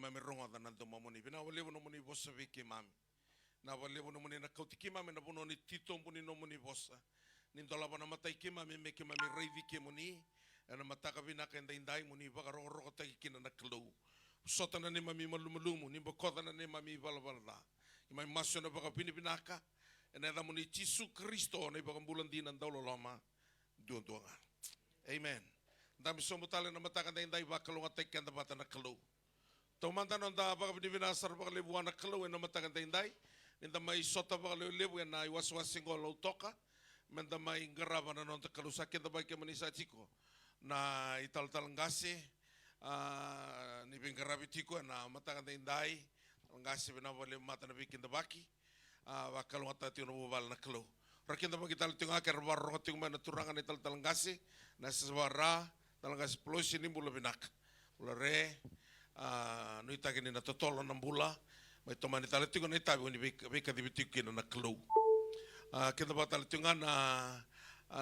Mami rongo da nanto mamoni. Vina walevo no moni vosa viki mami. Na walevo no moni na kautiki mami na bono ni tito moni no moni vosa. Nintola wana matai ki mami meki mami rei viki moni. Ana mataka vina ka indai moni vaka rongo tai kina na klau. Sota na ne mami malumulumu ni bokota na ne mami valavala. Imai maso na vaka pini pinaka. Ena da moni Jesu Kristo na vaka mbulandi na ndaulo loma. Duonga. Amen. Dami somo tale na mataka indai vaka longa tai kanda bata na klau. Tomanta non da baka binivina sar baka lebu anak kalau ena matakan tindai, ninda mai sota baka lebu ena iwas-wasingol Lautoka, menda mai garaba na non ta kalau sakit da baka manisa chiko na ital-talangasi ni bingarabi chiko na matakan tindai, talangasi bina bale mata na bikin da baki, baka longa tati no bubal na kalau. Rakin da baki tal tinga ker barro tinga mana turangan ital-talangasi na seswara talangasi plosi ni bula binak, bula re. No ita kini na totolo ng bula may tomani talatigo na itabi ni bika dibitigo kina na klo kita ba talatigo na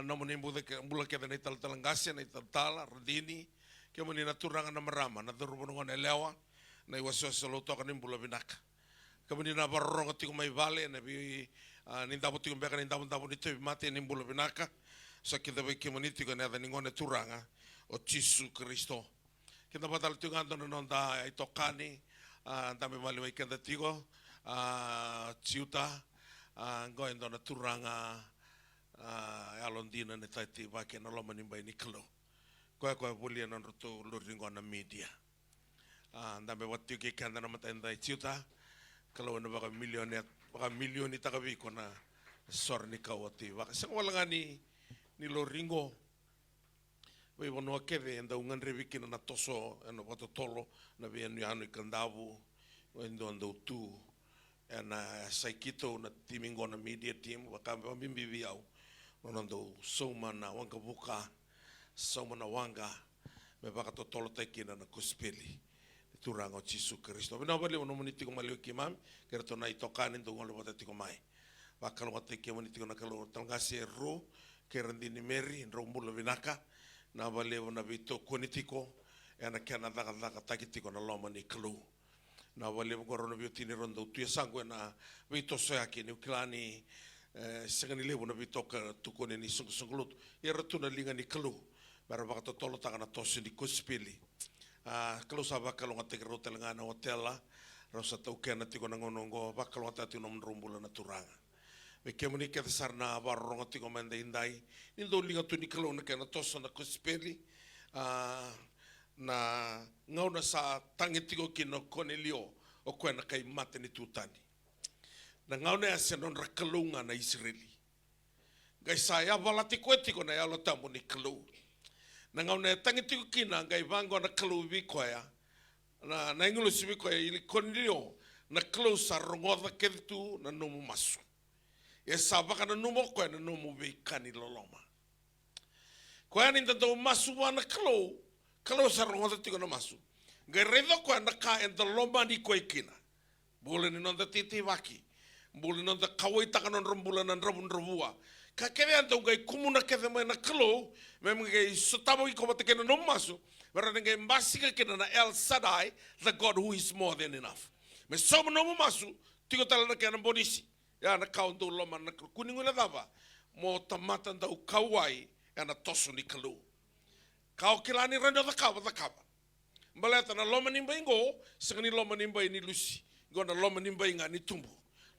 namuni bula keda na italtalangasi na italtala radini kaya muni naturangan na marama na darubunungan elewa na iwasyo sa Lautoka ni bula binaka kaya muni na barorong atigo may vale na bi nindabo tigo beka nindabo nito mati ni bula binaka sa kita ba kaya tigo na ningon na turanga o Jesu Kristo. Kita batal tungan to non da itokani dami maliway kada tigo ciuta going to na turanga alondina ne tati baki na loma ni bay ni klo ko bulia non roto luringo na media dami watu ki kanda na matenda ciuta kalo na baka milioni takabi ko na sor ni kawati baka sa wala nga ni luringo. Wei wanoa keve enda ungan reviki na toso ena wato tolo na vea ni anu ikandavu endo anda utu ena saikito na timingo na media team waka wambimbi viau nonando soma na wanga buka soma na wanga me baka to tolo taikina na kuspeli turanga o Jesu Kristo vina wale wano muniti ko malio kimam kera to na itokani ndo ngolo wata tiko mai baka lo wata tiko muniti ko na kalo tangasi ro kera ndini meri ndo mbulo vinaka na walewo na vito konitiko ena kena daga takitiko na loma ni klu na walewo korona biotini rondo tu sangue na vito soyaki ni klani sengani lewo na vito ka tukone ni sunglut era tuna linga ni klu bara baka tolo taga na tosi ni kuspili klu saba kalonga tekero telanga na hotela rosa tau kena tiko na ngonongo baka longa tati no mrumbula na turanga me kemuni ke sarna barronga tiko mende indai indo linga tu nikalo na kena tosa na kuspeli na ngauna sa tangitiko kino konelio o kwena kai mate ni tutani na ngauna ase non rakalunga na Israeli gai saya valati kwetiko na yalo tamu ni kalu na ngauna tangitiko kina gai vango na kalu vikoya na ingulu sibikoya ili konelio na kalu sa rongoda ketu na nomu masu e sabaka na numo ko na numo be kani loloma ko ani nda masu wana kalo sa rongo tiko na masu geredo ko na ka en loma ni ko ikina bole ni nda titi waki bole nda kawai taka non rombula nan rabun robua ka keve ando ngai kumuna keve mai na kalo mem ngai sotamo ko mate kena no masu vera ngai mbasika kena na El Shaddai the God who is more than enough me somo no masu tiko tala na kena bonisi ya na kaunto loma na kuningula dava mo tamata ndau kawai ana tosu ni kalu kau kilani rendo da kaba baleta na loma nimba ingo sengani loma nimba ni lusi go na loma nimba inga ni tumbu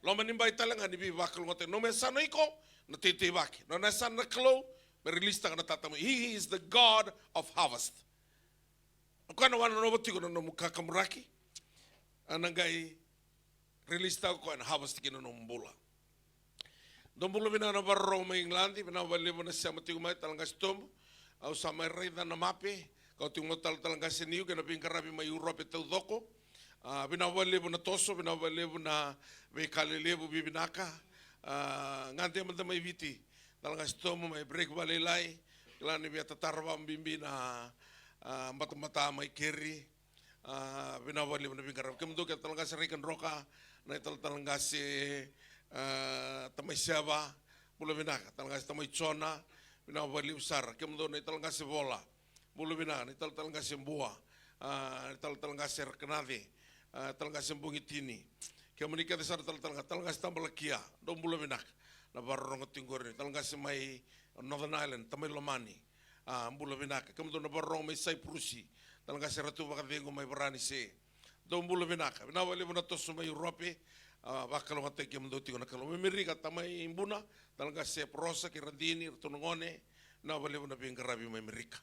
loma nimba italanga ni biwa kalongote no mesano iko na tete baki no nasan na kalu me release ta na tatamu he is the God of harvest kana wana no botiko no mukakamuraki anangai release ta ko na harvest kino no mbula dombula vina na barro ma Englandi vina walevo na samati mai talangas tombo au sama reida na mape ka tingo talangas niu ke na bingarabi mai Europe tau doko vina walevo na toso vina walevo na ve kalelevo bibinaka ngante manda mai viti talangas tombo mai break valelai klani via tatarwa mbimbi na mata mai keri vina walevo na bingarabi kemdo ke talangas rekan roka na talangas tamai siaba mula vinaka talangas tamai chona vina wali usara kemdo na talangas bola mula vinaka na talangas bua talangas kanade talaga sembungi tini ke menika desar talaga stambala kia do bula vinak na barong tinggor ni talaga mai Northern Island tamai lomani bula vinak ke na barong mai Cyprusi talaga seratu bakadengo mai barani se do bula vinak na wale bona tosu mai Europe bakalo ngate ke mendo tingo na kalo Amerika tamai imbuna talaga se prosa ke randini tunongone na wale bona bingarabi mai Amerika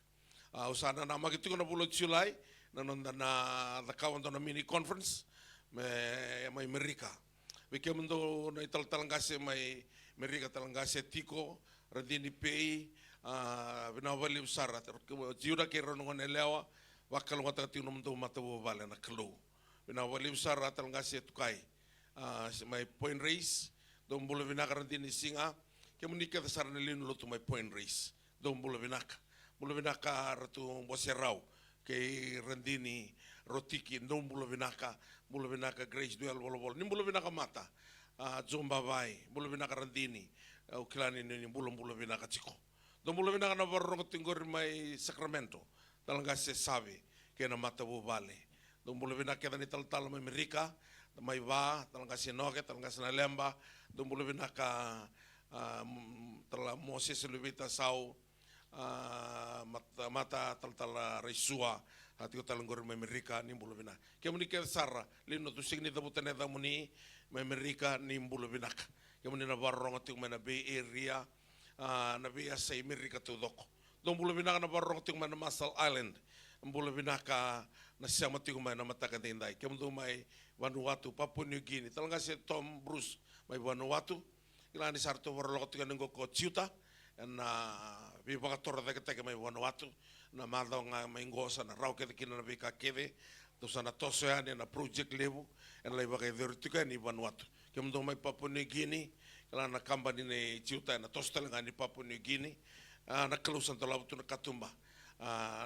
usana na magitingo na bulo July na nonda na the kawan na mini conference mai Amerika bike mendo na ital talangase mai Amerika talangase tiko radini pei bina wali usara jiura ke ronongon elewa wakal wata tino mendo mata wale na kalo bina wali usara talangase tukai mai point race dom bula vinaka radini singa ke munika dasar na linu lotu mai point race dom bula vinaka ratu boserau ke rendini rotiki ndom bula vinaka Grace duel volleyball ni bula vinaka mata zomba vai bula vinaka rendini o kilani ni bula vinaka chiko dom bula vinaka na barong tinggor mai Sacramento talanga se sabe ke na mata bo vale dom bula vinaka ni tal mai Amerika mai va talanga se noge talanga se na lemba dom bula vinaka tala Moses Lubita sau mata tal resua hati ko talanggor mai Amerika ni bulu bina ke muni ke sarra lino tu signi da butane da muni mai Amerika ni bulu bina ke muni na barong tu mai na Bay Area na Bay Asa Amerika tu dok dong bulu bina na barong tu mai na Marshall Island bulu bina ka na siama tu mai na mata kan tindai ke muni mai Vanuatu Papua New Guinea talanga se Tom Bruce mai Vanuatu ilani sarto warlo tu kan ngoko ciuta na viva torre de que mai Vanuatu na madonga mai ngosa na rau ke kina na vika keve to sana toseane na project level en lai bagai vertika ni Vanuatu ke mndo mai Papua New Guinea kala na company ne ciuta na tostelanga ni Papua New Guinea na kalusan to lautu na katumba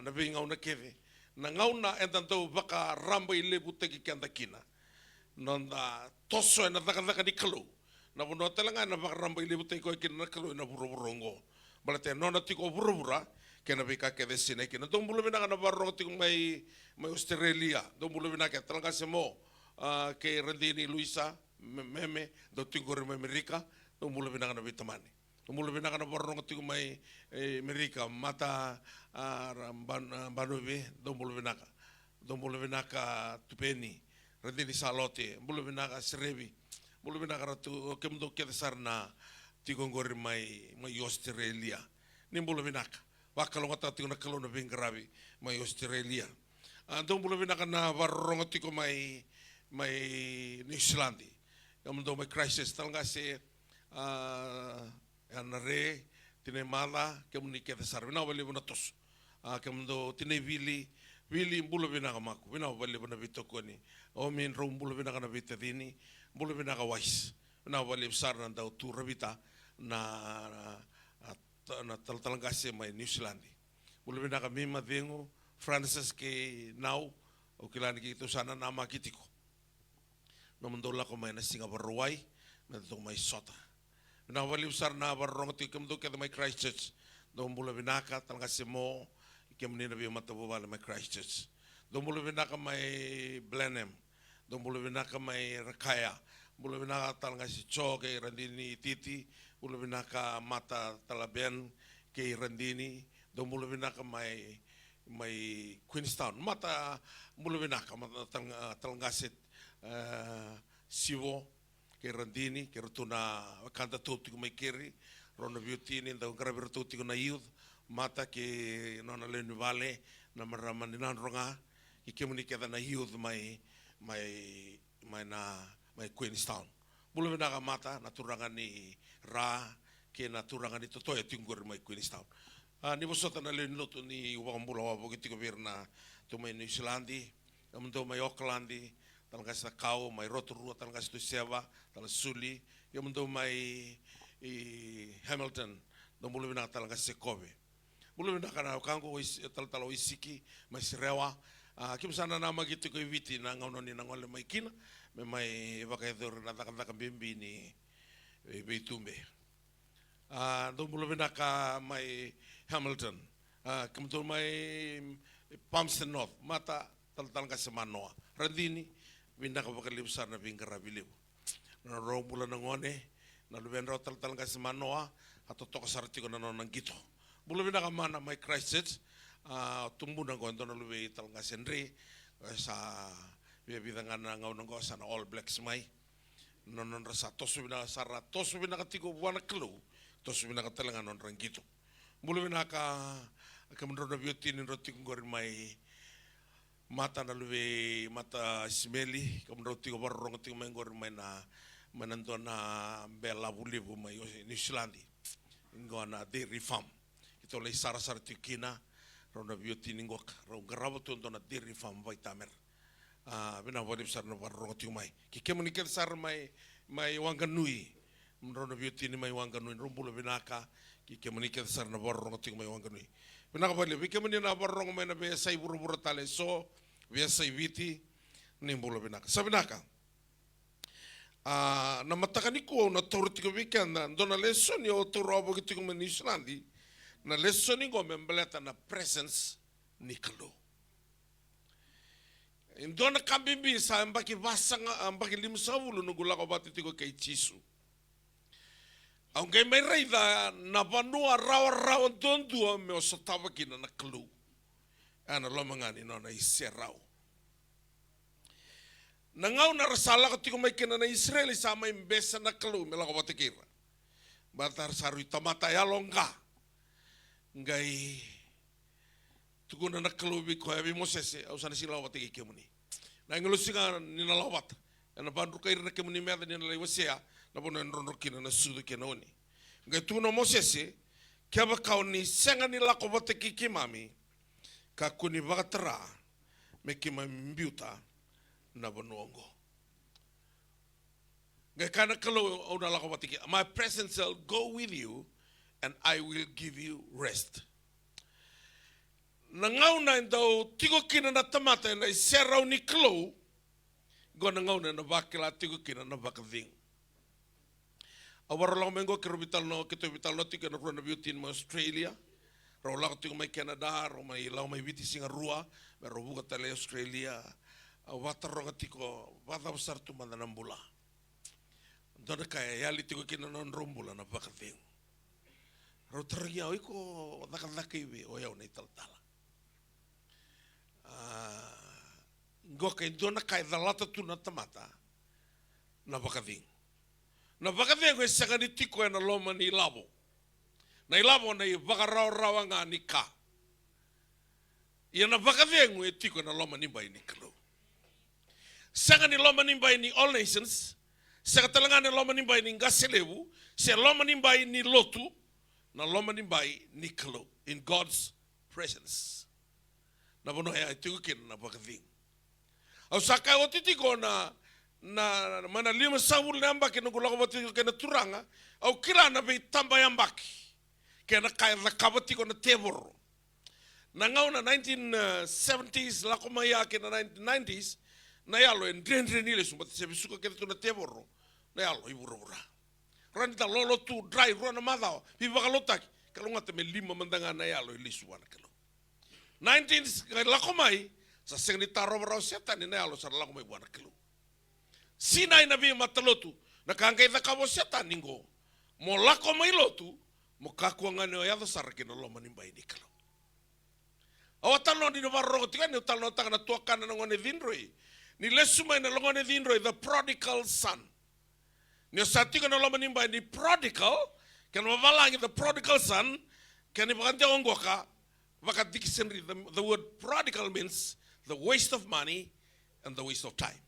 na vinga una keve na ngauna entanto baka ramba ile buteki kanda kina nonda toso na daka ni kalu na bono telanga na baka ramba ile buteki ko kina na kalu na burongo balate nona tiko burubura ke na vika ke desine ke na dong bulu bina na barong tiko mai Australia dong bulu bina ke talanga semo ke rendini Luisa meme do tiko mai Amerika dong bulu bina na vitamani dong bulu bina na barong tiko mai Amerika mata banuve dong bulu bina ka tupeni rendini salote bulu bina ka serebi bulu bina ka ratu ke mdo ke desarna tiko ngori mai Australia ni bulu binaka wakalo ngata tiko na kalo na bingarabi mai Australia andong bulu binaka na barong tiko mai New Zealand kamdo mai crisis talanga se anare tine mala kemuni ke desar na wali bonatos kamdo tine vili bulu binaka maku bina wali bona bitokoni o min rom bulu binaka na bitadini bulu binaka wise na wali besar na dau tu rabita na talangase mai New Zealand bulu bina kami madengo Francis ke nau o kilani ki tu sana nama kitiko no mendola ko mai na Singapore wai na to mai sota na wali besar na barong ti kem do ke mai Christchurch do bulu bina ka talangase mo ke menina bi mata bo mai Christchurch do bulu bina ka mai Blenheim do bulu bina ka mai Rakaya bulu bina ka talangase cho ke randini titi bulu binaka mata talaben ke rendini do bulu binaka mai Queenstown mata bulu binaka mata talangaset siwo ke rendini ke rutuna kanta toti mai keri rono beauty ni da grabe toti na youth mata ke nona lenu vale na maramani nan ronga ke muni ke na youth mai Queenstown bulu binaka mata na turanga ni ra ke na turanga ni totoya tinggor mai Queenstown ni bosota na le noto ni wambula wa bogiti ko virna to mai New Zealand amdo mai Auckland talanga sa kau mai Rotorua talanga stu seva talanga suli amdo mai Hamilton do bulu bina talanga se Kobe bulu bina kana kango tal isiki mai Sirewa kim sana na magiti ko viti na ngono ni na ngole mai kina me mai vakador na takanda bimbi ni Beitumbe do bulu binaka mai Hamilton kemudian mai Palmerston North mata talanga semanoa rendini Vinaka wakaliu sana vingara biliu. Na rombula nangone, na luvenra tal kasi manoa, atau toka sartiko na nang gito. Bulu vinaka mana my Christchurch, tumbu na gondo na luve tal kasi Henry, sa bidangan na ngau nanggo sana All Blacks mai. Non rasa tosu vinaka sara, tosu vinaka tiko buana kelu, tosu vinaka talangan non rangito. Bulu vinaka kamu na beauty ni roti ngorin mai mata na luwe mata smeli kamu roti ko barong ti mai ngorin mai na menanto na bela bulibu mai New Zealand ngona dairy farm ito lay sara tikina ronda beauty ni ngok ro garabo to na dairy farm vitamer bina vodip sar na barong ti mai ki kemuniket sar mai wanganui ronda beauty ni mai wanganui rumbulo binaka ki kemuniket sar na barong ti mai wanganui Pinakabali, bikemani na barong may na biasa iburu-buru tali so, biasa ibiti, nimbulo binaka. Sa binaka, namatakani ko na turti ko bikan na doon na lesson yung turobo gitu ko New Zealand, na lesson ko membeleta na presence ni Kalo. Doon na kabimbi sa ambaki basang, ambaki limsabulo nugula ko bati ko kay Chisu. Ang kay may rayda na banua raw dondua me osatawa kina na Kalo. Ano lomangani no na iserao. Nangaw na rasala ko tiko may kina na Israel sama imbesa na Kalo me lako batikira. Batar saru tamata yalong ka. Ngay tuko na Kalo bi ko abi Moses au sana sila batikike muni. Na ngulusinga ni na lawat. Ana bandu kay na kemuni meda ni na lewasea. Na bono nrono kina na sudu kina oni. Ngai tuno Moses kia bakau ni senga ni lako bate kiki mami ka kuni bakatara me kima mbiuta na bonoongo. Ngai kana Kalo au na lako bate kiki. My presence shall go with you and I will give you rest. Nangau na indau tigo kina na tamata na iserau ni Kalo go nangau na bakila tigo kina na bakading. Awar lang mengo kero vital no tika na runa beauty in Australia. Ro lang tiko may Canada, ro may law may biti Singarua, pero buka tale Australia. Watar ro tiko wata besar tu mandanam bula. Dona kaya yali tiko kina non rombula na bakating. Ro tergia iko dakadaki o yaw na italtala. Ngo kay dona kay dalata tu na tamata na bakating. Na bakadengo saka ni tiko na loma ni labo. Na ilabo na bakarao nga ni ka. Ia na bakadengo tiko na loma ni bai ni Kalo. Saka ni loma ni bai ni All Nations, saka talanga ni loma ni bai ni Ngaselebu, se loma ni bai ni Lotu, na loma ni bai ni Kalo in God's presence. Na bono ya tiko kina na bakadengo. Au saka o titiko na mana lima sabul namba ke nunggu lako bati ke na turanga au kira na be tamba yambaki ke na kaya na kabati ko na tebor na ngau na 1970s lako maya ke na 1990s na yalo en dren ile sumbat se bisuka ke tu na tebor na yalo ibura rani ta lolo tu dry rona madao bi bakalotak kalau ngate me lima mandanga na yalo ilisuana kalo 19s lako mai sa sengni taro bro setan na yalo sa lako mai buana kalo Sinai na bi matalotu na kangkay na kamo setan ningo mo lako mai lotu mo kakuanga no yado sarkin no loma nimbay ni Kalo. Awatalo ni no barro tiga ni utalo ta na tuaka na ngone dinroi ni lesumay na ngone dinroi the prodigal son. Ni satiko na loma nimbay ni prodigal kan mabalangi the prodigal son kan ibagante ongoka baka dictionary the word prodigal means the waste of money and the waste of time.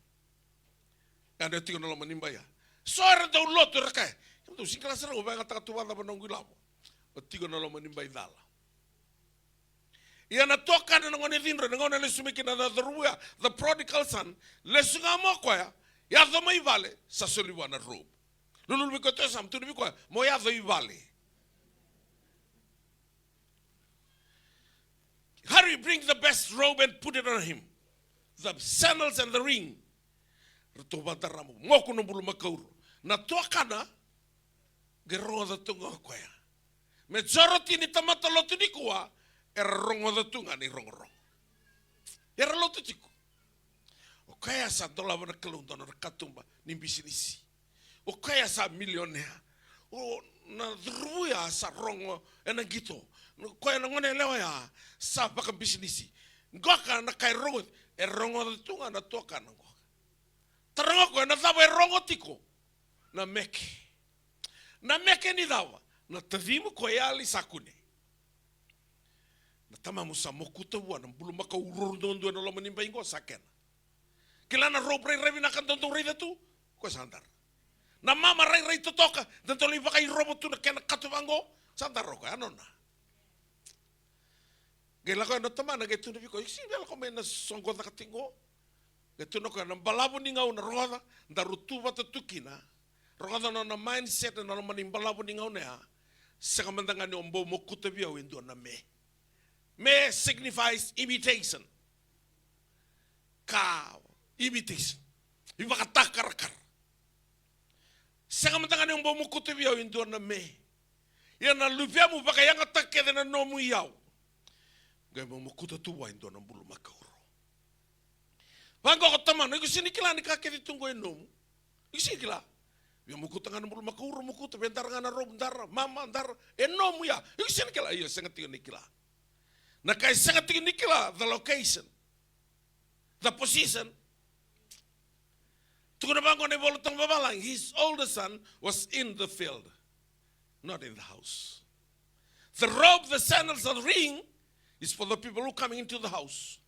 Ada tiga nolong menimbaya. Soalnya tahu lot tu rakai. Itu singkala serau bayang kata tuan apa nonggu labo. Tiga nolong menimbay dala. Ia na toka na ngone dinro na ngone lesumikin na the prodigal son lesunga mo ko ya do mai vale sa soliwa na rob. Lulu bikoto sam tu biko mo ya do vale. Hurry, bring the best robe and put it on him. The sandals and the ring. Ruto bataramu moko no bulu makauru na toka na gero da tunga ko ya me joroti ni tamata lotu ni kuwa rongo da tunga ni rongo era lotu tiku o kaya sa dola wana kalung dona katumba ni bisinisi. O kaya sa milionea. O na druya sa rongo ena gitu. Kaya na ngone lewa ya sa baka bisinisi. Ngoka na kai rongo rongo tunga na toka na ngoka. Tarango ko na tava rongo tiko na meke. Na meke ni dawa na tadimu ko yali sakune. Na tama musa mokuta wana bulu maka urur dondo na loma nimba ingo sakena. Kila na robre revi na kantontong rei tu ko sandar. Na mama rai totoka dan toli pakai robot tu na kena katubango sandar ko anona. Gela ko na tama na gitu na ko isi bel ko mena songko ta katingo. Gitu no ko na balabo ni ngau na roda darutu bata tukina. Roda no na mindset na manim balabo ni ngau na. Saka mandanga ni ombo mokuta biya windu na me. Me signifies imitation. Ka imitation. Iba katakar-kar. Saka matanga ng bomo kutubiyaw indo na me. Yan na lupya mo baka yang atake na nomu yaw. Gaya mo kutatuwa indo na bulu makauro. Bangko ko taman, igusinikila ni kakit itong goy nomu. Igusinikila. Yung mukutang ng bulu makauro, mukuta, bentar nga na rob, ndara, mama, ndara, nomu ya. Igusinikila, iya, sangat tingin nikila. Na kaya sangat tingin nikila, the location, the position. His older son was in the field, not in the house. The robe, the sandals, and the ring is for the people who coming into the house.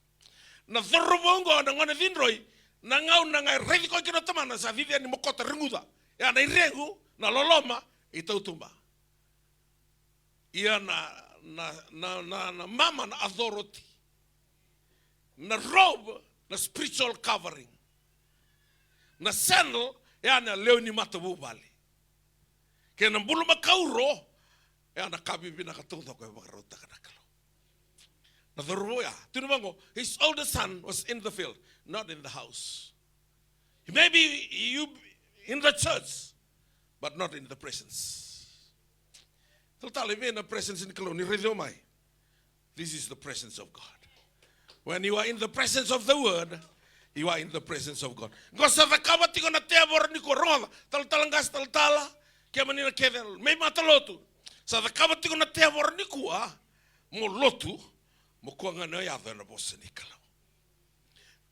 Na thorobongo na ngone vinroi na ngau na ngai revi ko kino tamana sa vivi ni mokota ringuda. Ya na irengu na loloma itautumba. Ia na mama na authority. Na robe na spiritual covering. Na sandal ya na leo ni matabu bali. Kaya na bulu makauro ya na kabibi na katuto ko makarota kanakalo. Na thoroya, tunubango, his older son was in the field, not in the house. Maybe you in the church, but not in the presence. Total in the presence in Kaloni Rizomai. This is the presence of God. When you are in the presence of the word, you are in the presence of God. Gosa vakabati ko na tebor ni ko rola, talangas taltala, kaya manina kedel, may matalotu. Sa vakabati ko na tebor ni ko mo lotu, mo ko nga na yada na bosa ni kalaw.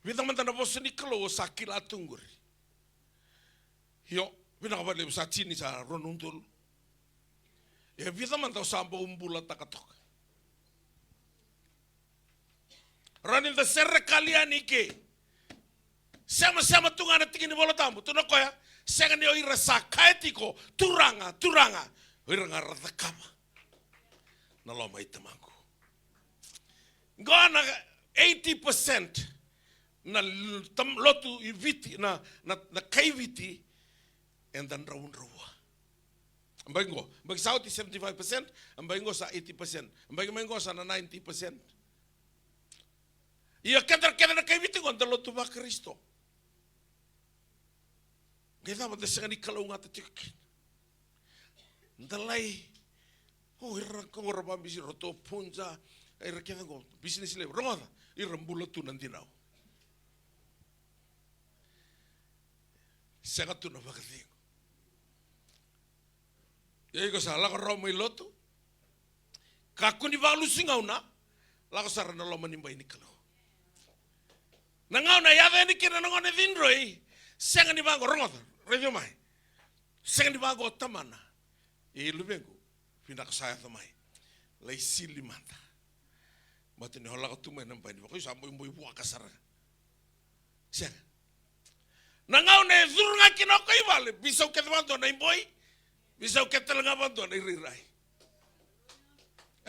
Bidang man na bosa ni kalaw sa kila tunggur. Yo, binakabali sa chini sa ronundul. Ya bidang man sa ambo umbula takatok. Ranin da serre kalian ike. Sama-sama tunga na tingin ni bola tambo. Tuno ko ya, sengan yo ira sakaetiko, turanga. Ira nga Ratabacaca. Naloma itamango. Gona 80% na lotu iviti na kaiviti and then rawa. Ambaingo, bagi sauti 75%, ambaingo sa 80%, ambaingo sa na 90%. Ia kadar na kaiviti ko ang lotu ba Kristo. Kita madasangan ikaw nga tatikin. Ndalay, irang ko rabang bisi roto punja, ira kita ko business level romada irambula tu nandinaw. Sangat tu na bagating. Yai ko sa lako romay loto. Kakun di balu singaw na, lako sa rana lo manimba ini kalau. Nangaw na yada ini kira nangone vinroi, sangat di bago romada, review mai. Sangat di bago tamana. Ilubengu pindak saya tamai. Lai sili mata. Mati ni hola ko tumay nang paini ko sambo imboy buwa kasar. Siya. Nangaw na zurunga kinoko ibale bisaw ketbando na imboy. Bisaw ketalanga bando na iriray.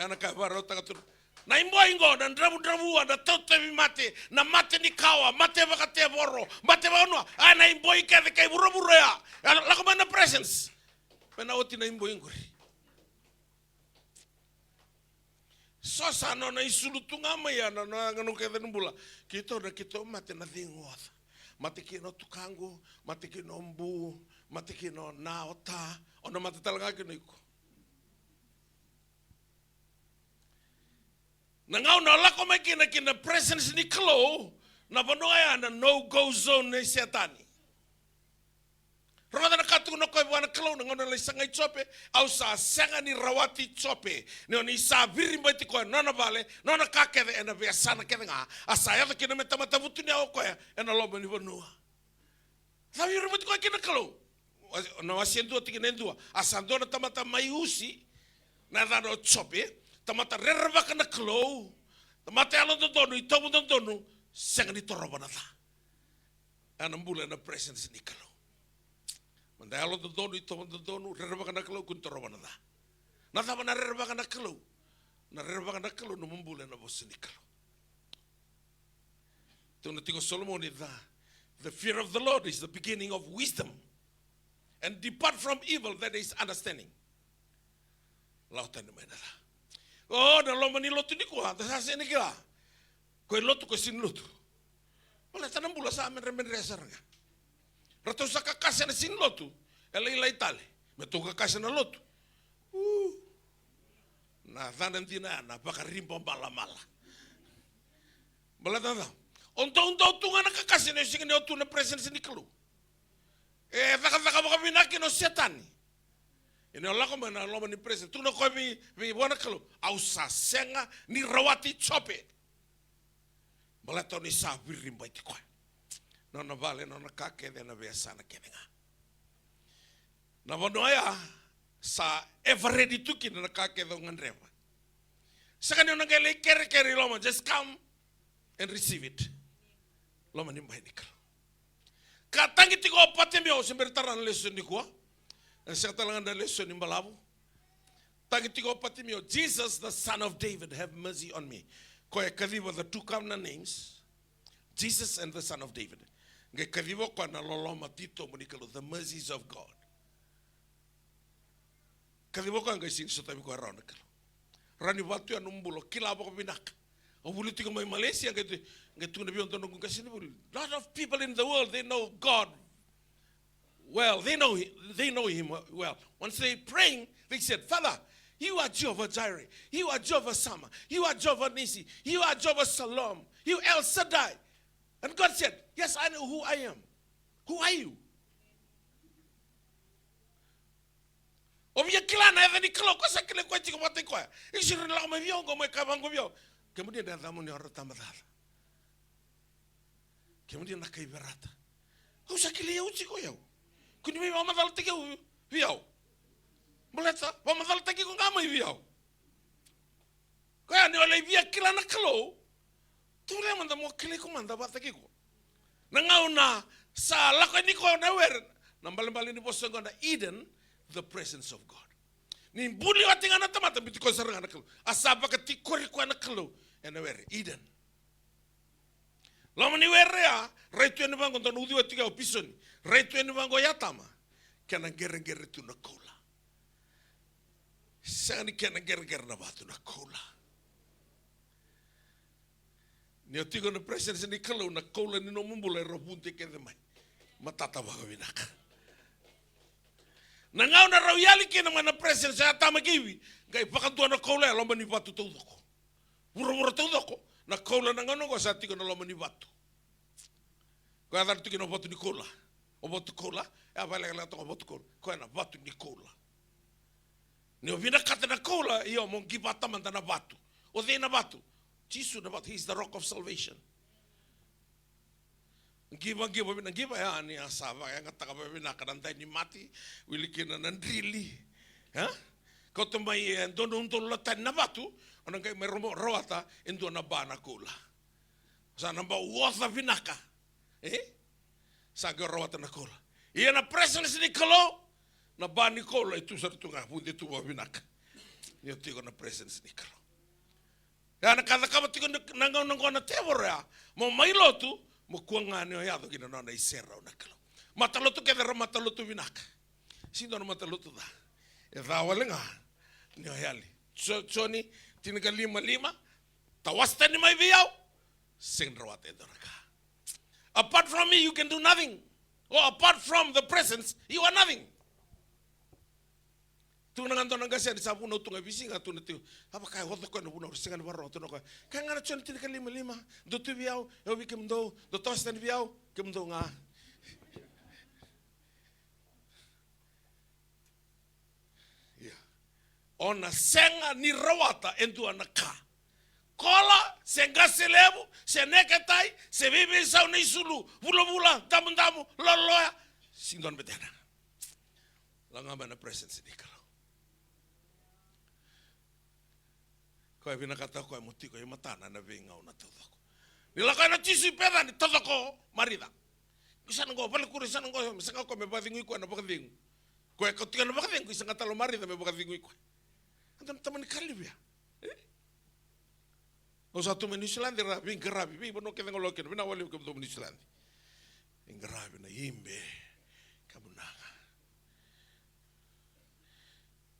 Ana ka baro tagatur. Na imboy ngo dan drabu ada totebi mate na mate ni kawa mate bakate boro mate bano ana imboy ka kay buro ya. Lako man na presence. Penawati na imboy ngori. So sana na isulutunga maya na ngano kaya nubula. Kita mati na dingwat. Mati kino tukango, mati kino mbu, mati kino naota, ono mati talaga kino iko. Nangaw na lako may kina presence ni Klo, Na vanoa na no-go zone nei setani. Rada na katu no koe wana kalau na ngona le sanga chope au sa sanga ni rawati chope ne ni sa virimba ti koe nona vale nona kakede ena vea sana kede nga asa ya kina meta mata vutu ni au koe ena loba ni vanua. Sa virimba ti koe kina kalau na wasiendu ti kina endua asa ndona tamata mai usi na dano chope tamata rerva kana kalau tamata alo donu i tomu donu sanga ni toroba na ta. Ana mbula na presence ni kalau. Mandai alo do donu ito do donu rerba kana kalau kun toroba na da. Na tama na rerba kana kalau. Na rerba kana kalau no mumbule na bosini kalau. Tuna tigo Solomon is the fear of the Lord is the beginning of wisdom. And depart from evil, that is understanding. Lauta ni mena da. Oh, na loma ni lotu ni kuha, ta sa ni kila. Koe lotu ko sin lotu. Wala tanam bula sa amen remen resaranga. Rato sa kakasa na sin lotu, ela ila itale. Meto kakasa na lotu. Na dhanan dina na baka rimbo mala mala. Bala dada. Onto tunga na kakasa na singa ni otu na presence ni kalu. Dhaka baka binaki no setani. Ino lako mana loma ni presence. Tuna koe mi wana kalu. Au sa senga ni rawati chope. Bala tau ni sa virimbo iti koe. Nona vale nona kake de na vea sana kenenga. Na vanoia sa ever ready to kin na kake do nganreva. Saka ni onangele kere loma, just come and receive it. Loma ni mbaini kalo. Ka tangi tiko pate mio sembertara na lesson ni kuwa. Na saka talanga na lesson ni mbalabu. Tangi tiko pate mio, Jesus the son of David, have mercy on me. Koe kadiwa the two covenant names, Jesus and the son of David. Ngai kadiwa kwa na loloma tito munikalo, the mercies of God. Kadiwa kwa ngai sing sotami kwa rana kalo. Rani watu ya numbulo kila abako binaka. Obuli tiko mai Malaysia ngai tuna biyon tono kung kasi nubuli. Lot of people in the world, they know God well. They know him well. Once they praying, they said, Father, you are Jehovah Jireh. You are Jehovah Sama. You are Jehovah Nisi. You are Jehovah Salom. You El Shaddai. And God said, yes, I know who I am. Who are you? Obia kila na even iklo ko sa kile ko tiko pate ko. Isiro la me vio ngo me kabango vio. Kemudian dia damu ni orang tamadala. Kemudian nak ibarata. Kau sa kile yau tiko yau. Kuni me mama dal tike vio. Boleta, mama dal tike ko ngama vio. Ko ya ni ole via kila na klo. Tule manda mo kile ko manda batake ko. Nangauna sa lako ni ko na wer. Nambal-bal ni boso ngona Eden, the presence of God. Ni buli wating anak tamata biti ko sarang anak lo. Asaba ka tikori ko anak lo. Ena wer Eden. Lama ni wer ya, raitu ene bango ton udi watiga opison. Raitu ene bango yatama. Kana gereng-gereng tu na kola. Sani kana gereng-gereng na batu na kola. Ni otigo na presence ni kalau na kola ni no mumbula robunte ke de mai. Matata baga binaka. Nangau na rauyali ke na mana presence ya tama kiwi. Gai pakantua na kola lomba ni batu tudoko. Buru-buru tudoko. Na kola na ngano ko sa tigo na lomba ni batu. Ko ada tigo na batu ni kola. O batu kola, ya vale la to batu kola. Ko na batu ni kola. Ni ovina kata na kola io mon gibata manda na batu. O de na batu. Jesus na batu, he is the rock of salvation. Giba ya ni asava yang kata kabe na kadanta ni mati wilikina nandrili. Ha? Kau temai don latan na batu, orang kai meromo roata endo na bana kola. Sa namba wasa vinaka. Sa ge roata na kola. Ia na presence ni kalo na bani kola itu sartunga pundi tu vinaka. Ni tigo na presence ni kalo. Ya na kada kaba tigo nangau na tevora mo mailotu mo kuangane o yado kina na isera o nakalo. Matalotu ke dera matalotu vinaka. Sindo na matalotu da. E da walenga ni o yali. Choni tinaga lima tawasta ni mai viau senrawate doraka. Apart from me you can do nothing. Or apart from the presence you are nothing. Tunga nganto nangasi di sabu no tunga bisi nga tuna tiu. Apa kai hoto ko no buno singa baro tuna ko. Kai ngana chon tin ka lima. Do tu biao, eu vi kem do tos tan biao, kem do nga. Ya. Ona senga ni rawata entu anaka. Kola, senga selebu, seneketai, se vive sa ni sulu, bula tamu loloya, sindon betena. Langama na presence ni kalau. Kau vina kata kau muti kau matana na venga una todo. Nilaka na tisu peda ni todo ko marida. Kisan ngo balik kurisan ngo misanga ko me badingu ko na bakadingu. Ko ko tika na bakadingu isanga talo marida me bakadingu ko. Antam taman kalibia. O sa tu New-Zealand ra bin gravi, bin bono ke tengo loken, bin awali ke tu New-Zealand. In gravi na imbe kabunanga.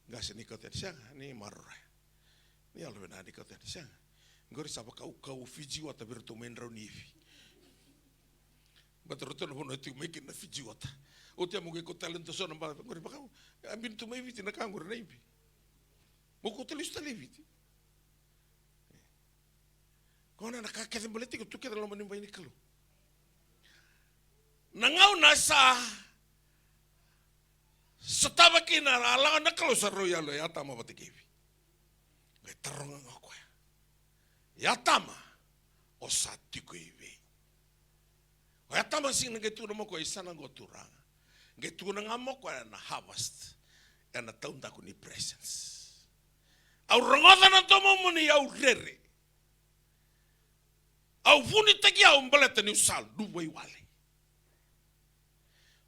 Gase ni koten sanga ni marra. Ni alwe na ni koten sanga. Ngori sapa kau Fiji wata berto menro nivi. Batroto no bono tu mekin na Fiji wata. O te mo ke talento sona ba ngori ba kau. Ambin tu mai viti na kangor na imbe. Mo ko telista leviti. Kona na kakethin boleh tiga tu kita lo menimba ini kalau. Nangau nasa setaba kina ala na kalau saroya lo ya tama batikivi. Gai taronga ngako ya. Ya tama o satiku ivi. O ya tama sing na gitu namo ko isana goturang. Gitu na ngamo ko na harvest na taunda ko ni presence. Au rongoda na tomo muni au rere. Au funi taki au mbaleta ni usal duwa iwale.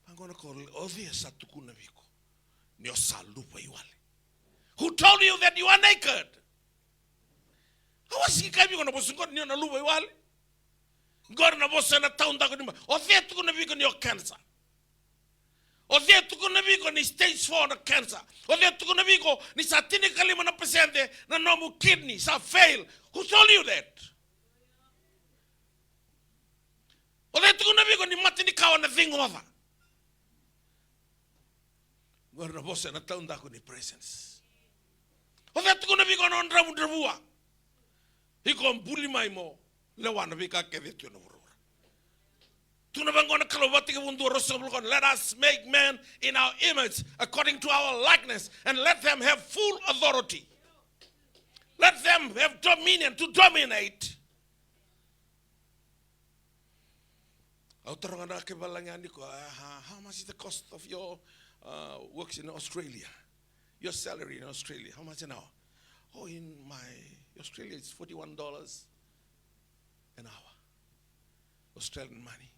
Pangona ko odhia satuku na viko. Ni usal duwa iwale. Who told you that you are naked? Hawasi kami ko na bosungon ni na luwa iwale. Ngor na bosa na taunda ko ni ma. Odhia tuku na viko ni o cancer. Odhia tuku na viko ni stage 4 na cancer. Odhia tuku na viko ni sa tini kalima na pesente na nomu kidney sa fail. Who told you that? Odhia tuku na viko ni mati ni kawa na thingova. Ngor na bosa na taunda ko ni presence. Odhia tuku na viko na ondramu drabua. Hiko mbuli maimo lewana vika keve tu na vurura. Tuna bangona kalobati ke bundu rosobulgon. Let us make man in our image according to our likeness and let them have full authority. Let them have dominion to dominate. How much is the cost of your works in Australia? Your salary in Australia, how much an hour? Oh, in my Australia, it's $41 an hour. Australian money.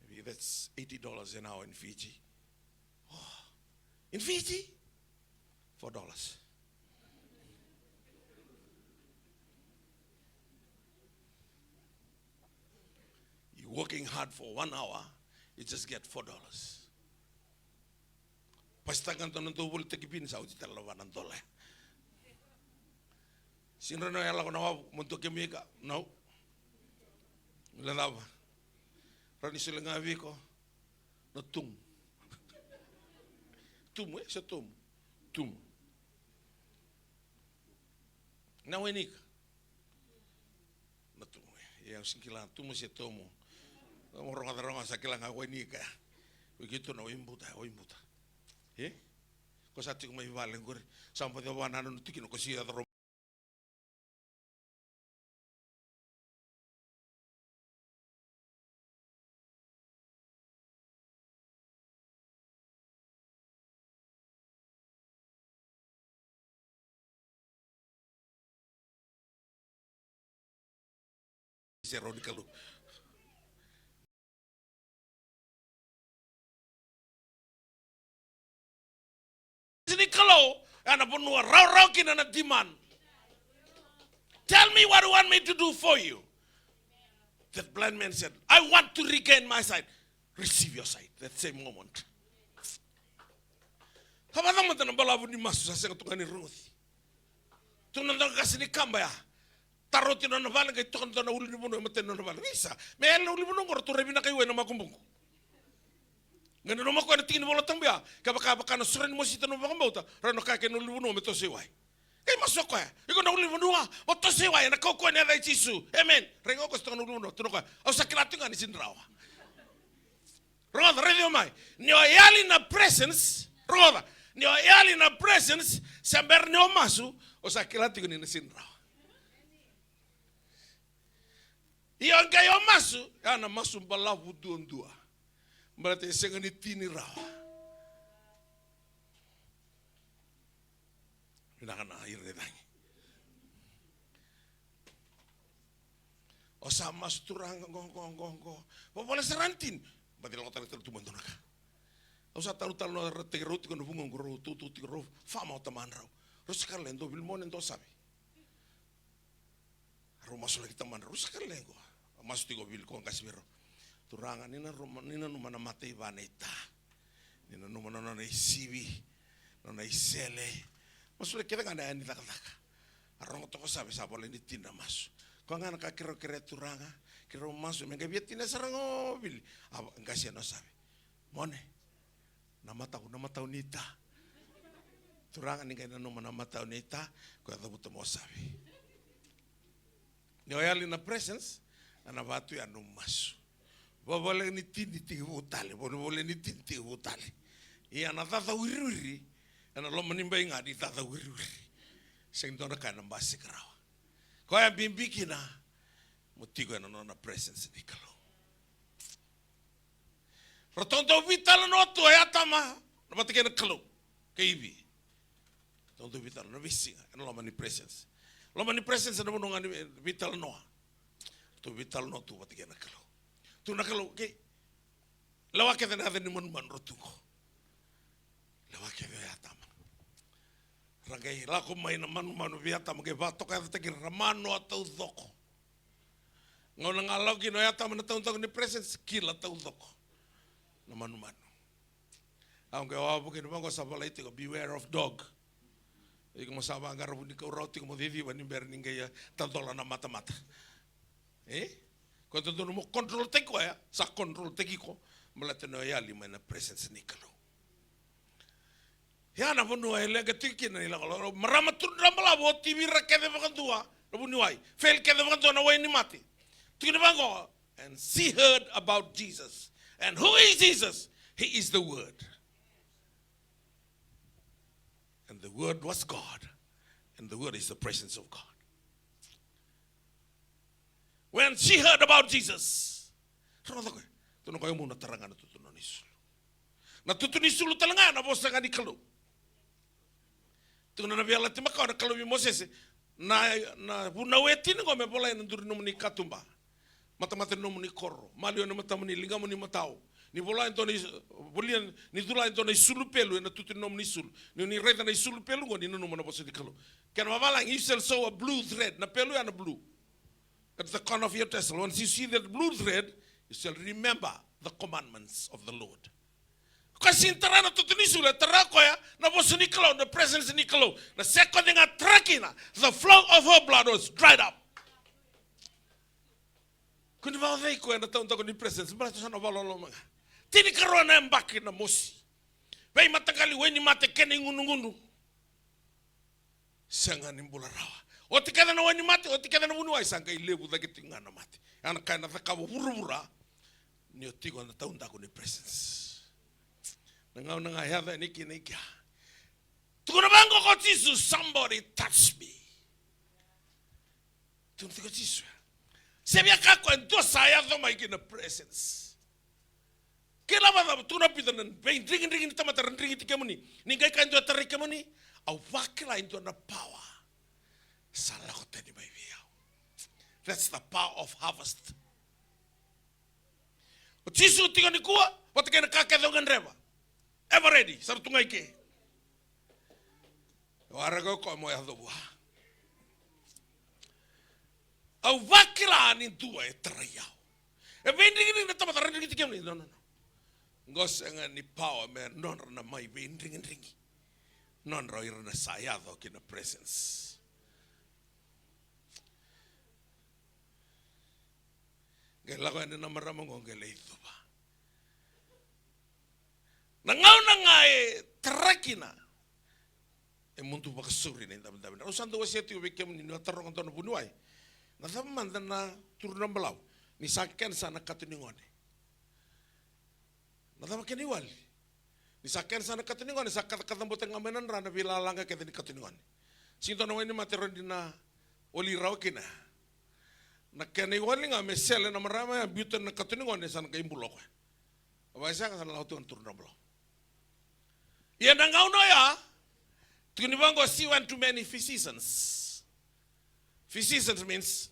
Maybe that's $80 an hour in Fiji. Oh, in Fiji, $4. You're working hard for 1 hour, you just get $4. Pastakan to nanto bol tekipin sa uti talawa nanto le. Sinro na yala ko na munto kemika, no. Lalawa. Rani sila nga ko na tum. Tum sa tum. Tum. Na wenik. Na tum. Yang singkilan tum sa tomo. Morong sa kilang ako wenika. Begitu na imbuta. Eh? Ko sa tiku may valeng gore. Sampai dia wana no tikin ko siya ro. Prodigal. Sini kalau anak penua rau kina na demand. Tell me what you want me to do for you. That blind man said, I want to regain my sight. Receive your sight. That same moment. Kapag naman tanong balabu ni masu sa senga tunga ni Ruth. Tunang kasi ni kamba ya. Tarotin na nabalang kay tukang na uli ni puno maten na nabalang. Isa, may alam uli puno ngor turebi na kayo na makumbong. Ngana no mako na tingin bola tambia. Kabaka na suran mo sita no bakambauta. Rano ka ke no luno me to sewai. Kay masoko ya. Iko na ulimu nua. O to sewai na koko ne dai Jisu. Amen. Rengo ko sto no luno tuno ka. Au sakilatu ngani sinrawa. Roda radio mai. Ni oyali na presence. Roda. Ni oyali na presence samber no masu. O sakilatu ngani sinrawa. Iyo ngayo masu. Ana masu balawu duondua. Berarti sengan itini rawa. Ina kana air detangi. O sama turang gong. Boleh serantin. Berarti lo tarik tu mandonaka. O sa taru no tegerut kono bungong guru tu tigro fama otaman raw. Rusakar lendo bilmon endo sabi. Rumah sulah kita man rusakar lengo. Mas tigo bil ko kasbiro. Turangan nina numana matei vaneta. Nina numana nona isibi, nona isele. Masule kita kan ada ni taka-taka. Arong toko sabe sabole ni tinda masu. Ko ngana ka kiro turanga, kiro masu menga bietina sarango bil. Ngasi no sabe. Mone. Nama tahu nita. Turangan ni kaina numana matau nita, ko ata buto mo sabe. Ni oyali na presence, ana batu ya no masu. Boleh ni tinti utale, boleh ni tinti utale. Iya na tata wiri, ana lo menimba ingat di tata wiri. Sing dona kana mbasi karawa. Ko ya bimbikina mutigo na nona presence ni kalo. Rotondo vital no to ya tama, no matike na kalo. Kaibi. Rotondo vital no visinga, ana lo mani presence. Lo mani presence na mononga vital no. To vital no to matike na kalo. Tu nak kalau ke lawa ke tena ni mon rotungo lawa ke ya tama ragai la ko mai na manu via tama ke va toka te ke ramano atau doko ngona ngalo ki no ya tama na tau ni presence kila tau doko na manu aunque wa porque no vamos a falar ito beware of dog e como saba ngaro ni ko roti como vivi ni ber ninguém tanto la na mata Quando tu não control teko ya, sa control tekiko, malate no ya lima na presence ni kalo. Ya na bunu ele ke tiki na ila kalo, marama tu rambala bo TV rakede bakantua, na bunu wai, fail kede bakantua na wai ni mati. Tu ni bango, and she heard about Jesus. And who is Jesus? He is the Word. And the Word was God. And the Word is the presence of God. When she heard about Jesus, tu nak mo na tarangan na tutunan isulu. Na tutunan isulu talanga na bosa nga ni kalo. Tu na nabiala timakaw na kalo mi Moses na bunawetin ko me bola na duri no ni katumba. Mata-mata no ni korro. Malio na mata ni linga mo ni matao. Ni bola ento ni bolian ni dula ento ni isulu pelu na tutunan no ni isulu. Ni reta na isulu pelu ko ni no na bosa ni kalo. Kana mabalang you shall sew a blue thread na pelu ya na blue. At the corner of your tassel. Once you see that blue thread, you shall remember the commandments of the Lord. Kasi intara na tutunisula, tara ko ya, na boso ni kalo, the presence ni kalo, na second nga trakina, the flow of her blood was dried up. Kundi ba vei ko ya na taon ko ni presence, ba to sana balolo mga. Tini karo na mbaki na mosi. Vei matakali weni mate kene ngunungundu. Sanga nimbula rawa. O te kada na wani mate, o te kada na wunu ai sanga i lebu da ke tinga na mate. Ana kai na takawa wurura, ni o tigo na taunda ko ni presence. Na ngau na ngai hava ni ki na ikia. Tuko na bango ko Jesus, somebody touch me. Tuko na Jesus. Sebia kako en dos saya do mai ki na presence. Kila ba tu na pita na vein ringin tamata ringin tikemuni. Ningai kan do tarikemuni, au wakila into na power. That's the power of harvest. O tisu tiga ni kua, wata kena kake dongan reba. Ever ready, saru tungai ke. O arago ko mo ya doa. Au wakila ni tua e traiau. E vending ni tama taran ni tikem ni no. Ngos nga ni power man non na mai vending ringi. Non ro ira na sayado ki na presence. Lago na maramang ngong gelay ito ba. Nangau na nga terakina. Muntu bakasuri na indaban-daban. O santo wasiati ubikem ni natarong ang tono bunuay. Nathaman na turunang balaw. Ni saken sa nakatuningon. Nathaman kiniwal. Ni saken sa nakatuningon. Sa katambutan ng amanan na bilalanga kaya ni katuningon. Sinto na ni materon din na oliraw kina. Nakaniwal nga may sele na marama butan na katuningon sa nakaimbulok. Abay siya ka sa lautuan turunang balaw. Yan ang gauno ya. Tunibango see went to many physicians. Physicians means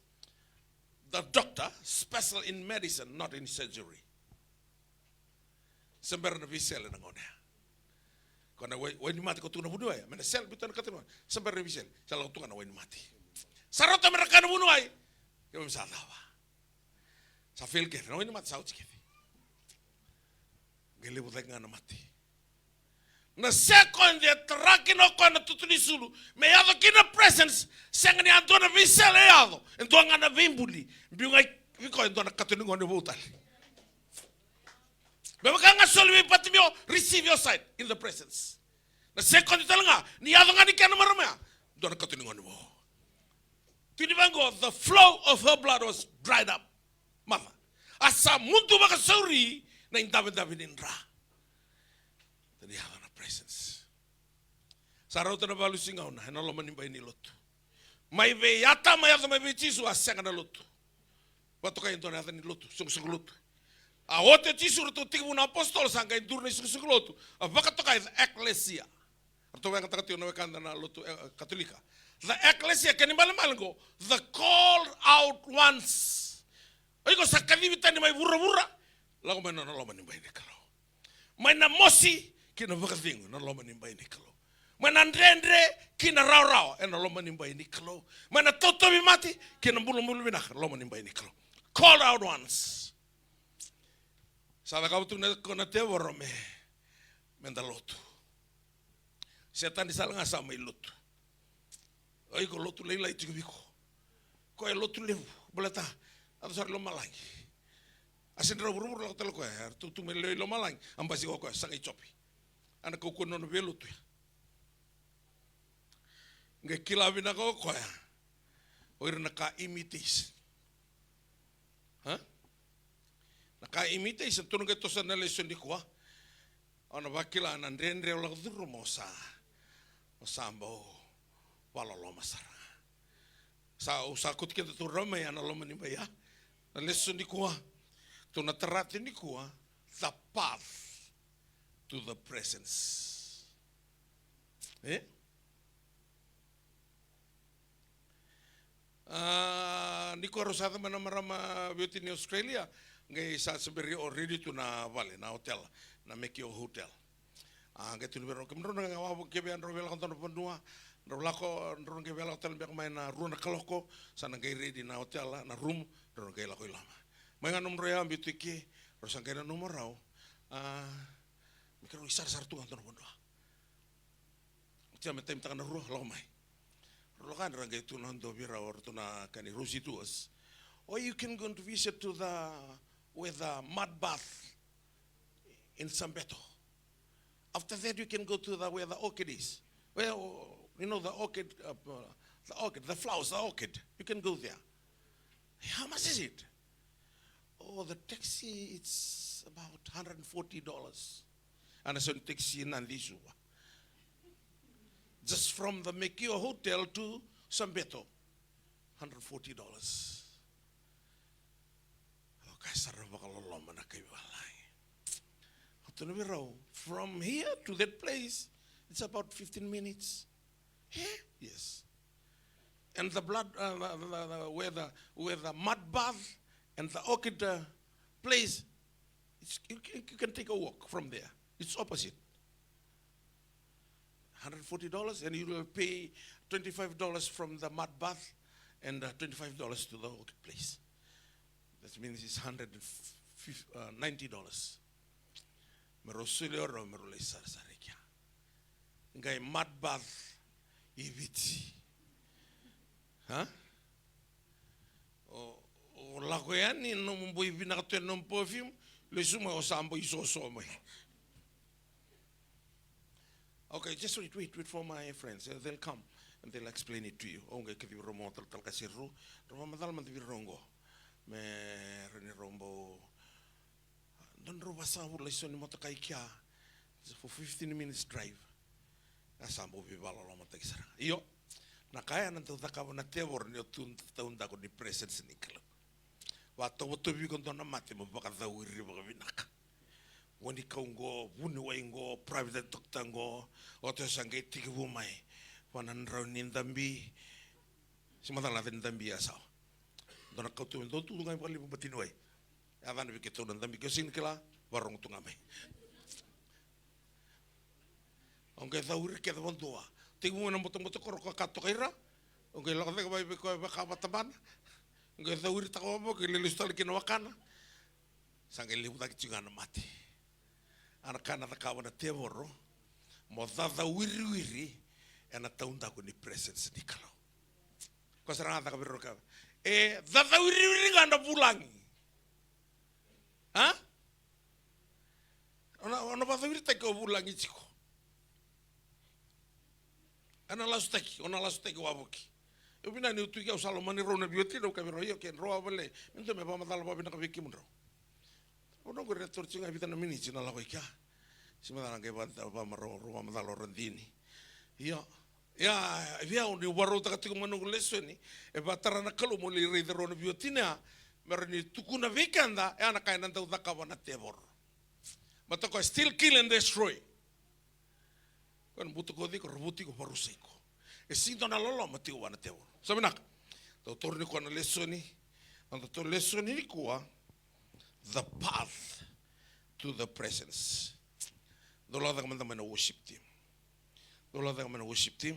the doctor, special in medicine, not in surgery. Sambar na visel na ngone. Kona wani mati ko tuna bunuay, mena sel bitan katino. Sambar na visel, sala tunga na wani mati. Sarota mereka na bunuay. Kaya misalawa. Sa feel ke, na wani mati sa utske. Gele butak nga na mati. Na second dia terakino ko na tutulisulu me yado kina presence senga ni antona visele yado ento ngana vimbuli biunga viko ento na katuningo ne botal be makanga solve patimio receive your sight in the presence na second talanga ni yado ngani kana marama do na katuningo ne bo tinibango the flow of her blood was dried up mother asa muntu bakasauri na indabe indra tadi yado presence. Sarauta na balu singaw na, henalo manimba ini lotu. May ve yata mayata may ve chisu asanga na lotu. Bato kayo ito na yata ni lotu, sung lotu. Awote chisu rito tingmu na apostol sanga indur na sung lotu. Baka to kayo ecclesia. Arto ba yung katakatiyo na wakanda na lotu katolika. The ecclesia kanimbalamalango, the called out ones. Ay ko sa kalibitan ni may bura-bura. Lago may nanalo manimba ini kalo. May namosi kina vakavingo na loma nimba ini kalo. Mana ndrendre kina rau na loma nimba ini kalo. Mana toto mati kina bulu binak loma nimba ini kalo. Call out once. Sada kau tu na tevoro me mendalotu. Setan di salang asa mai lotu. Ai ko lotu leila itu biko. Ko e lotu levu boleta atau sar loma lagi. Asin buru-buru la telo ko tu me leila loma lagi ambasi ko sangai chopi. Anak ko kuno no velo tu. Ngai kilavi na ko ya. Oir na ka imitation. Ha? Na ka imitation tu ngai to sa na lesson di ko. Ana bakila na ndendre la duro mosa. Osambo wala lo masara. Sa usakut kita tu ramai ana lo mani baya. Na lesson di ko. Tu na terati di ko. The path to the presence. Niko rosada mana marama beauty in Australia ngai sa seberi already tu na vale na hotel na make your hotel. Ngai tu libero kemro nga wa kebe an rovel kanton pendua rolako ndron ke vela hotel bek main na runa kaloko sana ngai ready na hotel na room ndron ngai lako ilama. Mai nomor ya beauty ki rosan kai na nomor rau. Mikro isar tu kantor bondo. Tia metem takana ruh lo mai. Lo kan rangai tu nando bira or tu na kani rusi tuas. Or you can go to visit to the with the mud bath in Sambeto. After that you can go to the where the orchid is. Well, you know the orchid, the flowers, the orchid. You can go there. How much is it? Oh, the taxi it's about $140. And I said taxi in Andisua. Just from the Mekio Hotel to Sambeto, $140. From here to that place, it's about 15 minutes. Yeah? Yes. And the blood, where the mud bath and the orchid place, you can take a walk from there. It's opposite. $140, and you will pay $25 from the mud bath and $25 to the orchid place. That means it's $190. Merosulio merulai sarsarekia. Ngai mud bath ibiti. Huh? O lagoyani no mumbo ibinakto no perfume le sumo o sambo isoso mai. Okay, just wait for my friends. They'll come and they'll explain it to you. Okay, kiti romo tal kasiru. Romo madal man tivi rongo. Me reni rombo. Don roba sa hula iso ni motokai kia. For 15 minutes drive. Asambo bibalo lo motokai sara. Iyo. Nakaya nanti utakawa na tewor ni otun taunda ko ni presence ni kalo. Wato wato bi kon dona mate mo baka zawiri baka binaka. Wani kaungo, wuni waingo, private doctor ngo, oto sangai tiki wumai, wanan raunin dambi, simatala den dambi asao. Dona kau tu ndo tu ngai pali patinoi. Avan bi keto dan dambi kesin kela warung tu ngamai. Onge zawiri ke don doa. Tiki wuna moto korok kato kaira. Onge lakate ka bai ko baka bataban. Onge zawiri takawa ke lelu stali kinawakana. Sangai libu tak cingana mati. Anak-anak kawan na teworo, mo dada wiri-wiri, ena taunda ko ni presence ni kalau. Kau serang ata kabiro ka. Dada wiri-wiri nga na pulangi. Ha? Ona dada wiri teko pulangi chiko. Ana lasu teki wabuki. Ubina ni utu kia usalo mani rona bioti do kabiro yo ken roa bale. Minto me pa matala pa bina kabiki munro. Uno ko retor chinga vitana mini china la koika. Simadana ke bata pa maro roa madalo rendini. Ya via undi waro ta katiko manu lesoni e batara na kalu mo le rei rona biotina merni tukuna vikanda e ana kaina nda udaka wana tevor. Matako still kill and destroy. Kon buto ko di ko rubuti ko parusiko. E sinto na lolo mati wana tevor. Sabinak. Doutor ni ko na lesoni. Ang doutor lesoni ni kuwa the path to the presence. Dola da kamanda mana worship team. Dola da kamanda worship team.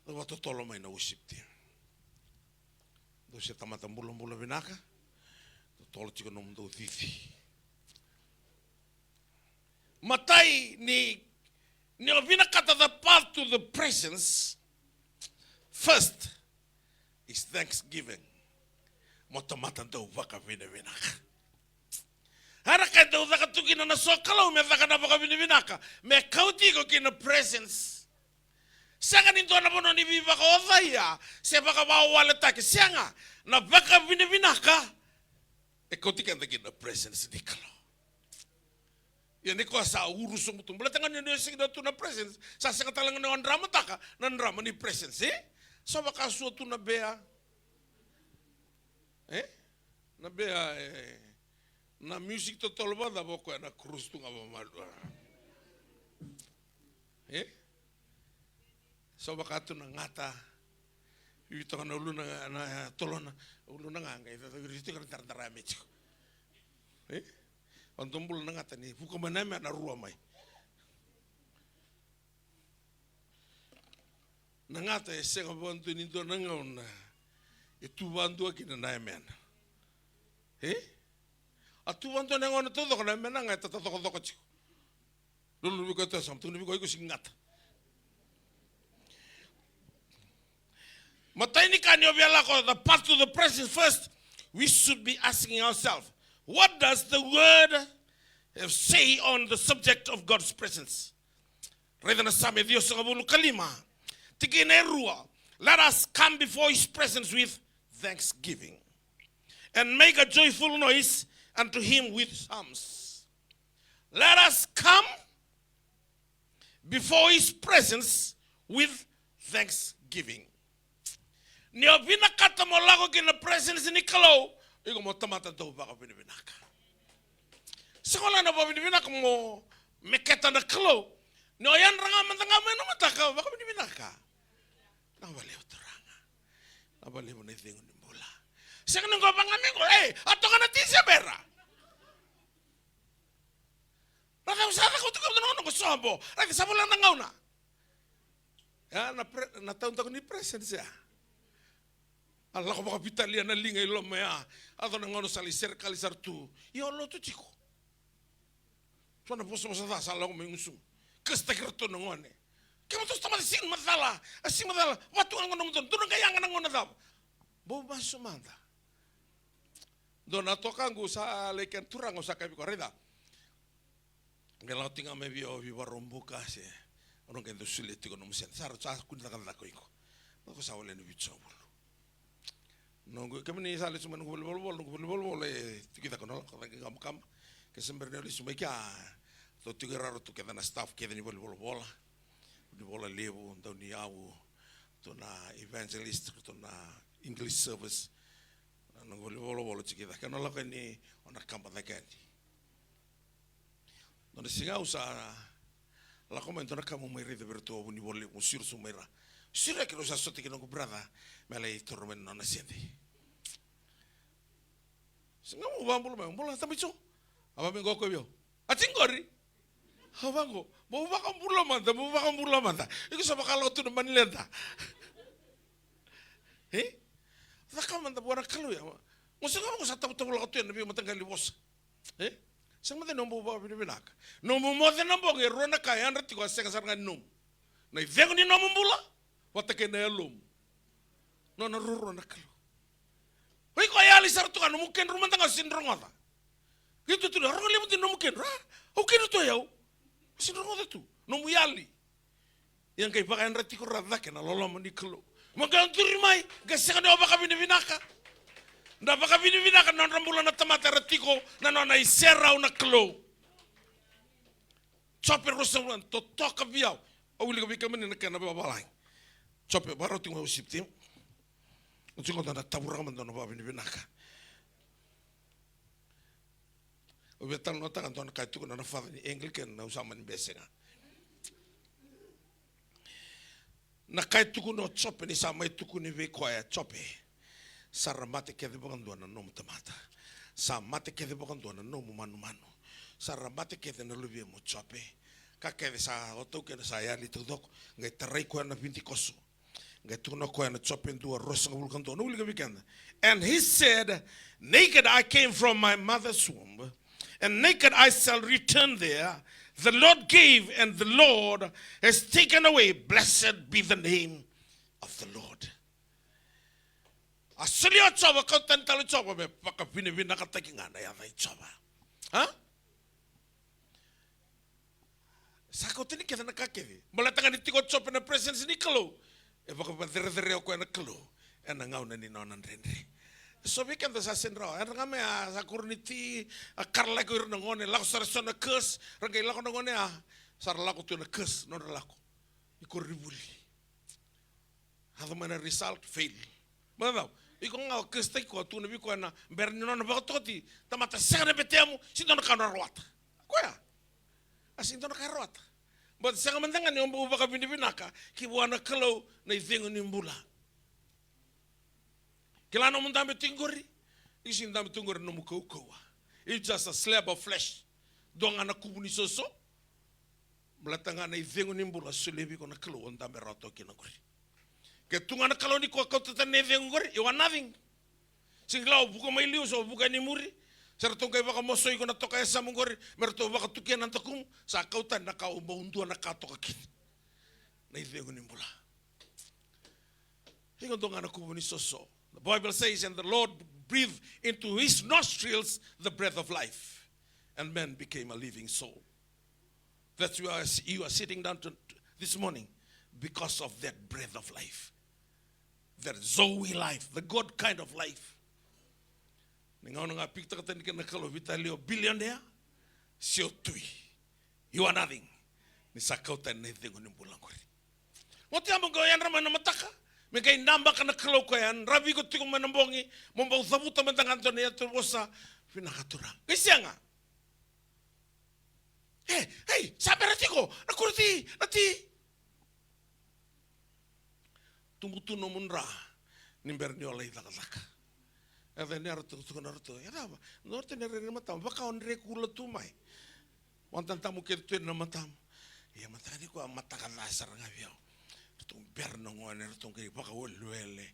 Dola totolo mana worship team. Do se tamata mbula binaka. Totolo chiko no mundo vivi. Matai ni binaka the path to the presence. First is thanksgiving. Motomata do waka vinaka. Haraka do waka tukina na sokalo me waka na waka vinaka. Me kauti ko kina presence. Sanga ni dona bono ni viva ko ovaya. Se waka wa wala take sanga na waka vinaka. E kauti kan kina presence ni kalo. Ya ni ko sa urus mutum. Bula tangan ni sing do na presence. Sa sanga talang na drama taka na drama ni presence so waka suatu na bea. Na bea na music to tolba da boko na cruz tu ngaba malu. So bakatu na ngata. Ito na ulo na tolona ulo na nganga ito rito ka tartara mecho. Antombul na ngata ni fuko maname na ruwa mai. Na ngata se ka bonto ni do na ngona. Itu bantu aki na naemen. Atu bantu na ngona todo kana mena ngai tata toko chiko. Lulu ko ta sam tu ni ko singata. Matai ni kanyo biala ko the path to the presence first. We should be asking ourselves, what does the word say on the subject of God's presence? Rather than same Dios ngabulu kalima. Tikine rua. Let us come before his presence with thanksgiving and make a joyful noise unto him with psalms. Let us come before his presence with thanksgiving. Niobina kata molago kina presence ni kalau iko mo tamata do baka binaka. Sekolah na binaka mo meketa na kalau no yan ranga mantanga meno mataka baka binaka. Na wale uturanga. Na wale mo nithingo ni mbola. Saka ngo bangami ko atoka na tisa bera. Raka usaka ko tuko no ko sombo. Raka sabula na ngauna. Ya na taon ta ko ni presence ya. Allah ko baka pitalia na linga ilo mea. Ato na ngono sali serkali sartu. Yo lo tu chiko. Tuana poso sa sala ko mengusu. Kasta kerto no ngone. Kemo to stama sin madala. Asin madala. Watu ngono mton. Turun kaya ngana ngono dab. Bo baso manda. Dona toka ngu sa leken turang sa kabi koreda. Ngela tinga me vio viva rombuka se. Ono kendo suleti kono musen. Sar sa kunta kala koiko. Ko sa wala ni bitsobul. Nongo kami ni sale cuma nunggu bol kita kono lagi kam ke sembrene li suma kia to tigera to keda na staff keda ni bol di bola levo to ni au to na evangelist to na English service nongo bol cikita kono lagi ni ona kampa takani nonde singa usa la komento na kamu mai rede berto ni bol musir sumera sira que los asote que no brada me la tormen no siente singa mo bambul me bola tamicho aba me goko bio atingori habango mo ba kambulo manda iko sa bakalo tu manilenta zakamanda buana kalu ya mo singa mo sa tabu la tu nabi matangali bos singa mate nombo ba binaka no mo mo de nombo nge rona kaya andati ko senga sarnga num na vengo ni nomo mbula wata ke na elum no na ruro na kalu oi ko yali sartu kan mungkin rumah tangga sindrong ata gitu tu orang lihat no mungkin o que no to yau sindrong ata tu no mu yali yang kai pakai rati ko radha ke na lolo mandi kalu maka turimai gesek do baka binaka nda baka binaka non rambula na tamata rati ko na no na isera una kalu chopper rosan to toka biau o wili ko bikamen na kana babalai chope baro tingo usiptim untingo tanda tabura man dono babi binaka o betal nota kan dono kai tu na fada ni Anglican na usama ni besenga na kai tu no chope ni sama tu ni ve koya chope saramate ke de bokan dona no mata samate ke de bokan dona no manu saramate ke de no luvi mo chope ka ke de sa oto ke sa ya li tu dok ngai tarai ko na binti koso and he said, naked I came from my mother's womb, and naked I shall return there. The Lord gave, and the Lord has taken away. Blessed be the name of the Lord. Asalio choba kau tentalo choba be paka pini bina kata kingana ya vai choba. Huh? Sako tini kita nak kakek. Melatangan itu kau choba na presence ni kalau. E baka padere ko na klo ena ngau na ni nonan rendre so we can sa senro ena ngame sa kurniti a karla ko irna ngone la sar sona kus rangai la ko ngone a sar la ko tu na kus non la ko iko ribuli hada mana result fail mana iko ngau kus tai ko tu na bi ko na berni non ba toti tamata sere betemu sidon ka na rota ko ya asin don ka rota but sanga mandangan ni ombo baka binaka ki buana kalau na ivengo ni mbula kila no mundambe tingori isin ndambe tingori no mukokoa it's just a slab of flesh donga na kubuni soso mlatanga na ivengo ni mbula sulebi ko na kalau ondambe roto kinagori ke tunga na kalau ni ko kota na ivengo gori you are nothing singlau buko mai liu so buka ni muri serto kai baka mosoi ko na toka esa mungori merto baka tukian antakum sa kautan na kau bauntua na katoka kin na ivengo ni mbula hingo donga na kubuni soso. The Bible says, and the Lord breathed into his nostrils the breath of life, and man became a living soul. That's why you are sitting down this morning because of that breath of life, that Zoe life, the God kind of life. Billionaire, you are nothing. What am I going to do? Mekai namba kana kalau koyan rabi ko tikum manambongi mombau sabuta mantangan to ne terbosa pinakatura kisianga hey saberatiko nakurti nati tumutu no munra nimberni olai takataka ave ne arto to narto ya daba norte ne re matam baka on re kula tumai wantan tamu ke tu na matam ya matani ko matakan lasar ngabiao tung berno ngone tung ke baka wolwele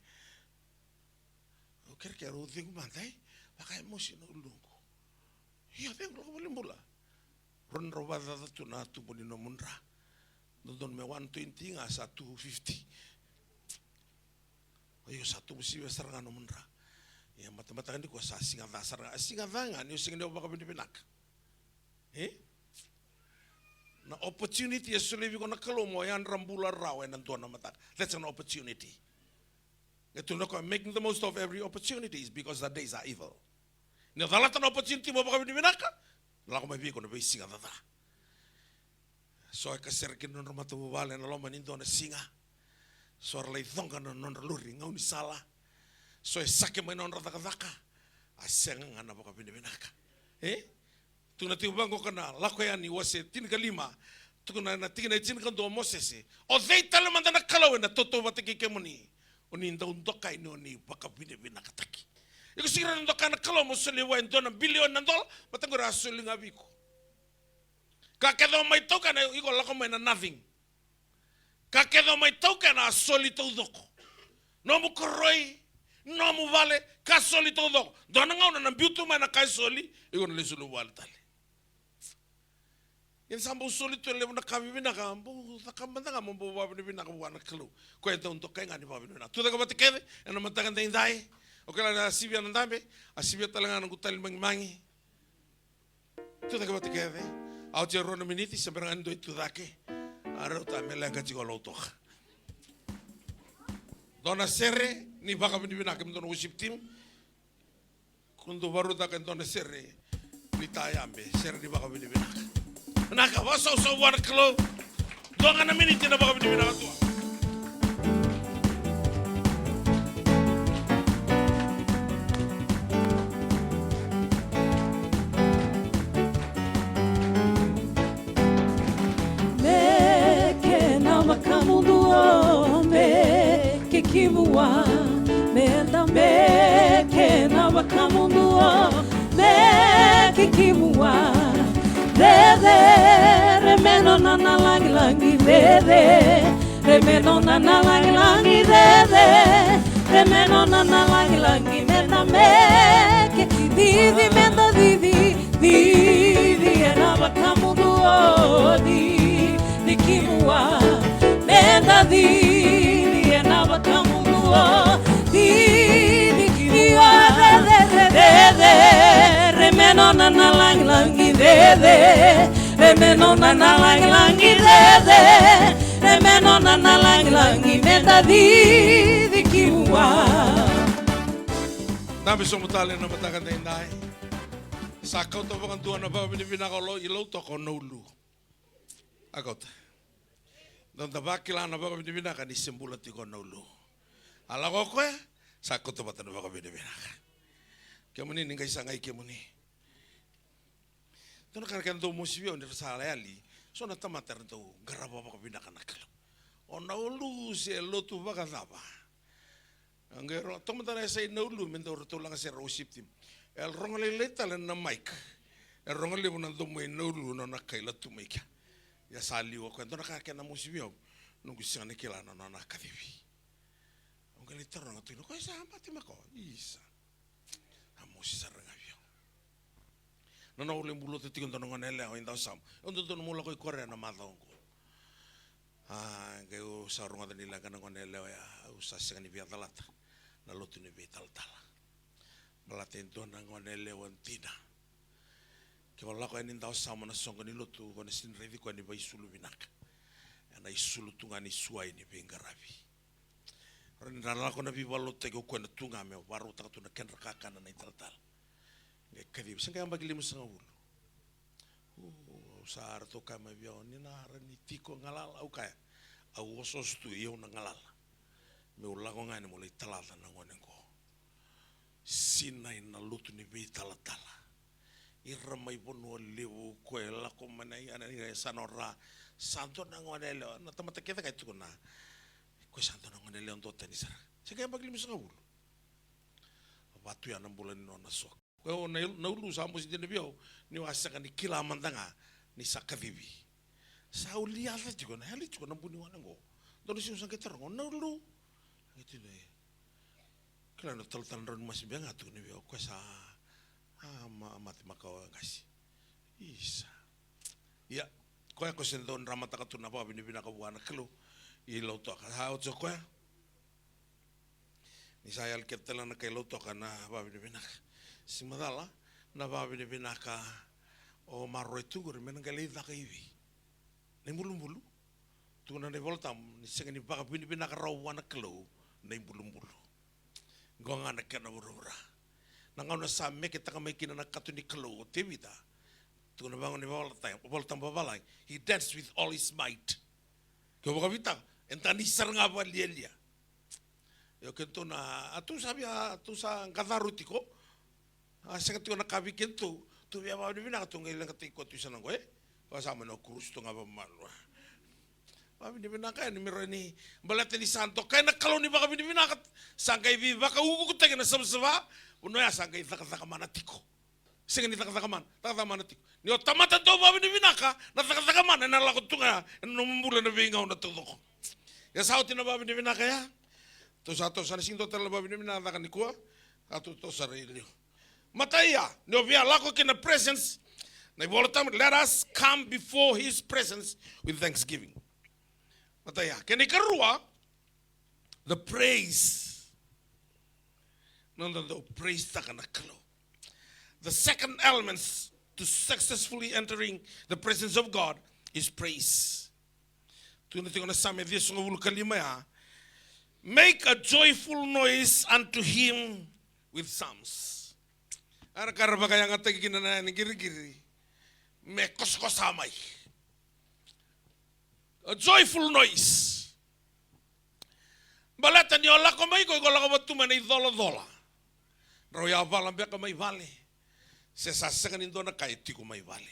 o kerke ro dingu mantai baka emosi no lungu ya vengo ko limbula ron robada tu na tu boni no munra don me 120 nga sa 250 ayo satu musi besaranga no munra ya mata-mata ni ko sa singa dasar singa vanga ni singa do baka binak Na opportunity is levi ko na kalo mo yan rambula raw and na mata. That's an opportunity. To look at making the most of every opportunities because the days are evil. Ni dalatan opportunity mo baka binaka. Lako may ko na singa dada. So ay kaser kin non ramatu wale na loma nindo na singa. So arlay thonga na non luri ngau ni sala. So ay sake may non radaka. Asenga na baka binaka. Tuna tiubang ko kana lako yani wase tin kalima. Tuna na tingna tin kan do mosese. O they tell man na kalaw na toto batiki kemuni. Oni ndau ndoka ino ni baka binaka taki. Iko sikira ndoka na kalaw mo seliwa ndona billion na dola batangura sulinga biko. Kakedo mai toka na iko lako mai na nothing. Kakedo mai toka na solito doko. No mu koroi, no mu vale, ka solito doko. Dona ngau na biutu mai na kai soli, iko na lesulu wale tali. Yan sambo solito le na kabibina ka, mbo takamanda ka mbo babibina ka wana kalo. Ko ento ndoka ngani babibina. Tu daga batikede, ena matagan dai dai. Okela na sibia ndambe, asibia talanga ngutali mangi. Tu daga batikede. Au te rona miniti se berangando itu dake. Arota melenga tigo Lautoka. Dona serre ni baka binibina kem dona worship team. Kundo baru daka dona serre ni tayambe serre ni baka binibina. Naka waso so wan klo. Dona na miniti na baka binibina tua. Kimua menda me na wakamunua me kimua de remeno na langi langi de remeno na langi langi de remeno na langi langi menda me divi menda divi na wakamunua di kimua menda divi remeno na langi langi remeno na langi langi remeno na langi langi meta di kiwa. Nabi somutale na matakan dai. Sakau to bakan tuan na ba binibina ko lo Lautoka no lu. Agot. Don tabakila na baka binibina ka ni simbula tiko no lu. Ala ko ko sakau to batan baka binibina ka. Kemuni ningai sangai kemuni. Don kan do musibio ni sala ali. So na tamater do garaba baka binaka nakalo. O no lu se lotu baka daba. Angero tomatana sai no lu mendo rotulang se worship team. El rongole letale na mic. El rongole bunan do mo no lu no nakaila tu meka. Ya sali o kwento na kake na musibio nungu singane kila na kadivi. Ongeli taranga tu no ko isa ambati mako. Isa. Amusi sarangavio. No ule mbulo te tikon tono ngonele o indau sam. Ondo tono mula ko korre na madongo. Ke o sarunga de nila kana ngonele ya usa singani via dalata. Na lotu ni betal tala. Balate ndona ngonele wantina. Ke wala ko enin dau sam na songo ni lotu ko sin revi ko ni bai sulu binaka. Na isulu tunga ni suai ni bengaravi. Ren dala ko na bibalo te ko na tunga me waru ta tu na kenra kaka na italtal. Nge kadi singa amba gilimu sanga ulu. Sar to kama bio ni na ni tiko ngalala au kaya. Au osos tu iyo na ngalala. Me ulago ngani mo le talata na ngonengo. Sinai na lutu ni be talatala. Ira mai bono lewu ko la ko manai ana ni sanora santo na ngonele na tamata kita kai tu na ko santo na ngonele on tota ni sara sega bagli misanga ulu batu ya nambulan no na sok ko na ulu sambo si de bio ni wasaka ni kila mandanga ni sakadivi sauli ala tiko na hali tiko na buni wana ngo do si usang kita ngo na ulu gitu deh kila no tal ron mas benga tu ni bio ko sa mati makau ngasih isa ya ko ko sendon Ratabacaca tu na ba binibina ka buana kelo I Lautoka ha o ko ni saya al ketela na kay Lautoka na ba binibina simadala na ba binibina ka o marroitu gur men ngali da ka ivi Nei bulu-bulu. Tuna nei voltam, ni senga ni baka bini-bina ka rau wana kelo, nei bulu-bulu. Gonga na kena ura-ura. Nangau na sa meke taka maikina na katu ni kelo o te wita. Tuna bangun ni voltam babalai. He danced with all his might. Kau baka wita, entani saranga wa lia-lia. Yo kento na, atu sa ngadaru tiko. Senga tiko na kawi kento. Tu via wa bini-bina ka tunga ilang katiko tu sanang koe. Kau sama no kurus tu ngapa malwa. Bini-bina kaya ni miro ni balate ni santo kaya na kalau ni baka bini-bina kat sangkai viva ka uku kutake na sabsaba uno ya sangkai taka mana tiko senga ni taka mana tiko ni otamata to ba bini-bina ka na taka mana na lako tunga no mbula na vinga una todo ya sauti na ba bini-bina kaya to sa na sinto tala ba bini-bina taka ni kuwa atu to sa reilio mataya ni ovia lako kina presence na iboltam let us come before his presence with thanksgiving. Mataya, kini karua, the praise. No, praise takanakalo. The second element to successfully entering the presence of God is praise. Make a joyful noise unto him with psalms. Ana karabaka yang atagi kinana ni giri-giri. Me kos-kosamay. A joyful noise. Balata ni ola ko mai ko la ko batuma ni dola. Roya vala beka mai vale. Se sa senga ni dona kai tiko mai vale.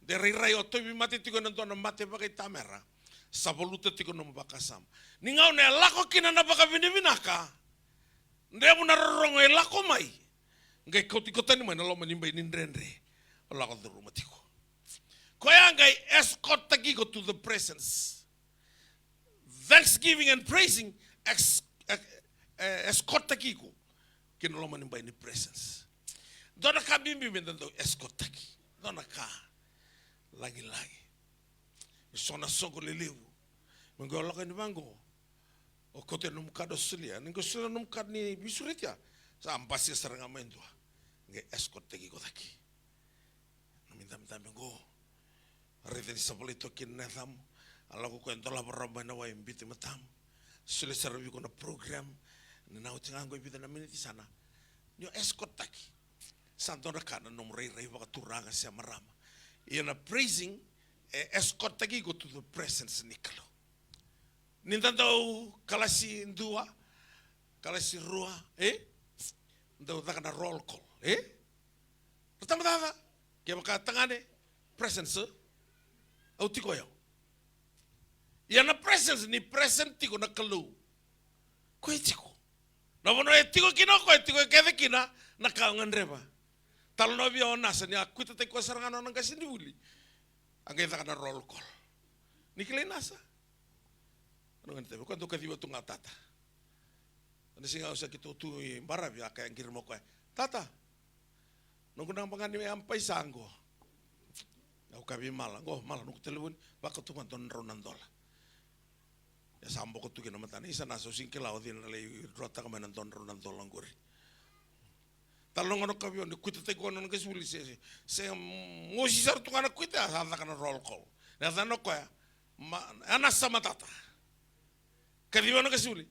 De rai o tobi mate tiko na dona mate baka tamera. Savoluta tiko no bakasam. Ni ngau ne la ko kina na baka vinaka. Nde una rongo la ko mai. Ngai ko tiko tani mai na lo mani mai ni ndrendre. Ola ko do matiko. Koyangai escort tagigo to the presence. Thanksgiving and praising escort tagigo. Kino loma nimba in presence. Dona ka bimbi mendando escort tagi. Dona ka lagi. Sona songo lelewu. Mengo laka ni mango. O kote num kado sulia. Ningo sulia num kad ni bisuritia. Sa ambasi saranga mendua. Nge escort tagigo tagi. Minta mengo. Rete di sapole tokin natham ala ko kwento la baramba na wa imbite matam sule sarvi ko na program na utinga ngo ibita na minute sana nyo escort taki santo na kana no rei wa turanga se marama ina praising escort taki go to the presence nikalo nintando kalasi ndua kalasi rua ndo taka na roll call pertama tama ke baka tangane presence au tiko yo. Ya na presence ni present tiko na kalu. Ko tiko. Na bono tiko kino ko tiko kede kina na kaungan reba. Tal no vio nasa ni akuita te ko sarangano nang kasindi uli. Ang kita kana roll call. Ni kile nasa. Ano ngante ko ka diwa tunga tata. Ano singa usa kito tu barabi aka yang kirmo ko. Tata. Nung kunang pangani may ampay sanggo. Aku kabi malang nuk telefon baka tu manton ronandola. Ya sambo ko tu kina matani isa naso singkila o din lay rota ka manton ronandola ngori. Talong ano kabi on kuita te ko non kesuli se ngosi sar tu kana kuita sa kana roll call. Na tano ko ana sama tata. Kabi ono kesuli.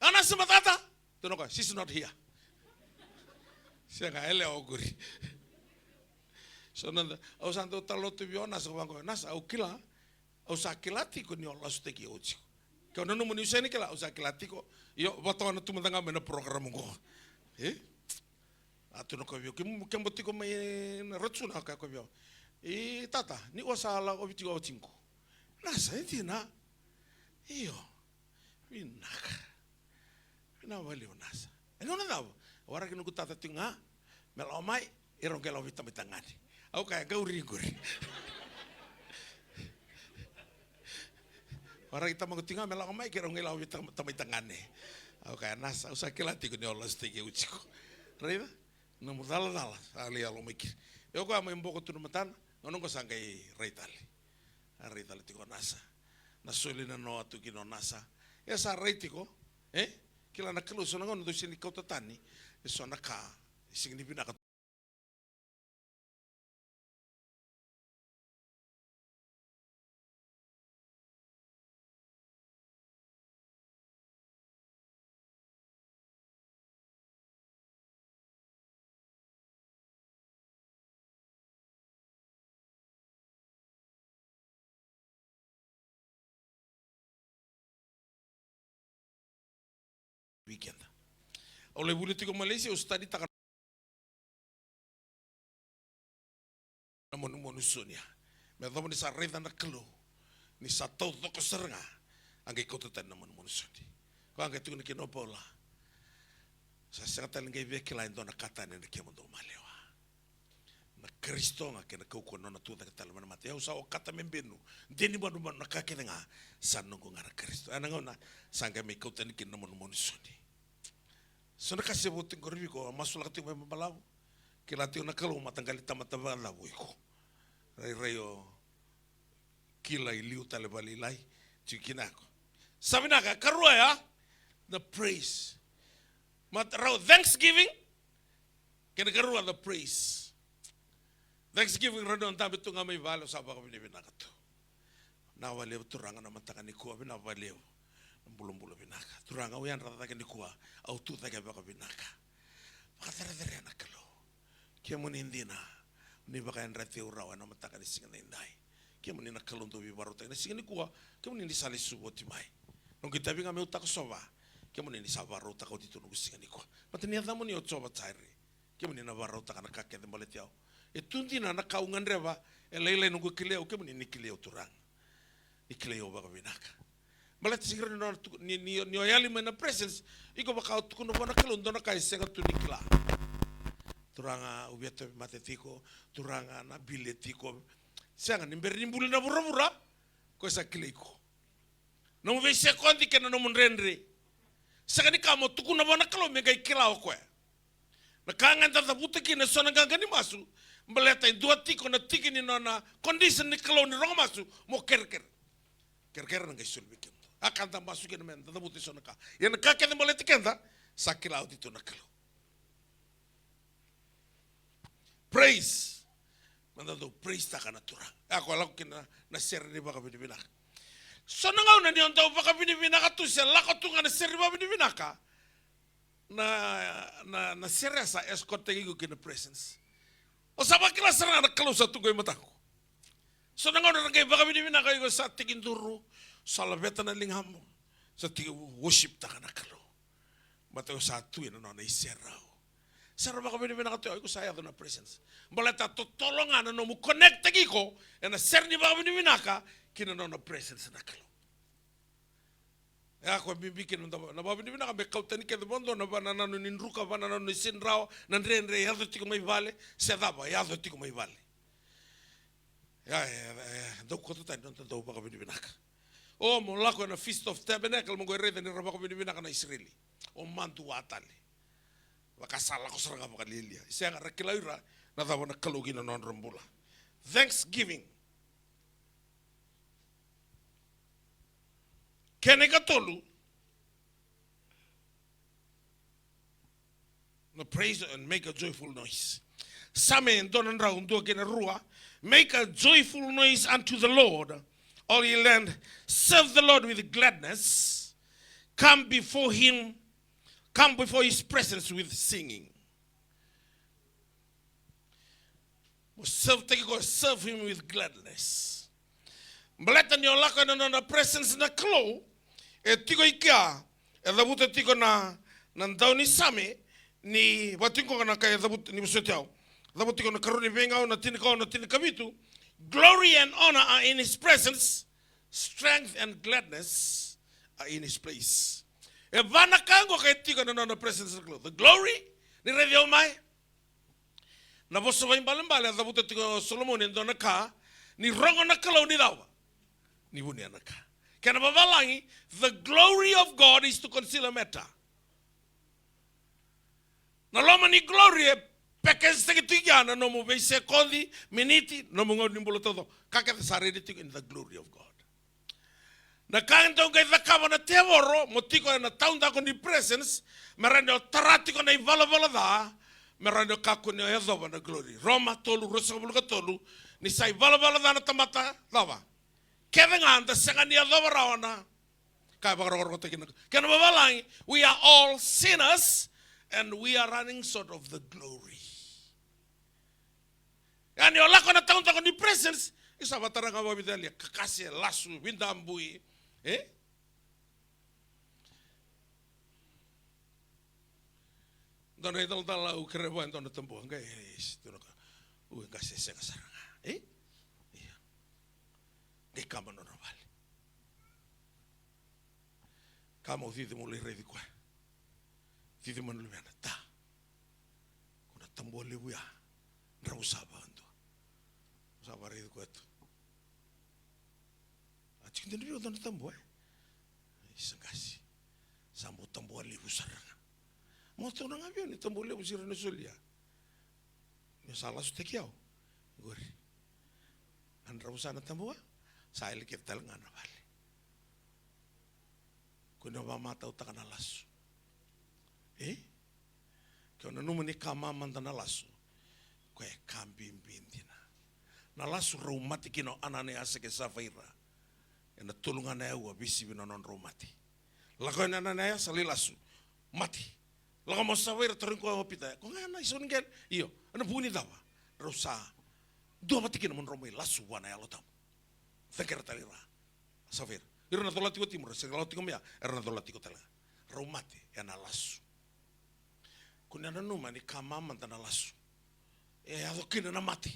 Ana sama tata. Tuno ko she's not here. Siya ka ele oguri. So nanda, au santo talotu biona sa bango nas au kila, au sakilati ko ni ola steki ochi. Kau nanu muni useni kila au sakilati ko, yo bato na tumandanga mena program ko. Atu no ko bio kim boti ko mai na rotsuna ka ko bio. Tata, ni osala o biti o cinco. Nasa enti na. Iyo. Minaka. Ina wali onasa. Eno na daw. Ora kinu ku tata tinga. Melo mai irong kelo vita mitangani. Aku kayak gauri-guri. Orang kita mau tinggal melak mai kira ngelau tamai tangane. Aku kayak nasa usah kilati ko ni Allah stegi uciko. Rida nomor dala ali alo mikir. Yo ko amo imboko tu matan ngono ko sangkai reitali. Reitali tiko nasa. Nasuli na no atu kino nasa. Ya sa reitiko kila nakelu so ngono tu sini kau tatani. So naka significa weekend. Ole buli tiko Malaysia o study taka na monu sonia. Me damo ni sa reda na kalo. Ni sa tau toko seranga. Angai kota tan na monu soni. Ko angai tiko ni kino pola. Sa sengata ngai vekela indona kata ne ke mondo malewa. Na Kristo nga ke na koko no na tu ta kata mana mate. Usa o kata membenu. Deni manu na kake nga sa nungu ngara Kristo. Ana ngona sanga me kota ni kino monu soni. So na kasi buting ko ribi ko masula kating may mabalaw. Kila tiyo na kalo matanggali tamataba lawo ko. Rayo kila iliu talebalilay chikinako. Sabi na ka karua ya the praise. Matraw thanksgiving kena karua the praise. Thanksgiving rado ang tabi tunga may valo sa baka binibinakato. Nawalew turangan naman taka ni kuwa binawalew. Bulong-bulong binaka. Turanga uyan ratatakin ni kuwa au tu taga baka binaka. Makatara-tara na kalo. Kaya mo hindi na ni baka yan rati urawa na mataka ni singa na inday. Kaya mo ni nakalong to bibaro tayo na singa ni kuwa. Kaya mo ni sali subo timay. Nung kitabi nga may utak soba. Kaya mo ni sabaro utak dito nung singa ni kuwa. Matiniada mo ni otsoba tayri. Kaya mo ni nabaro utak na kakete malit yaw. Tundi na nakaungan reba. Laylay nung kileo. Kaya mo ni kileo turang. Nikileo baka binaka. Malat siguro ni oyali mo na presence. Iko baka utukuno mo na kalong doon na kaya senga tunikla. Turanga ubiato matetiko, turanga na biletiko. Sianga nimber nimbuli na bura-bura ko sa kiliko. No mo vese kondi kana no mun rendre. Saka ni kamo tukuna bona kalo mega ikilao ko. Na kanga tata butiki na sona ganga ni masu. Mbaleta dua tiko na tiki ni na condition ni kalo ni rongo masu mo kerker. Kerker na gaisul bikin. Akan ta masu kena men tata buti sona ka. Yan ka kena mbaleta kenda sa kilao dito na kalo. Praise. Mandado praise ta kana turang. Ako alam kina na serri baka binibinaka. So nangaw na niyon daw baka binibinaka tu siya lako tu nga na serri baka binibinaka. Na serri sa escort tegi ko kina presence. O sabak kila serang na kalau sa tugoy matako. So nangaw na nagay baka binibinaka ko sa tigin duru sa labeta na lingham sa tigi worship ta kana kalo. Matao sa tuin na iserao. Sarap ako binibinakato, ako saya doon na presence. Balata tutulungan na mo connect tagi ko, na ser ni baka binibinaka, kinano na presence na kalo. Ako bibikin na baka binibinaka, may kautani ka doon, na ba nananinruka, ba nananisinraw, nanrenre, yado tiko may vale, sedaba, yado tiko may vale. Daw ko to tayo, daw baka binibinaka. O, mula ko na Feast of Tabernacle, mong goy reda, niraba ko binibinaka na Israeli. O mantu atali. Makasala ko sarang apa kalilia. Saya nggak rekilaira na tahu na kalugi na non rembula. Thanksgiving. Kene katolu. Na praise and make a joyful noise. Same donan raundo kena rua. Make a joyful noise unto the Lord. All ye land, serve the Lord with gladness. Come before him. Come before his presence with singing. Serve him with gladness. Maleta ni olaka na presence na klo. E tiko ikia. E dabuta tiko na ndao ni same. Ni watinko na kaya dabuta ni busotiao. Dabuta tiko na karuni vengao na tinikao na tinikabitu. Glory and honor are in his presence. Strength and gladness are in his place. Evana kango kay tiko na presence of the glory ni radio mai na boso ba imbalambala da buto tiko Solomon ndo na ka ni rongo na kalo ni dawa ni bunia na ka kana babalangi the glory of God is to conceal a matter na loma ni glory pekes te kitigana no mo be sekondi miniti no mo ngoni mbolo todo kaka sare tiko in the glory of God. Na kanto kay zakava na tevoro motiko na taunda ko ni presence merando tarati ko na ivala da merando kako ni yadova na glory Roma tolu rosabul ka tolu ni sai vala da na tamata lava kevenga anda senga ni yadova rawana ka bagaro ko tekina kana babalang we are all sinners and we are running short of the glory. Yani ola ko na taunda ko ni presence isa batara ka babidalia kakase lasu bindambui. Dona itong tala ukrewa dona tambo ngai dona ka ngai se saranga. Iya. Ngai kama no vale. Kama uthiti mo le revi kwa. Titi mo le vena ta. Kuna tambo le buya. Rausaba ando. Usaba revi kwa tu. Achikin ndio dona tambo Isangasi. Sambo tambo le busaranga. Moto nang avion ni tambo le busira no solia. Ni salah su tekiau. Gori. An rausana tambo sa ile ketal ngana vale. Kuna ba mata utakana lasu. Kuna numu ni kama mandana lasu. Kwe kambimbindina. Na lasu raumati kino anane asake safaira. Ena tulungana ya ua bisi bina non raumati. Lako ena anane ya sali lasu. Mati. Lako mo safaira tarinko ya hopita. Kung nga na isoningen. Iyo. Ano buni dawa. Rausa. Dua mati kino mon raumai lasu wana ya lotam. Thekera talira. Safaira. Iro na tolatiko timur, segala tiko mea, era na tolatiko talaga. Raumate, na lasu. Kuna na numa ni kama manta na lasu. Adokina na mati.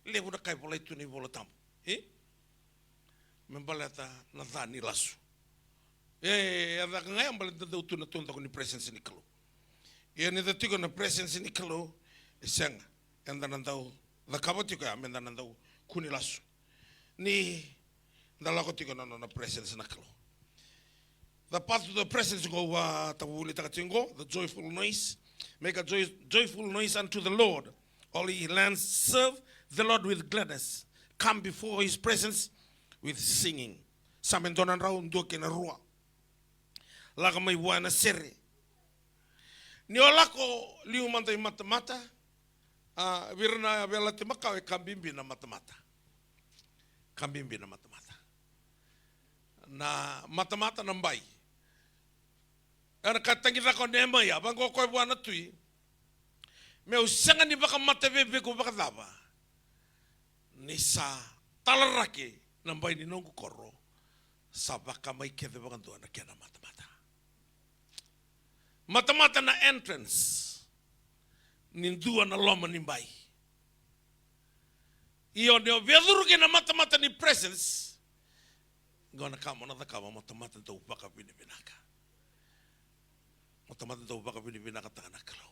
Levo na kai vola itu ni vola tamu. Membalata na dhani lasu. Ada ngai ambal da utu na tonta ko ni presence ni kalo. Ni da tiko na presence ni kalo, senga. Enda na dau, da kabotiko ya menda na dau kuni lasu. Ni Dalakotiko na presence na kalo. The path to the presence go tawuli takatingo, the joyful noise. Make a joyful noise unto the Lord. All ye lands, serve the Lord with gladness. Come before his presence with singing. Samentonan raun doke na rua. Laka may wana sere. Ni olako liumanta mata-mata. Virna vela timakawe kambimbi na mata-mata. Kambimbi na mata-mata. Na mata-mata ng bay. Ano katangita ko nema ya, bang ko buwan na tuy. May usangan ni baka matebebe ko baka daba. Ni sa talaraki ng bay ni nung koro. Sa baka may kede baka doon na kaya na mata-mata. Mata-mata na entrance. Ninduan na loma ni bay. Iyon yung veduruki na mata-mata ni presence. Gona kama na kama mata-mata to baka binibinaka. Mata-mata to baka binibinaka takana kalo.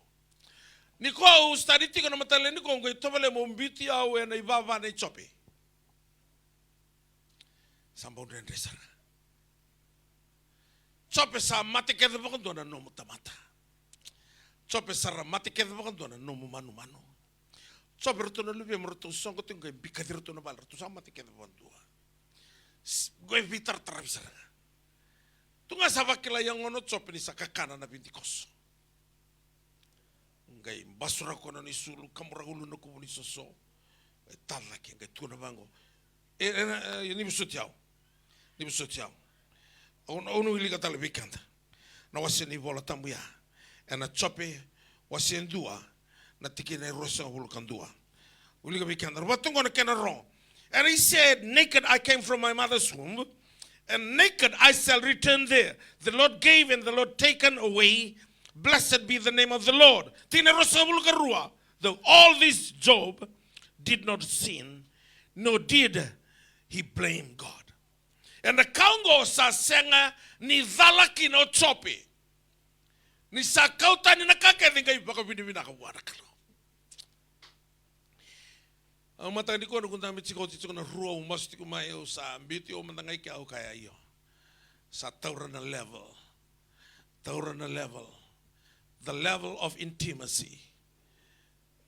Niko ustaditi ko na matale niko ngo itobale mo mbiti awe na ibaba na chope. Sambo ndre sara. Chope sa mate kede baka dona no mata-mata. Chope sara mate kede baka dona no manu-manu. Chope ruto na lubi mruto songo tingo bikadir na bal ruto sa mate kede baka dua. Gue vitar terabisar. Tunga sabakila yang ono chope ni sakakana na bintikos. Ngai basura kono ni sulu kamuragulu no kumuni soso. Talaki ngai tuna bango. Ni busutiao. Ni busutiao. Ono ili katale bikanda. Na wasi ni vola tambuya. Na chope wasi endua na tikine rosa hulukandua. Uli bikanda. Watungo na kena wrong. And he said, naked I came from my mother's womb, and naked I shall return there. The Lord gave and the Lord taken away. Blessed be the name of the Lord. Though all this Job did not sin, nor did he blame God. And the Congo sa senga ni dhalaki no chope. Ni sa kauta ni nakake ngai baka binibina ka warakalo. Ang mata ni ko kung dami chiko na ruwa umas tiko mayo sa ambiti o manangay ka o kaya iyo. Sa taura na level. Taura na level. The level of intimacy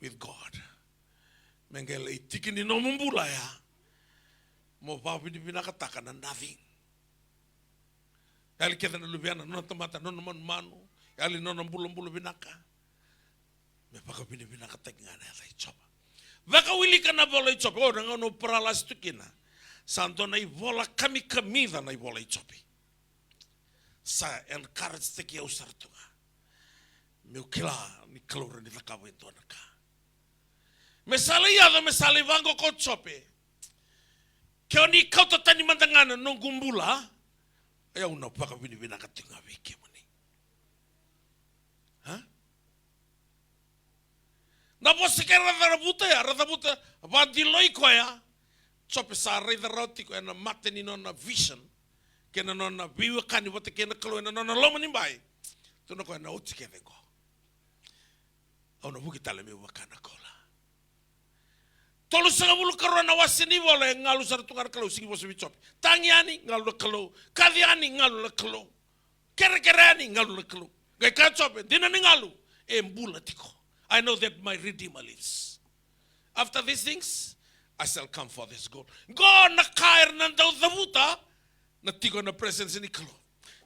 with God. Mengele itikin ni no mumbula ya. Mo papi ni pinakataka na nothing. Yali kita na lubiana no tamata no naman manu. Yali no nambulo binaka. Me paka pinakataka nga na yata ichopa. Vaka wili ka na vola ichope. O nga no paralas tukina. Santo na ivola kami kamida na ivola ichope. Sa encourage te kia usar tunga. Meu kila ni kalora ni lakawa ito naka. Mesali yada mesali vango ko chope. Kaya ni kauta tani mandangana nung gumbula. Ayaw na paka binibina ka tinga wiki mo ni. Ha? Na bosi ke ratabuta ba diloi ko ya. Chope sa rei da roti ko na mateni no na vision. Ke na no na biwa kani bote ke na kalo na no na loma ni bai. Tu no ko na uti ke vengo. Au na buki tale me wakana kola. Tolu sanga bulu karo na wasini wala ngalu sar tungar kalo singi bosi bichop. Tangiani ngalu kalo, kadiani ngalu kalo. Kere-kereni ngalu kalo. Gai ka chope dina ni ngalu embula tiko. I know that my Redeemer lives. After these things, I shall come for this goal. Go na kair na daw zabuta na tiko na presence ni kalo.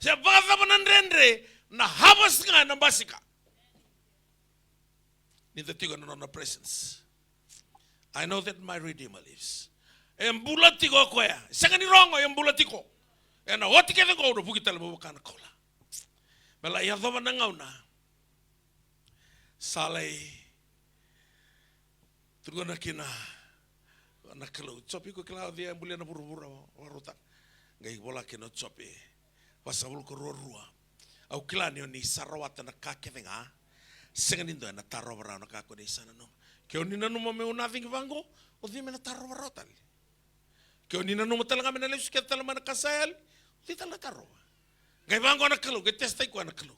Siya baza mo nandrendre na habas nga na basika. Ni the tiko na presence. I know that my Redeemer lives. Embula tiko ko ya. Sanga ni rongo embula tiko. E na wati ke go do bukitala mo kana kola. Mela ya dhova na ngauna. Salai tugona kina na kalau chopi ko kila dia bulia na buru-buru warota ngai bola kino chopi pasabul ko rorua au kila ni sarawata na kakevenga senganindo na tarobara na kako ni sana no ke onina no me una vingi vango o di me na tarobara tal ke onina no matala me na lesu ke tala mana kasal di tala taroba ngai vango na kalau ke testai ko na kalau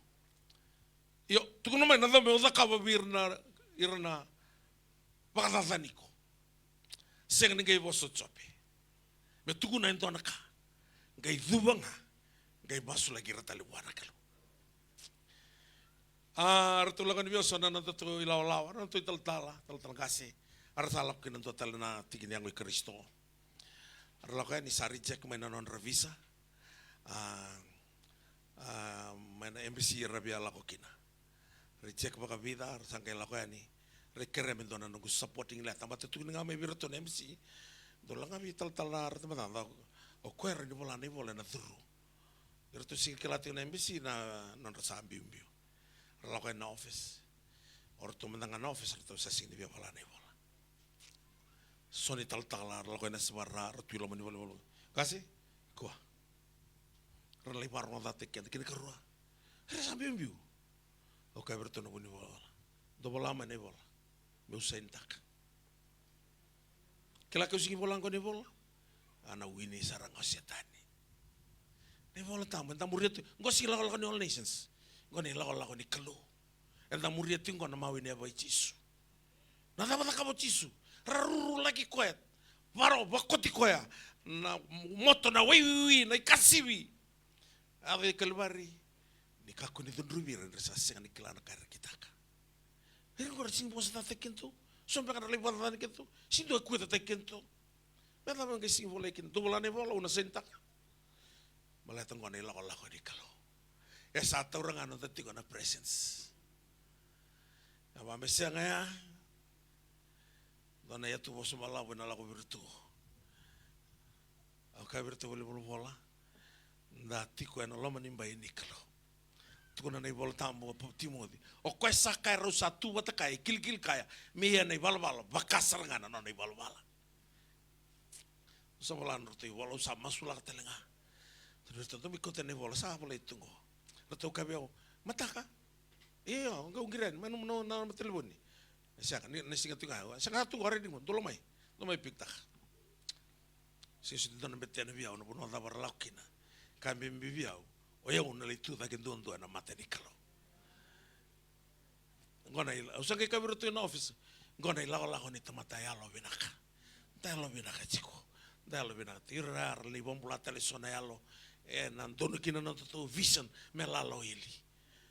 yo tukuno mai na me oda kaba irna pakathaniko senga ngai boso chope me tukuna entona ka ngai dhubanga ngai basu lagi ratali wana kalo ratulaga ni bioso na to ilaw na to tal kasi arsalak kinan to tal na tigin yang Kristo arlaka ni sari check mai na non revisa mai na embassy rabia la kokina reject baka vida sangkai lako ni rekerem dona nunggu supporting la tambah tu nga me virto embassy dola nga vital talar teman o kwer ni bola na thuru virto sing kelati na embassy na non rasambi mbio lako na office orto mendangan office orto sasing ni bola soni tal lako na sebarra orto lo mani bola kasi ko relai barno date kene kerua rasambi mbio oke bertemu ni bola do bola mane bola meu sentak kela ko sigi bola ko ni bola ana wini sarang setani ni bola tam muriet ngo sigi la ko ni all nations ngo ni la ko ni kelo enda muriet ngo na mawini ba chisu na daba ka bo chisu raruru lagi koet waro bakoti koya na moto na wi na kasiwi ave kalbari ni kako ni dundrubi resa senga ni kelana kar kita ka pero ngor sing bosa ta kento sombe kana le bada ni kento sindo ku ta kento bela bang sing vola kento bolane bola una sentak malata ngone la ko di kalo ya satu orang anu tati kona presence aba mesenga ya dona ya tu bosa mala bona la ko virtu ka virtu bola ndati ko na loma nimba ni kalo tukuna nei bola tambo Timothy o ko sakai ro satu bata kai kil kaya me nei balbala bakasar ngana no nei balbala so bola nurti bola sa masula telenga terus tu mi kote nei bola sa bola itungo reto kabeo mataka iya ngau ngiran manu no na telefon ni siaka ni singa tunga sanga tu gore dingo do mai piktak sisi dona betena via no bono da barlaukina kambi mbiviao oya una leitu da kendo ndo na matenikalo ngona ila usanga kabiru tu na office ngona ila la ni tamata ya lo binaka talo binaka chiko dalo binaka tirar li bombula telesona ya lo nan dono kina no to vision melalo ili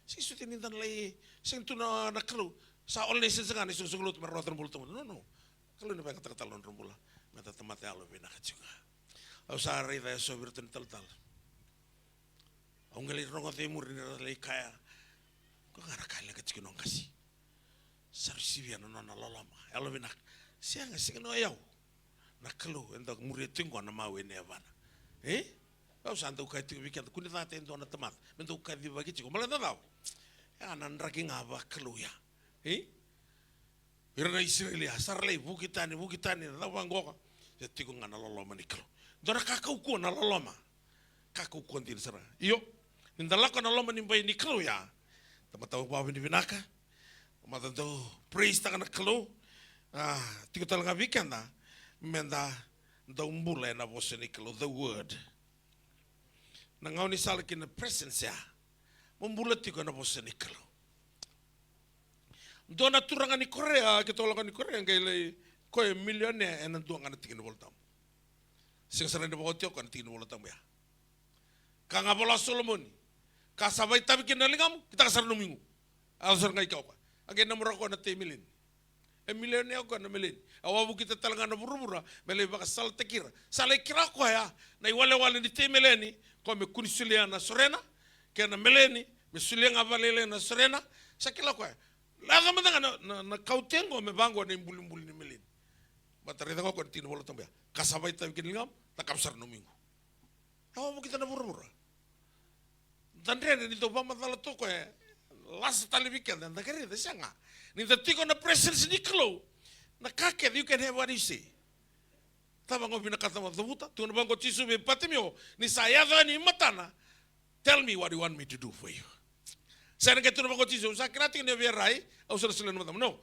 sisu tinin dan lai sentu na nakalo sa olne senga ni susulut merotron bulto no kalau ni ba kata talon rumbula meta tamata ya lo binaka chiko usa rida so virtun tal ang galing rongo tayo muri na lay kaya ko ngara kaya ka chiki nong kasi sarisibian no na lolama elo binak siya nga sige no ayaw nakalo enda muri tingo na mawe ne bana au santo ka tingo bikat kuni ta tendo na tamat mendo ka di bagi chiko mala daw ya nan raki nga ba kalo ya irna Israelia sarlay bukitani na wango ya tigo nga na lolama ni kalo dora kakau ko na lolama kakau ko din sara iyo nindalako na loma nimba ni kalo ya tamatawag pa ni binaka Matando praise ta kana kalo. Tiko talaga weekend menda da umbula na voce ni kalo the word. Na ngau ni sala kina presence ya. Umbula tiko na voce ni kalo. Dona turanga ni Korea ke tolanga ni Korea ngai ko millionaire en duanga na tingin voltam. Sing sana ni botio kan tingin voltam ya. Kanga bola Solomon. Ka sabai tabi kinalingam kita kasar no minggu. Alsar ngai kau. Age namura ko na temilin. Millionaire ko na melin. Awabu kita talanga na burubura mele baka sal tekira. Sale kira ko ya na wale ni temeleni ko me kunisulia na sorena ke na meleni me sulia ngavalele na sorena sakila ko ya. Laga matanga na kautengo me bango na imbuli ni melin. Batarita ko tino bolo tambia. Kasabay tayo kinilingam, takapsar no minggu. Awa mo kita na burura. Dandre nito ba matala to ko last weekend and the kare de sanga. Nito tiko na presence ni klo. Na kake you can have what you say. Tama ngo binakata mo dabuta, tuno bango chisu be patimio ni sayada ni matana. Tell me what you want me to do for you. Saya nak tuno bango chisu, sa krati ni verai, au sa sila matam. No.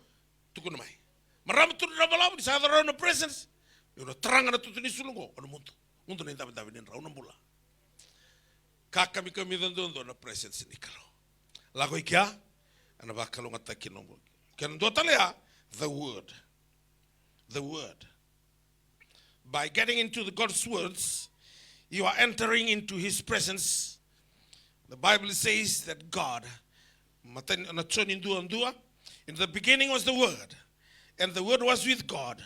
Tuko na mai. Maram tuno na balaw di sayada ro na presence. Yo na terang na tutu ni sulungo, ano mundo. Mundo na dapat ni rau na bula. Kaka mi kami dondo na presence ni kalo. Lago ikia, ana ba kalo ngata kinombo. Kan do talea the word. The word. By getting into the God's words, you are entering into his presence. The Bible says that God, in the beginning was the word, and the word was with God,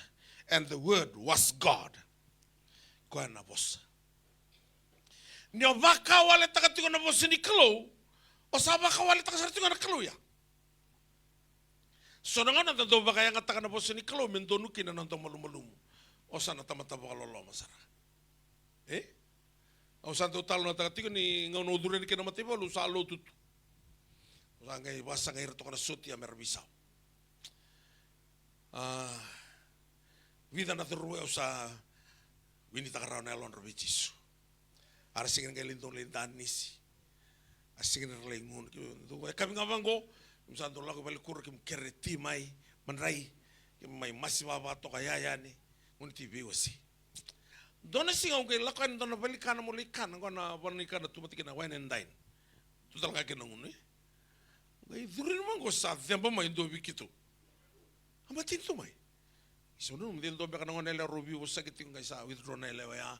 and the word was God. Koana boss. Nyo baka wale takatigo na boss ni kalo, o sa baka wale takasartigo na kalo ya. So na nga nanto baka yang ataka na boss ni kalo, mendonuki na nanto malumalumu. O sana tamataba kalolo masara. O santo talo na takatigo ni ngau no dure ni kena matiba lu sa lo tutu. O sa ngai basa ngai reto kana suti ya merbisau. Vida na terue o sa wini takarao na elon robichisu. Ara singin ngai lindong lindan nisi. Asingin relengun. Kami ngabango, misanto lago balik kur kim kereti mai manrai kim mai masiwa bato kaya ni. Ngun TV wasi. Dona singa ngai lakan dona balikana mo likan ngona balikana tumatikina wine and dine. Tutal ka kinangun ni. Ngai durin mango sa tempo mai do bikito. Amatin to mai. Isono mdel do bekana ngone le review sa kiting ngai sa withdraw na le ya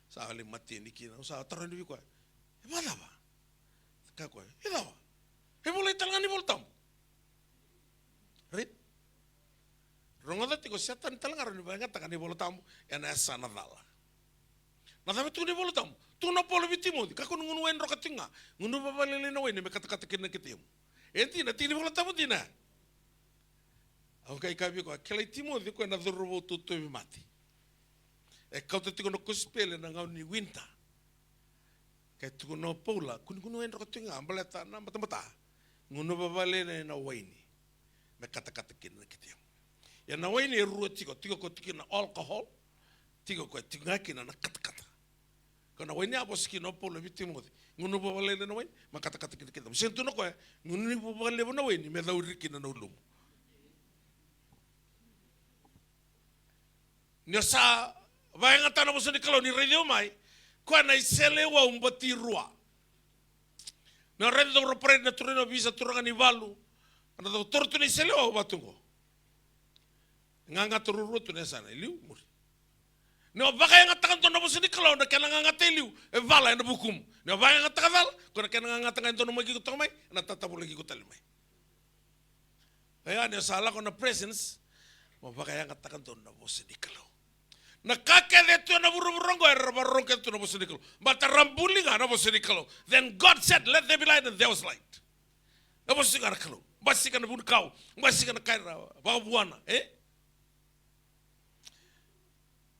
sa ali mati ni kina sa taran di ko. E mala ba. Ka ko. E dawa. E boleh talangani voltam. Right? Rongoda tiko setan talangar ni bangat takani voltam ena sana dala. Na dami tu ni voltam. Tu na polo bitimo ka kun ngunu en rokatinga. Ngunu babalele na wen me kata-kata kina kitim. Enti na tini voltam dina. Okay, kabi ko kelai timo di ko na dorobo tutu mati. E kau tiko no kuspele na ngau ni winter. Kai tu no pola kun ngunu en rokatinga ambaleta na mata-mata. Ngunu babalele na waini. Me kata-kata kina kitim. Ya na waini ruo tiko ko tiko na alcohol. Tiko ko tiko ngaki na kata-kata. Kana waini abos ki no polo bitimo. Ngunu babalele na waini ma kata-kata kina kitim. Sentu no ko ngunu babalele na waini me dauri kina na ulum. Nyo sa vayanga tana mo ni kalo ni radio mai ko na iselewa umbati rua. Na rendo ropre na turino visa turanga ni valu. Ana do tortu ni selewa batungo. Nganga tururu tu nesana liu muri. No vayanga takan tono mo ni kalo na kana nganga teliu e vala na bukum. No vayanga takadal ko na kana nganga takan tono mo gi ko mai na tatabu lagi ko talmai. Aya ne sala ko na presence mo vayanga takan tono mo ni kalo. Na kake de tu na buruburongo erbaronke tu na bosenikalo. Batarambulinga na bosenikalo. Then God said, let there be light, and there was light. Na bosenikalo. Basika na bunkau. Basika na kaira. Babuana.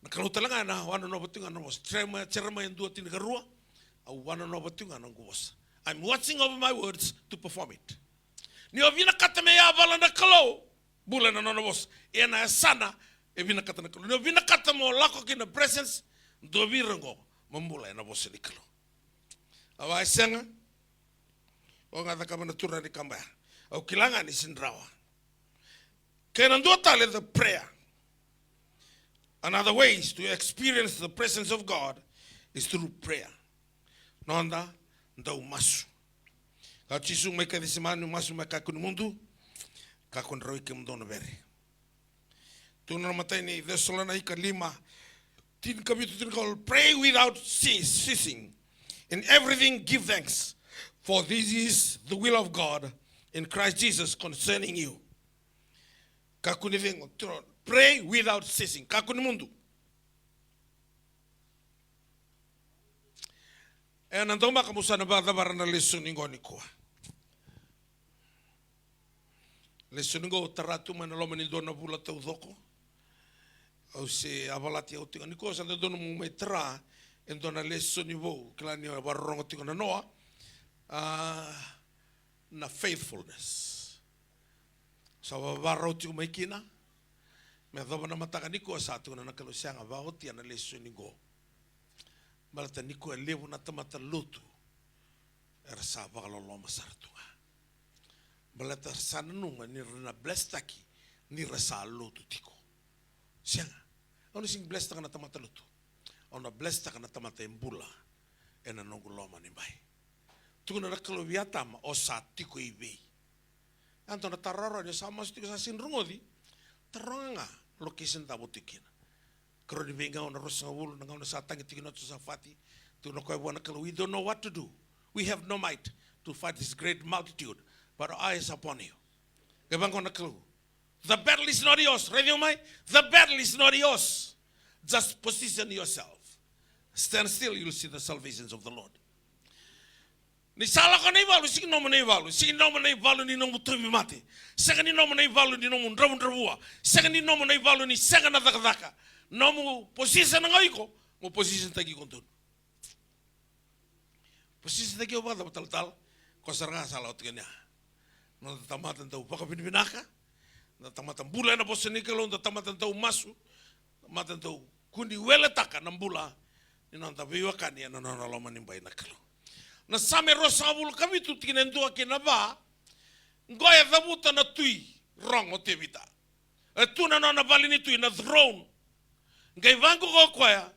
Na kalau talanga na wana no batunga na bos. Cerama yang dua tin karua. Au wana no batunga na bos. I'm watching over my words to perform it. Ni ovina kata me ya bala na kalau. Bula na no bos. Ena sana. E vina kata na kalo. No vina kata mo lako ki na presence. Do virango. Mambula na bosi ni kalo. Awa isenga. O nga taka mana turna ni kambaya. Au kilanga ni sindrawa. Kaya nandua tale the prayer. Another ways to experience the presence of God is through prayer. Nonda ndau masu. Ka tisu mai ka disimanu masu mai ka kun mundu ka kun roi ke mundo no bere. Tuna matai ni Thessaloniki ka 5 tin kapitulo called pray without ceasing. In everything give thanks, for this is the will of God in Christ Jesus concerning you. Ka kun pray without ceasing. Ka kun mundu. E nandau maka musana ba dabarana lesu ningo ni koa. Lesu ningo taratu mana lo mani dona bula tau doko. Au se avalati au tinga ni koa sanda dona mu mai tra en dona lesu ni vo kila ni warongo tinga na noa na faithfulness. Sa wawaro tinga mai kina me dhabana mataka ni koa sa tinga na kalusianga vauti ana lesu ningo. Malata niko e levo na tamata lutu era sa vagalolo masartunga. Malata sana nunga ni rena blestaki ni rasa lutu tiko. Sianga, ono sing blestaka na tamata lutu. Ono blestaka na tamata embula ena nongu loma ni bai. Tuna na kalo viatama o sa tiko ibe. Anto na tararo ni sa mas tiko sa sinrungodi taronga location tabutikina. Karo ni venga ona rosa wulu na ngona satangi tiki notu safati tu no koi wana kalo we don't know what to do. We have no might to fight this great multitude, but our eyes upon you. Kebang ona kalo. The battle is not yours. Radio mai. The battle is not yours. Just position yourself. Stand still, you'll see the salvations of the Lord. Ni sala ka nei valu, sing nomo nei valu, sing nomo nei valu ni nomo tuvi mate. Sega ni nomo nei valu ni nomo ndramu ndravua. Sega ni nomo nei valu ni sega na daka. Nomo position nga iko, mo position tagi kontun. Position tagi oba da tal ko saranga sala otgenya. No tamatan tau paka binaka, na tamatan bula na boseni kelo, na tamatan tau masu, tamatan tau kundi wele taka na bula, ni non tabiwa kani na non loma ni bai na kelo. Na same rosa bul kabitu tinendo akina ba, ngoya dabuta na tui wrong o tevita. E tuna na bali ni tui na throne. Ngai vangu ko koya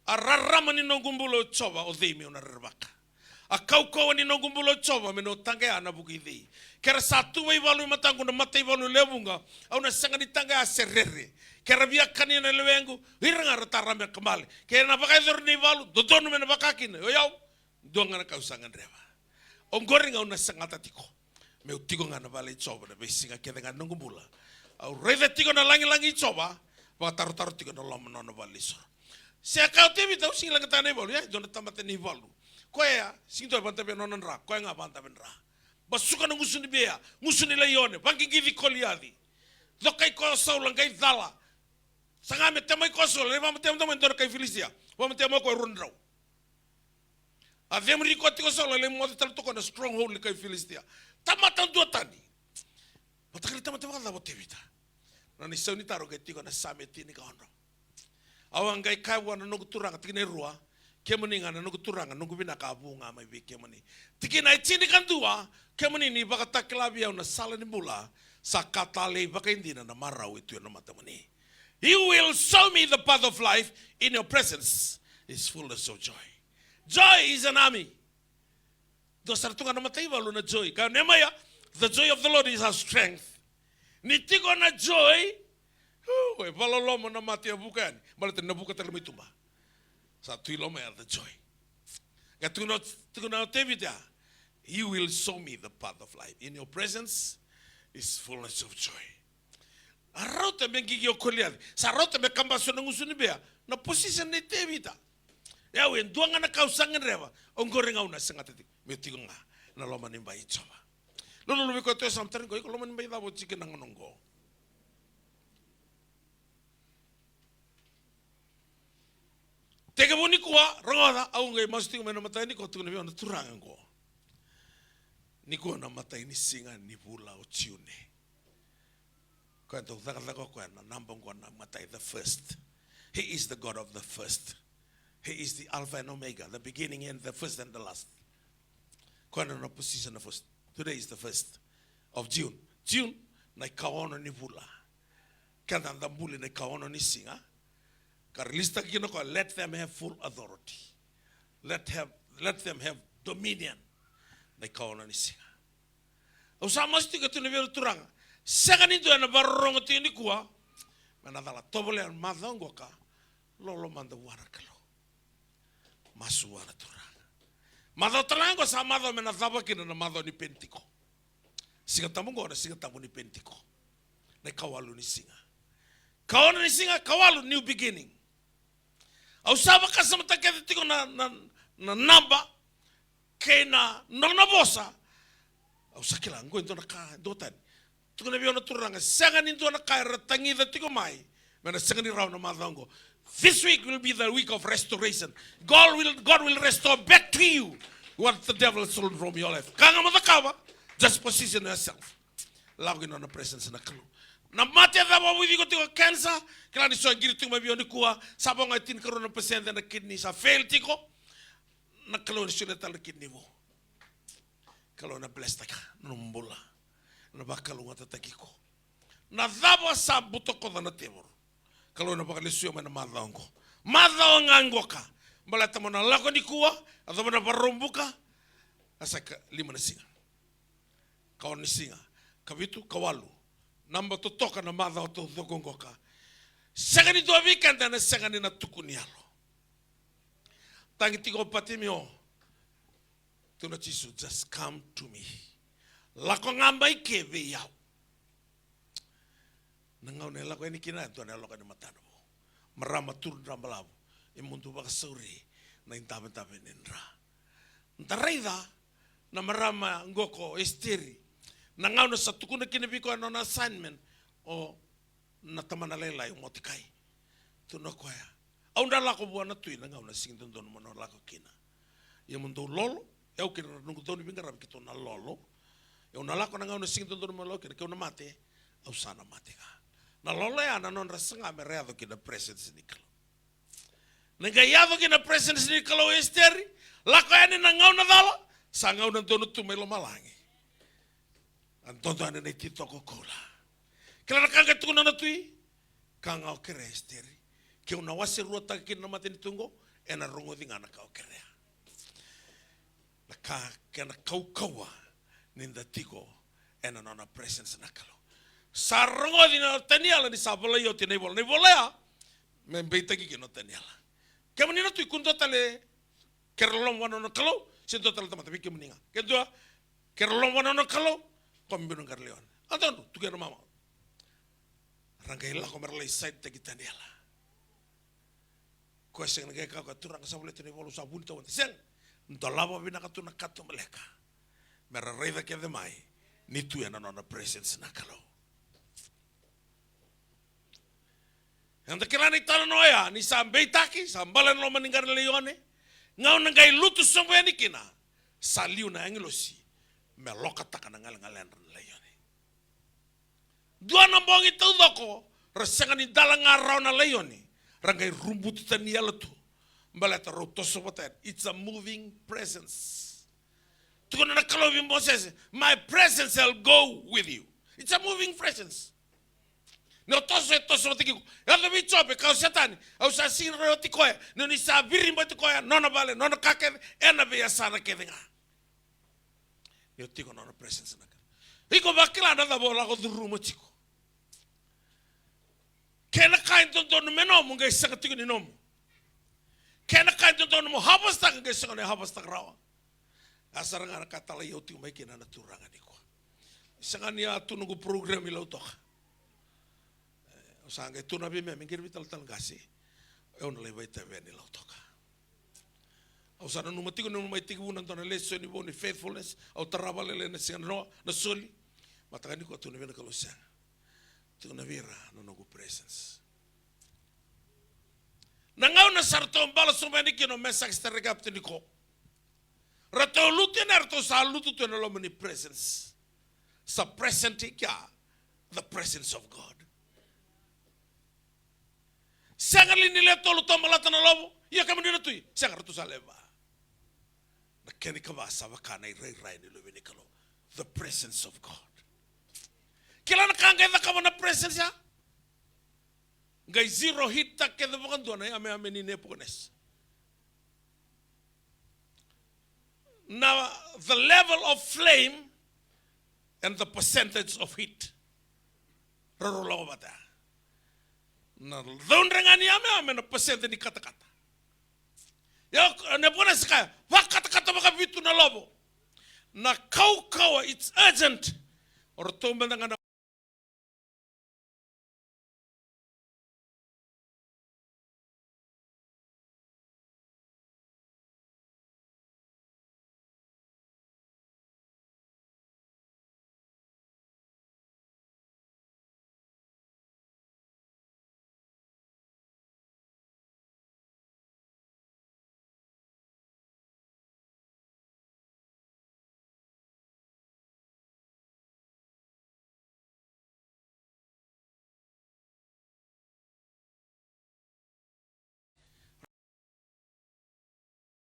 a rarama ni nongumbulo choba o dei me ona rebaka a kauko ni nongumbulo choba me no tange ana buki dei kera satu wai valu matangu na matai valu levunga au na sanga ni tange a serere kera via kani na lewengu hiranga ratarame kamale kera na baka dor ni valu dodonu me na bakakin o yau donga na kausangan reba o goringa una sanga tatiko me utigo ngana vale choba na besinga keda nongumbula au reve tiko na langi choba wa taru tiko no loma no valisor. Se kau tevi tau sing lang tane valu ya jona tamate ni valu. Ko ya sing to banta be non ra, ko nga banta ben ra. Basuka no musuni bea, musuni leone, bangi givi koliadi. Dokai ko sau lang kai dala. Sanga me temai ko so, le vamos temai ndor kai Filistia. Vamos temai ko rundrau. A vemri ko tiko so le mo tal to ko na stronghold kai Filistia. Tamata duatani. Batakali tamate vada botevita. Nani sauni taro ke tiko na sameti ni kaono. Awang gai kai wana nugu turanga tikine rua, kemani ngana nugu turanga nugu bina kabunga mai be kemani. Tikina itini kandua, kemani ni baka taklabi au na sala ni bula, sa katale baka indina na marau itu na matamani. You will show me the path of life. In your presence is fullness of joy. Joy is an army. Dosartunga na mataiva luna joy. Ka nemaya, the joy of the Lord is our strength. Nitiko na joy, we valolomo na mati abukan, balate na buka tala mituma. Sa tuiloma ya the joy. Gatuno tevita, you will show me the path of life. In your presence is fullness of joy. Arauta mengi yo koliad, sa arauta me kambaso na ngusuni bea, na position ni tevita. Ya we nduanga na kausangan reva, ongoringa una sangatati, metiko nga na loma nimba ichoma. Lolo lubi ko to samtarin ko iko loman bay dabo chicken ng nonggo. Tega boni kuwa rongoda au ngai masting mena matai ni ko tu na bion turangan ko. Ni ko na matai ni singa ni bula o chiune. Ko to daga ko na nambong ko na matai the first. He is the God of the first. He is the Alpha and Omega, the beginning and the first and the last. Ko na position of first. Today is the 1st of June. June, na ikaona ni bula. Kanda ndambuli na kaono ni singa. Karlista kino ko let them have full authority. Let them have dominion. Na kaono ni singa. Usama stika tunivyo turanga. Sekani tu na barongo tini kuwa. Manadala tobole an madongo ka. Lolo manda warakalo. Masu wara turanga. Mado talango sa mado menadaba kina na mado ni pentiko. Singa tamungo na singa tamu ni pentiko. Na kawalu ni singa. Kawalu ni singa, kawalu new beginning. Au saba kasama takete tiko na namba. Kena nona bosa. Au sakila ngo ndo na ka dotan. Tuko na biona turanga sanga ni ndo na ka ratangi da tiko mai. Mena sanga ni raw na madongo. This week will be the week of restoration. God will restore back to you what the devil stole from your life. Kanga matakawa, just position yourself. Lagin on the presence na kalu. Na mate da mo widi ko tiko cancer, kala ni so ngiri tiko mabioni kuwa sabong ay 10% na kidney sa fail tiko. Na kalu ni sila tal kidney mo. Kalu na blessed ka, numbula. Na bakalu ngatataki ko. Na dabo sa butoko da na temor. Kalau na bakalisyo man madongo. Madongo angoka. Balata mo na lako ni kuwa, atau mo na barumbuka. Asa lima na singa. Kawan ni singa. Kabitu kawalu. Namba totoka na madongo to dogongoka. Sagani do vikanda na sagani na tukunialo. Tangi tiko patimio. Tuna chisu, just come to me. Lako ngamba ikeve yao. Nangau ne lako ini kina tu ne lako ni matano. Merama turun rambalabu. Imuntu baka sauri na intabe nindra. Ntarida na merama ngoko esteri. Nangau na satu kuna kini biko na assignment o na tamana lela yung motikai. Tu na koya. Au nda lako buana tu nangau na sing don mo na lako kina. Imuntu lolo, eu kina nungu doni bingaram kito na lolo. Eu na lako nangau na sing don mo lolo kina kau na mate, au sana mate ka. Na lolo ya na non rasanga mereado kina presence ni kalo. Nangayado kina presence ni kalo esteri, lako ya ni nangau na dala, sa ngau na dono tu melo malangi. Antonto ane na tito ko kola. Kila nakanga tukuna na tui, kangau kere esteri. Kia una wase ruota kina mate ni tungo, ena rongo di ngana kau kerea. Naka kena kau kaua, ninda tiko, ena nona presence na kalo. Sarongo di na taniala ni sabala yo ti neibola. Neibola me beita ki no taniala. Ke menina tu kunto tale kerlom wana no kalo, sinto tale tamata bi ke meninga. Ke dua kerlom wana no kalo, kom binu garleon. Anton tu ke mama. Rangai la ko merle side te ki taniala. Ko sing ngai ka turang sabule ti neibola sabun to. Sen ndolaba bina ka tu na kato meleka. Mera reda ke de mai. Ni tu ena no presence na kalo. Yang terkira ni tanah noya ni sampai taki sambalan lo meninggal leone ngau nangai lutu sampai ni kina saliu na angelosi meloka takana ngal-ngalan leone dua nambong itu doko resengan ni dalang ngarau na leone rangai rumbut tania letu balata roto sopotet. It's a moving presence. Tukuna na kalobi Moses, my presence shall go with you. It's a moving presence. No toso tiki. Yalla bi chope ka setani. Au sa sin ro tikoya. No ni sa birimba tikoya. Nona bale, nona kake ena be yasana kedenga. Yo tiko nona presence na. Iko bakila na bola ko duru mo tiko. Kena kain don meno mo ngai sanga tiko ni nom. Kena kain don mo habasta ngai sanga ne habasta rawa. Asaranga katala yo tiko mai kena na turanga niko. Sanga ni atu nungu program i Lautoka. Sangga itu nabi memang vital gasi, eu não levei também ni Lautoka. Au sana numa tigo numa tigo bunan tona lesson ni boni faithfulness, au trabalho le na singano na soli, matagani ko tu nabi na kalusan. Tu nabi ra no nogo presence. Nangau na sarto bala sumani kino mesak stergap tiniko. Rato lutu na rato sa lutu tu na lo mani presence. Sa present ya, the presence of God. Sangat nilai tolu tomalatan lobo, ya kami dina tui, sangat tu saleva. Nakeni kabasa wakana irai ni lo bini kalo, the presence of God. Kila nakanga ida kama na presence ya, Ngai zero hita ke the bukan ame ame ni nepones. Now the level of flame and the percentage of heat. Rorolo bata. Na dondrengani ame na percentage ni kata-kata. Ya nepones ka wa kata-kata baka bitu na lobo. Na kau it's urgent. Or tomba na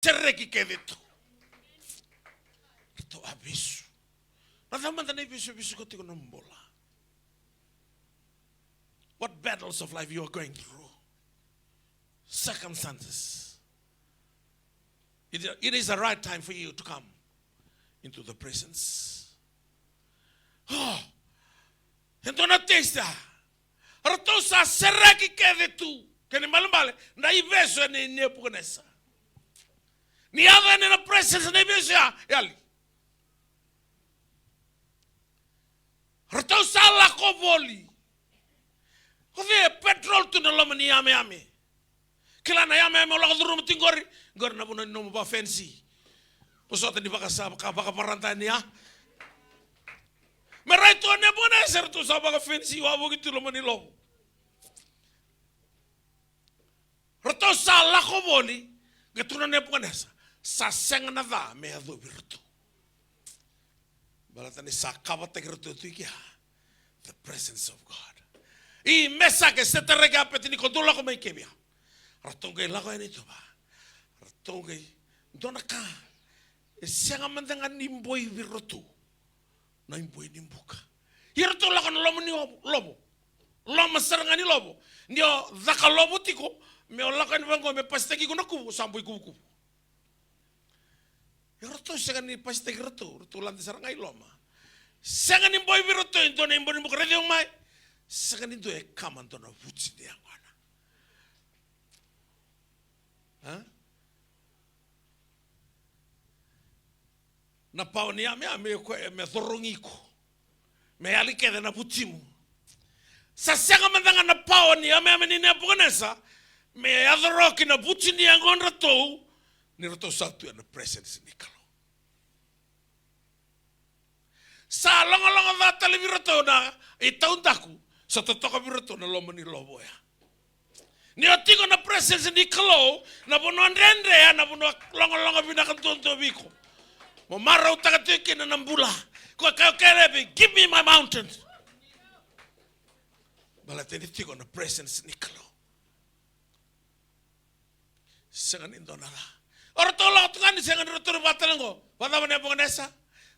cerreki ke dito. Ito abiso. Nadaman na ibiso ko tiko ng bola. What battles of life you are going through. Circumstances. It is the right time for you to come into the presence. Oh, ito na testa. Rato sa sereki ke dito. Kani malambale na ibeso ni nepukanesa. Ni ada ni na presence na ibeso ya yali. Rato sa la kovoli. Kode petrol tu na lama ni ame. Kila na ame ola kaduru mutingori. Gor na buno no ba fancy. Pusota di baka paranta ni ya. Merai tu ne bona ser tu sa baka fancy wa bo gitu lama ni lo. Rato sa la kovoli. Getuna ne ponesa. Sa sengna da me ado virtu. Balatani sa kabata virtu tu kia. The presence of God. I mesa que se te regapeti ni kondola ko mai kebia. Ratonge la ko ni to ba. Ratonge donaka. E senga mandanga nimboi virtu. Na imboi nimbuka. Hirto la ko lomo ni lobo. Lomo seranga ni lobo. Ndio zaka lobo tiko me la ko ni bango me pasteki ko naku samboi kuku. Hirto senga ni pasteki rto lande seranga iloma. Senga ni boy virtu into ni imboi nimbuka radio mai. Senga ni do e kama ndo na vuti ni angwana. Ha? Na pao ni ame me thorongiko. Me alike na putimu. Sa senga mandanga na pao ni ame ni nebukanesa. Me adoroki na puti ni angona to. Ni roto satu na presence ni kalo. Sa longa da televiroto na itaundaku. Sa totoka viroto na lomo ni lobo ya. Ni otiko na presence ni kalo. Na bono andrendre ya na bono longa binakantonto biko. Mo mara utakatiki na nambula. Kwa kakerebe, give me my mountains. Balateni tiko na presence ni kalo. Sengan indonala. Ora tola tukani sengan rotor batalango. Wala bane bonesa.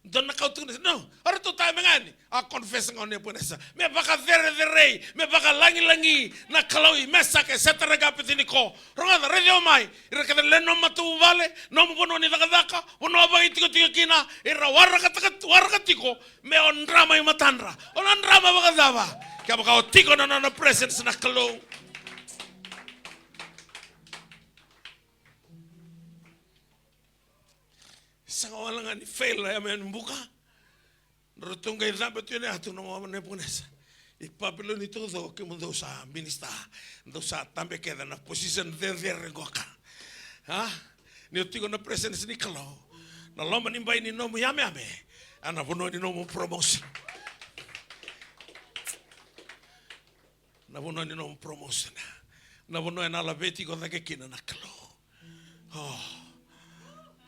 Donna kau tukani. No, ora to time ngani. A confess ngone bonesa. Me baka the rei, me baka langi na kaloi mesa ke setara gapetini ko. Ronga radio mai. Ira kada leno matu vale, no mo bono ni daka. Bono ba itiko kina. Ira waraka tiko me on drama matandra. On drama baka dava. Kaya baka tiko na presence na kalo. Sanga wala nga ni fail na yaman buka. Narutong kayo sabi ito yun ato nung mga nepunesa. Ipapilo nito do ke mundo sa minista, do sa tambe keda na position there goka. Ha? Ni utiko na presence ni kalo. Na loma ni mbay ni nomo yame. Ana puno ni nomo promotion. Na puno ni nomo promotion. Na puno na labeti ko da ke kina na kalo. Oh.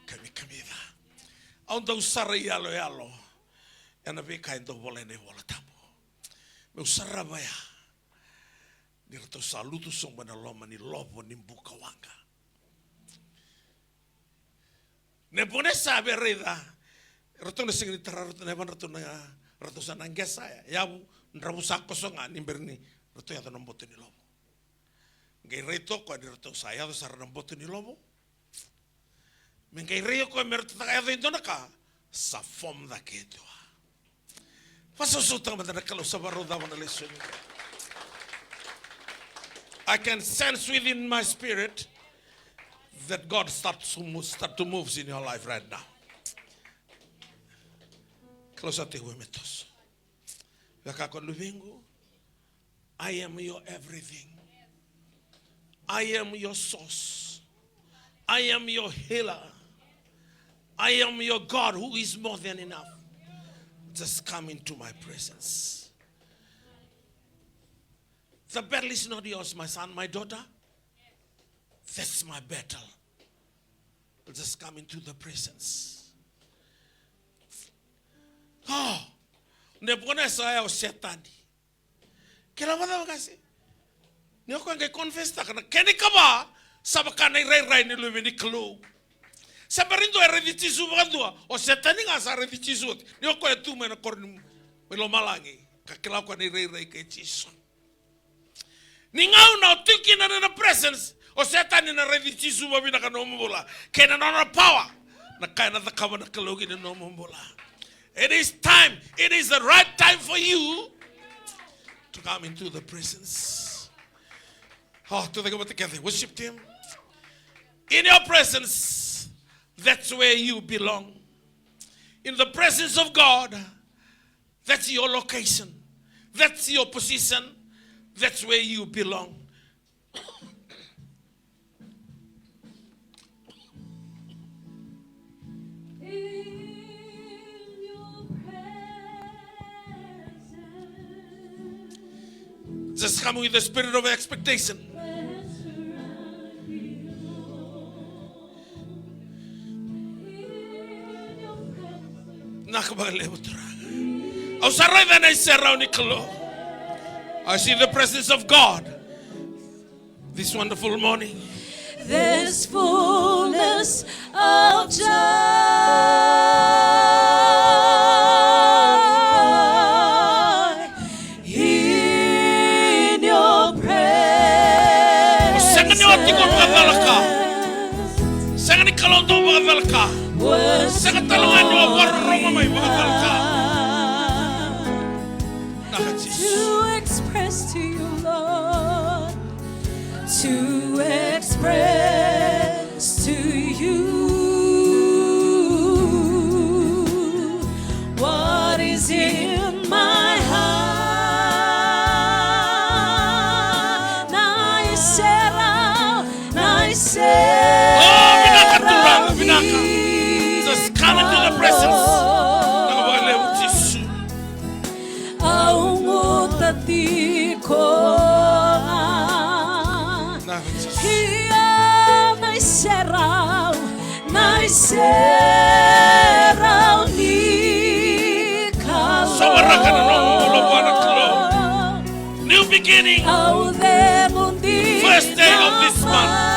Kami da. Onda usara yalo. Yana be kain do bola tamu. Me usara baya. Nirto salutu song bana loma ni lobo ni buka wanga. Ne pone sabe reda. Rato na sing ni tararuto na ban rato sa nanggesa ya. Yabu nrabu sako songa ni berni. Rato ya to nomboto ni lobo. Ngai rei toko ni roto saya do sarana botu ni lobo. Mengai rei ko mer taka do indona ka sa form da keto. Faso sutang madana kalau sabaro da wana lesson. I can sense within my spirit that God start to move in your life right now. Close at the metos. I am your everything. I am your source. I am your healer. I am your God who is more than enough. Just come into my presence. The battle is not yours, my son, my daughter. That's my battle. Just come into the presence. Oh, nepona saya o setani. Kela wala kasi. Ni ko ngai confess ta kana keni kaba sabakana rai ni lu ni klo. Sabarindo era di tisu bandua o setani nga sa di tisu. Ni ko e tu mena korni melo malangi. Ka kela ko ni rai ke tisu. Ni ngau na tukina na presence o setani na rai di tisu ba bina kana mobola. Kena na power. Na kaina da kaba na kalogi na no mobola. It is time. It is the right time for you to come into the presence. Oh, to the together, worship Him. In your presence, that's where you belong. In the presence of God, that's your location. That's your position. That's where you belong. Just come with the spirit of expectation. I see the presence of God this wonderful morning. There's fullness of joy in your presence. To express to you, Lord, to express to you what is in my heart. Just come into the presence. New beginning. First day of this month.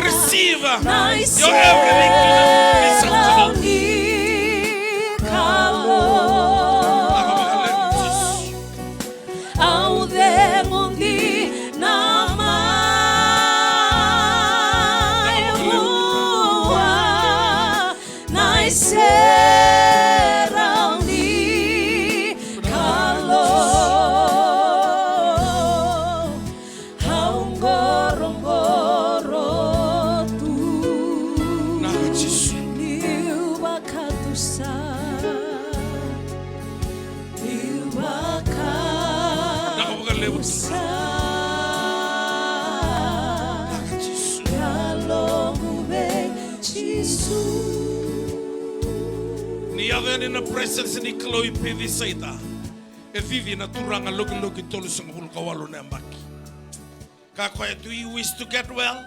Receive your everything. Ni ave ni na presence ni Chloe Pedi Saita. E vivi na turanga loki tolu sang hul kawalo na mbaki. Kakoya, do you wish to get well?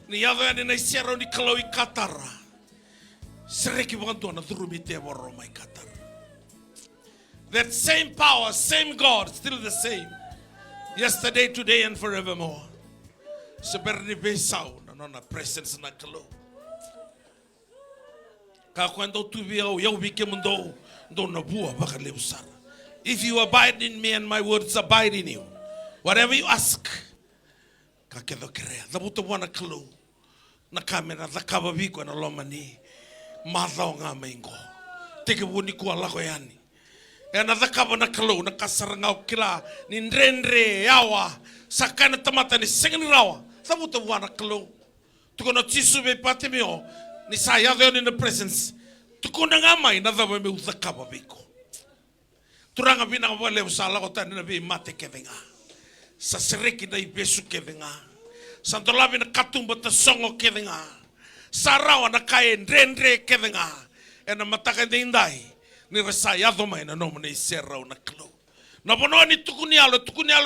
Ni ave ni na siaro ni Chloe Katara. Sereki bantu na turumite borro mai Katara. That same power, same God, still the same. Yesterday, today, and forevermore. Seperti besau na presence na Chloe. If you abide in me and my words abide in you, whatever you ask, ni saya in the presence tukuna ngamai na dava me uzakaba biko turanga bina wale usala ko tani na bi mate kevenga sa sereki na ibesu kevenga sa dolabi na katumba ta songo kevenga sa rawa na kae ndrendre kevenga ena mataka ndai ni resaya doma na no mne serra na klo na bono ni tukuni alo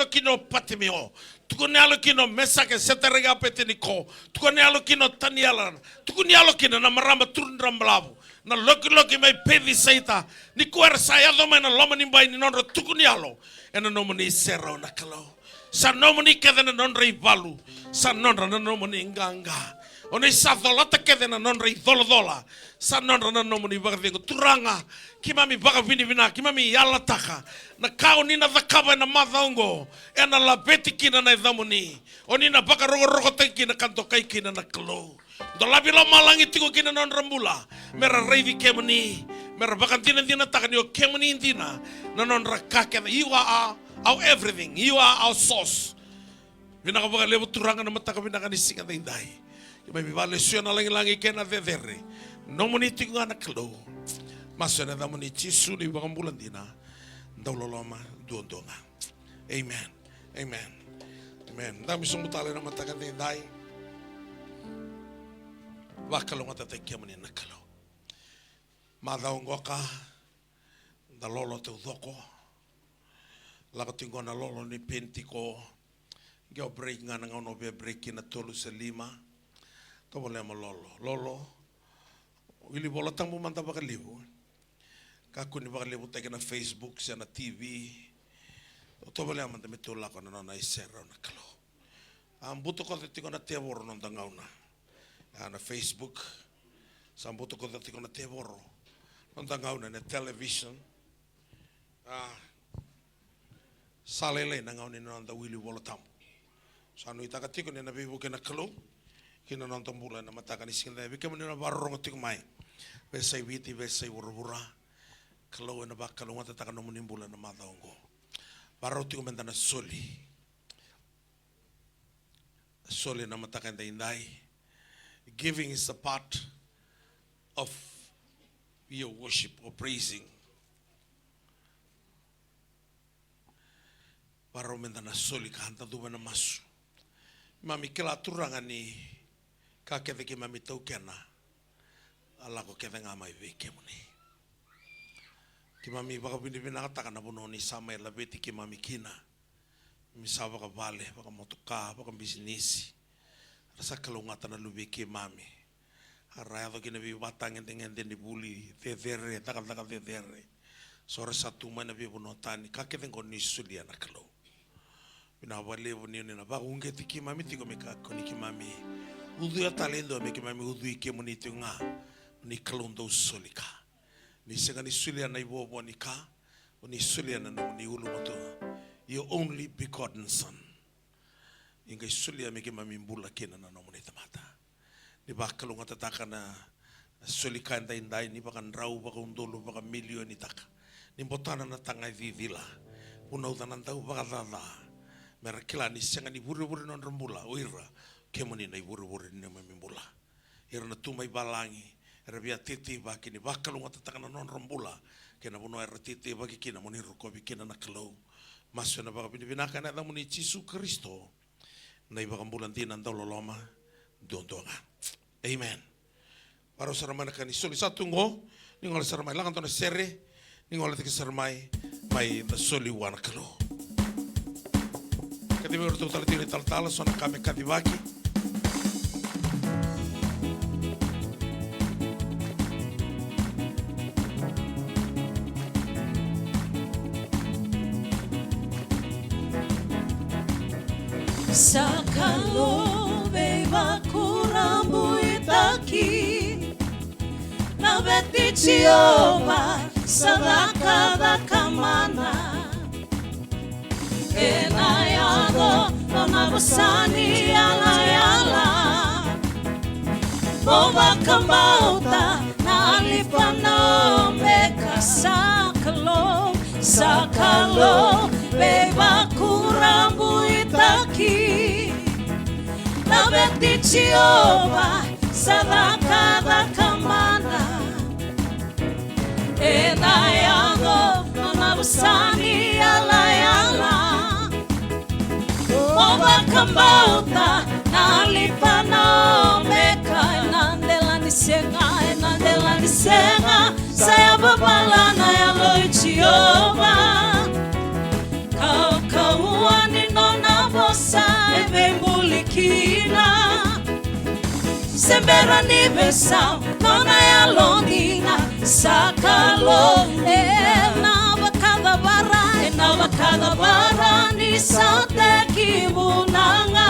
kino patemeo tukuni alo kino mesa ke seterega peteniko tukuni alo kino taniala tukuni alo kino na maramba turndra mlavu na loki mai Pedi Saita ni kuer saya doma na loma ni bai ni nonro tukuni alo ena no mne serra na klo sa no mne kedena nonro ivalu sa nonro na no mne nganga Oni sa dolata kedena nonro idolodola sa nonro na no mne baga turanga kimami baga vina kimami yala taka na kau nina vakaba na madhaungo ena la beti kina na idhamuni oni na baka rogo teki na kanto kai kina na klo dolabi lo malangi tigo kina non rambula mera reivi kemani mera baka tina taka ni o kemani indina na non rakake you are our everything, you are our source vina ka baka levo turanga na mataka vina ka nisika na indai kimami vale sio na langi kena vedere no moni tigo na klo maso na dhamuni chisu ni baka mbulandina Dauloloma duondonga. Amen. Amen. Amen. Dami sumutale na matakan din dai. Wakalong at atekia manin nakalo. Madaong goka. Dalolo te udoko. Lakatingo na lolo ni pentiko. Gyo break nga nang ono be break na tolu sa lima. Tobole mo lolo. Lolo. Wili bolotang bumanta bakalibo. Kako ni baka lebu tayo na Facebook, siya na TV. Oto bali aman dami tulak ko na naisera na kalo. Ang buto ko dati ko na teboro nung dangaw na. Na Facebook. Sa buto ko dati ko na teboro nung dangaw na television. Salele nangaw ni nanda wili wolotam. Sa ano itakati ko ni nabibukin na kalo. Kinanong bulan na matakan isinda. Bika mo ni na barong ati kumay. Besay witi, besay wurubura. Kalau na baka kalunga tataka no munimbula na madaongo. Baro ti kumenta na soli. Soli na matakan da indai. Giving is a part of your worship or praising. Baro menta na soli kahanta duwa na masu. Mami kila turanga ni kakete ki mami tau kena. Ala ko kete nga mai veke muni. Kimami baka binibina kata kana puno ni sama la beti kimami kina misa baka vale baka motoka baka bisnisi rasa kalungata na lubi kimami araya to kinabi batang dengan di buli tedere takal tedere sore satu mana bi puno tani kakete ngoni sulia na kalo bina wale buni na baka ungeti kimami tiko meka koni kimami udu ya talendo me kimami udu ikemuni tunga ni kalondo solika ni senga ni sulia na ibobo ni ka ni sulia na ni ulu moto your only begotten son inga sulia meke mamimbula kena na no moneta mata ni bakalo ngata taka na sulika ndai ni baka rau baka undolo baka milion ni taka ni botana na tanga vivila una udanan tau baka dada merakila ni senga ni buru non rembula oira kemoni na buru ni mamimbula ira na tumai balangi Revia titi baki ni bakalunga tatakana non rombula. Kena buno era titi baki kina moni rukobi kina nakalo. Masu na baka binibinaka na muni Yesu Kristo. Na iba kambulan din ang loloma donga. Amen. Para sa ramai nakani soli satu ngo ningola sa ramai langan to na sere ningola tika sa ramai mai na soli wana kalo. Kadi mo rto talatini taltala so na kami kadibaki. Sakalo beba kurambu itaki na beti Jehova sadaka da kamana enayado dona basani ala ala boba kamauta na alifano meka sakalo beba kurambu itaki na beti Jehova sadaka da kamana enayado dona basani ala ala boba kamauta na alifano meka enandela nisenga saya babalana ya loi Jehova kauani nona vosa evemulikina sembera nivesa nona ya londina sakalo enavakada bara ni sate kibunanga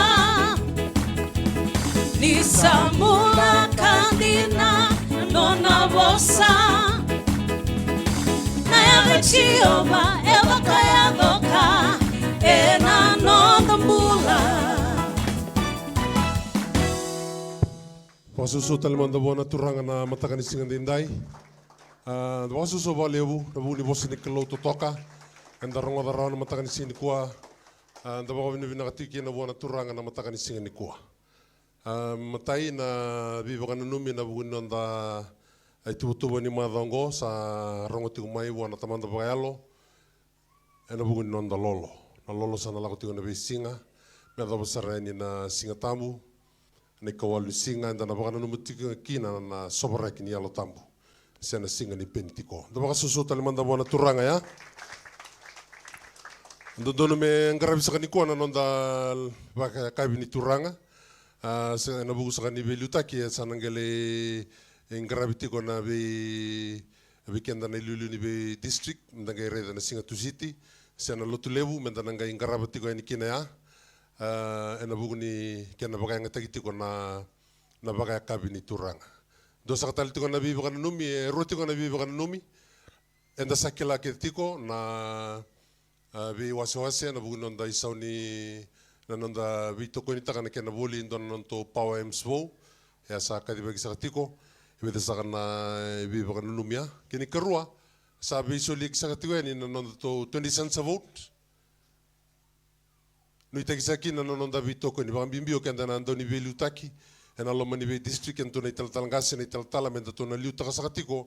ni samula kandina nona vosa na ya Jehova evakaya doka ena nona mula. Wasuso talimanda bona turanga na matakani singa dindai. Wasuso valeu na buni bosi ni Lautoka anda ronga da rana matakani singa kua. Anda baka vina katiki na bona turanga na matakani singa ni kua. Matai na biba kana numi na buni nanda ai tubutuba ni madongo sa ronga tiku mai bona tamanda bagalo. Ena buni nanda lolo. Na lolo sana lako tiku na bisinga. Meda basara ni na singa tamu. Nei kawalu singa anda na baka numutika kina na sobaraki ni alo tambu. Siana singa ni pentiko. Da baka susu talimanda bona turanga ya. Ando dono me ngarabi saka ni kuana nonda baka kabi ni turanga. Sa na bugu saka ni belutaki sanangele ngarabi tiko na be kenda na lulu ni be district ndanga reda na singa tu city. Siana lotu levu menda nanga ngarabi tiko ni kina ya. Ena bugu ni kena baga ngatagi tiko na baga kabini turanga. Dosa katali tiko na bibi kana numi roti kana bibi kana numi. Enda sakela ke tiko na bi wase na bugu nonda isauni na nonda bi toko ni taka na kena boli ndon nonto power msvo. Ya sa kadi bagi sa tiko. Ibe sa kana bibi kana numi ya. Kini kerua sa bi solik sa tiko ni nonda to 20 cents a vote. Nui takisaki na nonda vitoko ni bambimbi o kenda na andoni belutaki ena loma ni be district ento na talangase na taltala menda to na liuta kasakatiko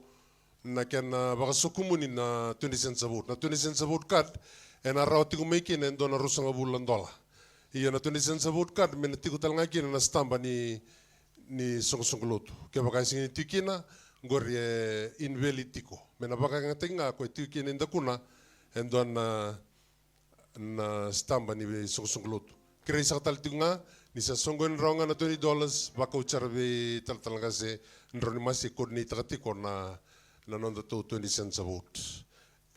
na kena baka sokumuni na 20 cents a vote na 20 cents a vote card ena rawatiko meiki na endo na rusanga bulan dola iya na 20 cents a vote card mena tiko talangaki na stamba ni songolotu ke baka singi tikina ngori invalid tiko mena baka ngatenga ko tikina ndakuna endo na stamba ni songolotu. Kira isa kataltinga ni sa songon ronga na $20 baka uchara be talangase nroni masi coordinator katiko na nonda to 20 cents a vote.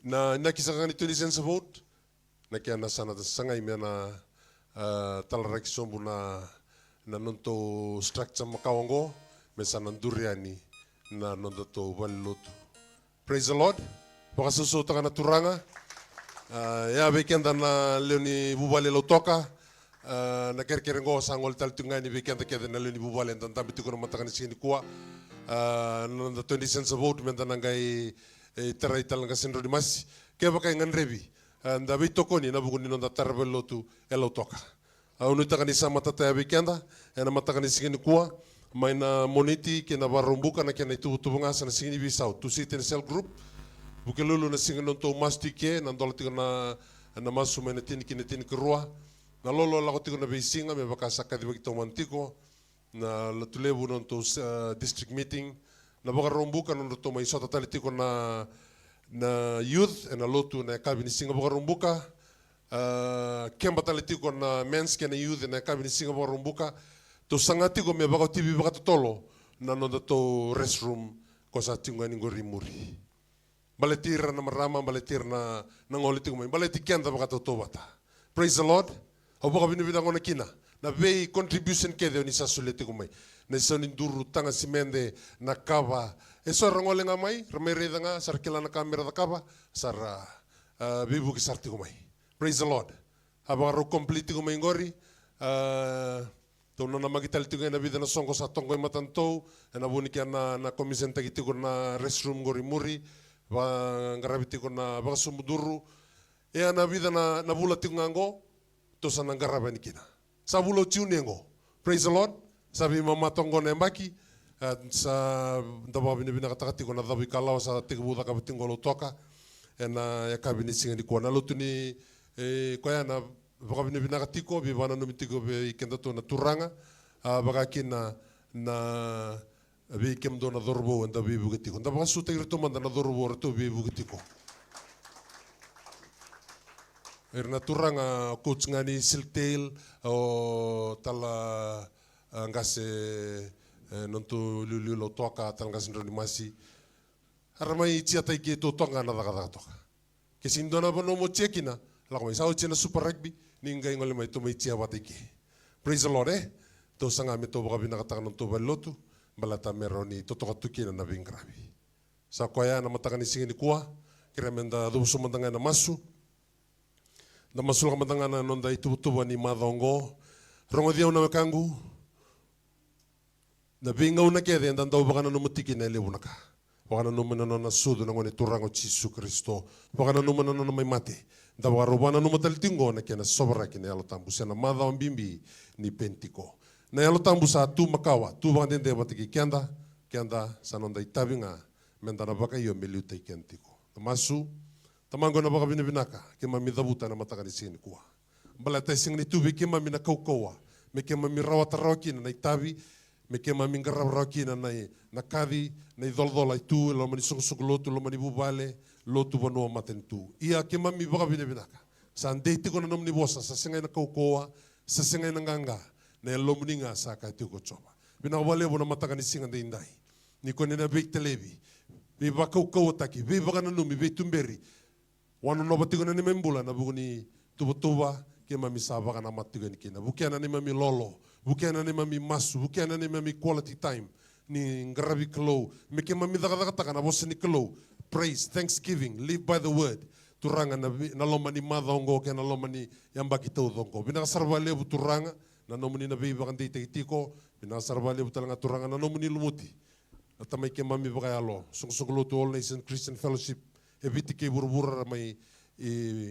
Na kisa ni 20 cents a vote na kia na sana sangai me na talaraki sombu na nonto structure makawango me sana nduriani na nonda to valilotu. Praise the Lord. Baka susu taka na turanga. Ya bekenda na leoni bubale Lautoka na kerkerengo sangol taltunga ni bekenda keda na leoni bubale dan tambi tiko matakani sini kuwa na 20 cents a vote menda nangai terai talanga sendro di mas ke baka nganrebi nda bitoko ni na buguni nonda tarbelotu Lautoka unu takani sama tata ya bekenda ena matakani sini kuwa Mai na moniti ke na warumbuka na ke na itubutubu ngasa na singini bisau. Tu sit in cell group. Buke lulu na singin nonto masti ke na ndola tiga na masu mai na tini ke rua. Na lolo lako tiga na beisinga me baka sakadi bagi tau mantiko. Na latulebu nonto district meeting. Na baka rumbuka nonto mai sota tali tiko na youth na lotu na kabini singa baka rumbuka. Kemba tali tiko na men's ke na youth na kabini singa baka rumbuka. To sangati ko me baka TV baka tolo na nonda to restroom ko sa tinga ni gorimuri. Baletir na marama baletir na ngoliti ko mai baleti kenda baka to bata. Praise the Lord. Ho baka binibida ko na kina. Na bei contribution ke de ni sa suleti ko mai. Na sa ni duru tanga simende na kava. Eso rangole nga mai ramai reda nga sarkila na kamera da kava sara bibu ki sarti ko mai. Praise the Lord. Haba ro complete ko mai ngori. Tau nana magital tiga na vida na songko sa tongko matantou na buni kia na komisen tagi tigo na restroom gori muri ba ngarabi tigo na baka sumuduru na vida na bula tigo ngango to sa ngarabi ni kina sa bula tiuni ngo. Praise the Lord. Sabi mama tongko na mbaki sa ndaba bini bina kataka tigo na dabi kalau sa tigo buda ka tingo Lautoka na ya kabini singa di kuana lutuni koya na baka bina katiko bi bana no mitiko be kenda to na turanga baka kina na be kemdo na dorbo enda be bugitiko nda baka suta irto manda na dorbo to be bugitiko na turanga coach ngani siltail o tala ngase nonto lulu Lautoka tal ngase ndoni masi aramai tiata ke to tonga na daga toka ke sindona bono mo chekina la ko sao chena super rugby ningai ngole mai to mai tia watiki. Praise the Lord to sanga me to baka bina kataka nonto balotu balata meroni to toka tukina na vingravi. Sa koya na mataka ni singini kuwa kira menda dubuso mandanga na masu. Na masu ka mandanga na nonda itubutuba ni madongo. Rongo dia una mekangu. Na vinga una kede nda ndau baka na numutiki na ele unaka. Baka na numena na sudu na ngone turango Jesu Kristo. Baka na numena na mai mate. Da warubana no matal tingo na kena sobra kena yalo tambu sena madha mbimbi ni pentiko na yalo tambu sa tu makawa tu bangden de batiki kenda sanonda itavinga menda na baka yo meliu tai kentiko masu tamango na baka binaka ke mami dabuta na mataka ni sini kuwa bala tai sing ni tu be ke mami na kaukawa me ke mami rawata rawkina na itavi me ke mami ngaraw rawkina na kadi na idoldola itu lo mani sukulotu lo mani bubale lotu vanua matentu. Ia ke mami baka binaka. Sa andeti ko na nomni bosa sa singay na kaukoa, sa singay na nganga, na lomni nga sa kaiti ko choba. Binawale mo na mataka ni singa de inday. Ni ko nina big televi. Bi baka kaukoa taki, bi baka na numi, bi tumberi. Wano no batiko na ni membula na buko ni tuba ke mami sa baka na matiko ni kina. Bukia na ni mami lolo, bukia na ni mami masu, bukia na ni mami quality time. Ni ngarabi klo, me ke mami daga na bosa ni klo. Praise, thanksgiving, live by the word. Turanga na loma ni madongo ke na loma ni yamba kita udongo. Bina sarva lebu turanga na nomuni na biba kan tiko. Bina sarva lebu talanga turanga na nomuni lumuti. Na tamay ke mami baka yalo. Sungsuglo to All Nation Christian Fellowship. Eviti ke burbura may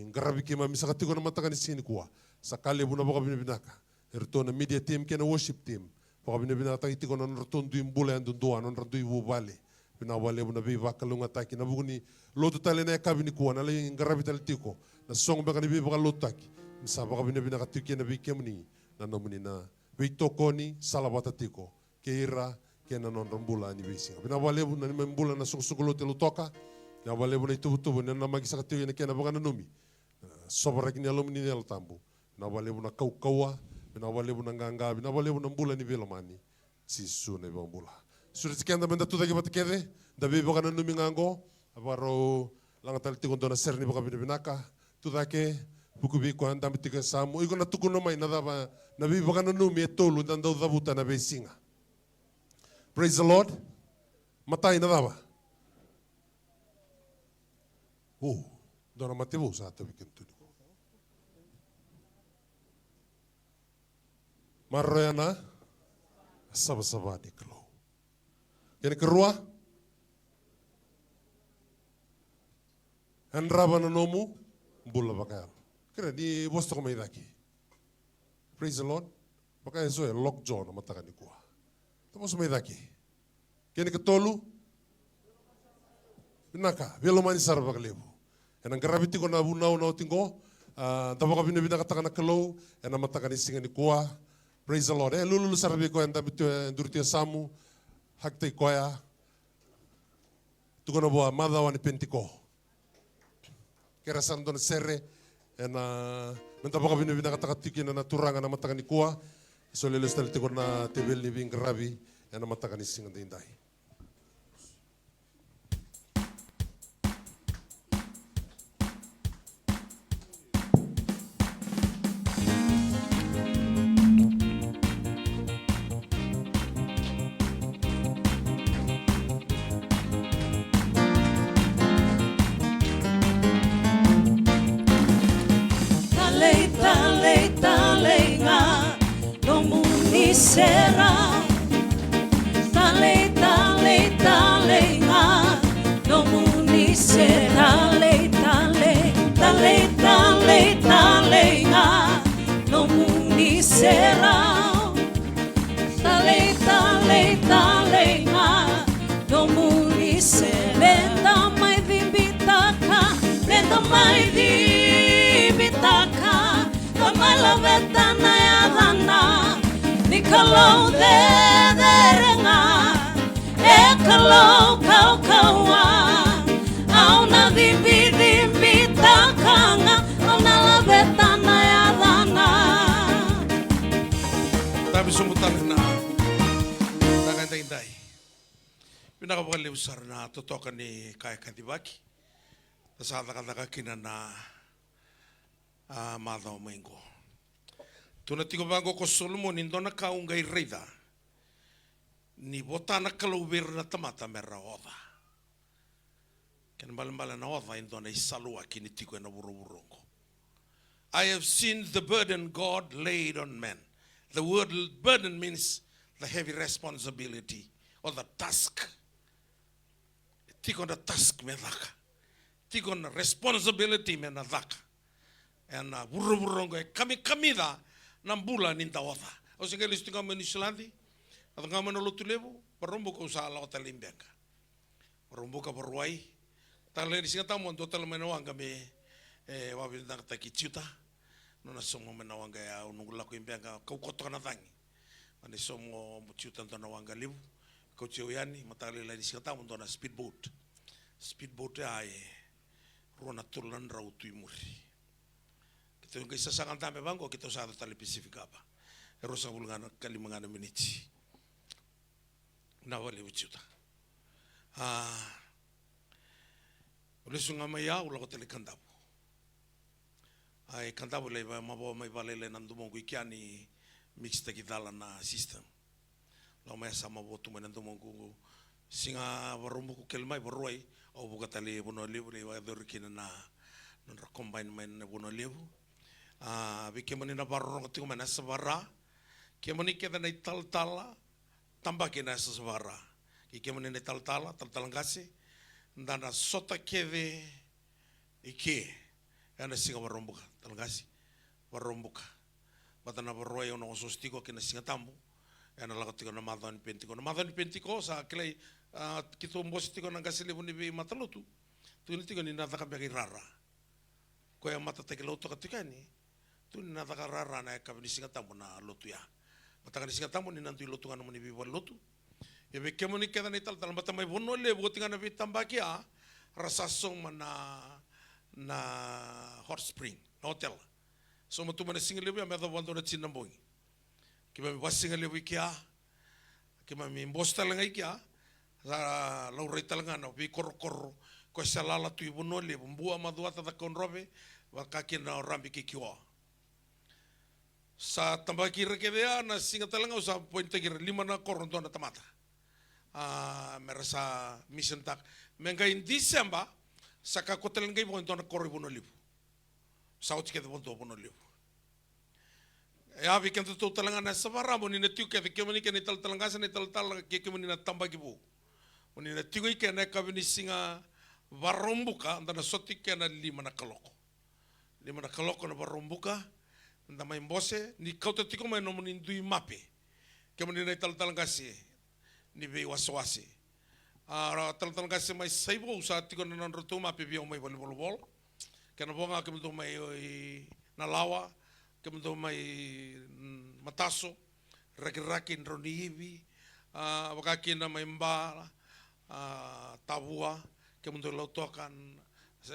ngarabi ke mami sa katiko na mataka ni sini kuwa. Sa kalebu na baka binaka. Erto na media team ke na worship team. Baka binaka itiko na nraton duim bula andundua na nraton duim bubale. Pinawale mo na biba kalunga taki na buguni lotu tali na kabini kuwa na lai ngarabi tali tiko na song baka ni biba lotu taki sa baka binabina katiki na bikemni na nomuni na bitokoni salabata tiko ke ira ke na non rambula ni bisinga pinawale mo na membula na sukulote Lautoka na wale mo na itubutubo na magisa katiki na ke na baka na numi sobra kini alumni ni altambu na wale mo na kaukawa pinawale mo na nganga pinawale mo na mbula ni belomani sisu na bambula. Sudah sekian teman tu lagi buat kede, tapi bukan numi ngango, baru langat tali tikun dona serni bukan binaka, tu lagi buku biku anda mitika samu, ikut natukun nomai nada apa, nabi bukan numi etolu dan dau dabuta nabi singa. Praise the Lord, matai nada apa? Oh, dona mati bu saat bikin tu. Marroyana, sabah di kalau. Kini kerua, Andraba na nomu, bula bakal. Kira di bos to kamay lagi. Praise the Lord. Bakal so lockjaw na matakan ni kuha. Tamo sa may daki. Kini ka tolu. Pinaka, velo mani sarva ka levo. Enang gravity ko na bunau na utingo. Tamo ka binibina kataka na kalau. Enang mataka ni singa ni kuah. Praise the Lord. Lulu sarvi ko enda bitu endurtia samu. Haktai koya. Tuko na boa mada wani pentiko. Kera santo na serre. Ena menta boka binibina kataka tiki na naturanga na mataka ni kuah. So lelo stel tiko na tebel ni bing gravi. Ena mataka ni singa dindai. Será tale tale tale nga no muni será tale tale tale tale tale nga no muni será tale tale tale nga no muni será lenda mai vimbitaka kama la vetana ya dana kalau derenga kalau kau kawa au na dimbi takanga au na la betana ya dana tabi sumutan na tagantay pinakabali usar na totokan ni kaya kantibaki tasada kanta kina na madao maingo. Tuna tiko bango ko Solomon indona kaungai reida. Ni botana kaluber na tamata mera oda. Ken balambala na oda indona isalua kini tiko na burongo. I have seen the burden God laid on men. The word burden means the heavy responsibility or the task. Tiko na task medaka. Tiko na responsibility menadaka. And burongo kami da nambula ninta wata. O singa listu kama ni Islandi, atau kama na lotu levo, parombo ka usala o talimbenga. Parombo ka paruai, tala ni singa tamu ando tala menawanga me wabi na taki ciuta, nona somo menawanga ya unungula ko imbenga kau koto na tangi. Ani somo ciuta ando nawanga levo, kau ciuyani matali la ni singa tamu ando na speedboat. Speedboat ya ruana tulan rautu imuri. Kita yung isa sa kanta me bango kita usado tali Pacifica pa. Erosa bulgana kalimangana miniti. Nawali uchuta. Ulesu nga maya ula ko tali kantabu. Ay kantabu le mabo may balele nandumongo ikiani mixta kitala na system. Lau maya sama botu manandumongo singa barumbu ko kelmai baruai au buka tali bono libu le wa dorkina na Lautoka Combine man bono libu. Bikemani na barong tiko mana sabara, kemani kita na italtala, tambah kena sabara, kemani na italtala, taltalangasi, ndana sota keve, ike, ana singa barombuka, talangasi, barombuka, batana baroy ono sostiko kena singa tambu, ana lagatiko na madon pentiko sa kelai kita umbostiko na gasile buni bi matalutu, tu ini tiko ni nata kabagi rara, ko yang mata teke Lautoka tikani. Tu ni nataka rara na kabini singa tamu na lotu ya. Mataka ni singa tamu ni nantu lotu ngana muni biwa lotu. Ya bekemo ni keda ni tal mata mai bono le buti ngana bi tambaki a rasasong na hot spring na hotel. So matu mana singa lebu ya meda wando na chinambongi. Kima mi was singa lebu kia. Kima mi imbosta lengai kia. Sa laurai talangana bi korro ko salala tu bono le bua maduata da konrobe wakaki na rambi kikiwa. Sa tambaki rekedea na singa talanga usa pointa kira 5 na koronto na tamata. Merasa mission tak. Menga in December sa kakotelangai pointo na koro bono libu. Sa uti kete ponto bono libu. Ya bikin tu talanga na sabara mo ni natiu kete kemani kene tal talanga sa ni tal ke kemani na tambaki bu. Oni na tiu ke na kabini singa varombuka anda na soti ke na 5 na kaloko. 5 na kaloko na varombuka. Nda mai mbose ni kauta tiko mai nomoni ndui mape. Kemani na tal talangasi ni be waswasi tal kasi mai saibo sa tiko na rotu ma pe mai volleyball kana bonga ke mto mai na lawa ke mto mai mataso raki ronivi wakaki na mai mbala tabua ke mto Lautoka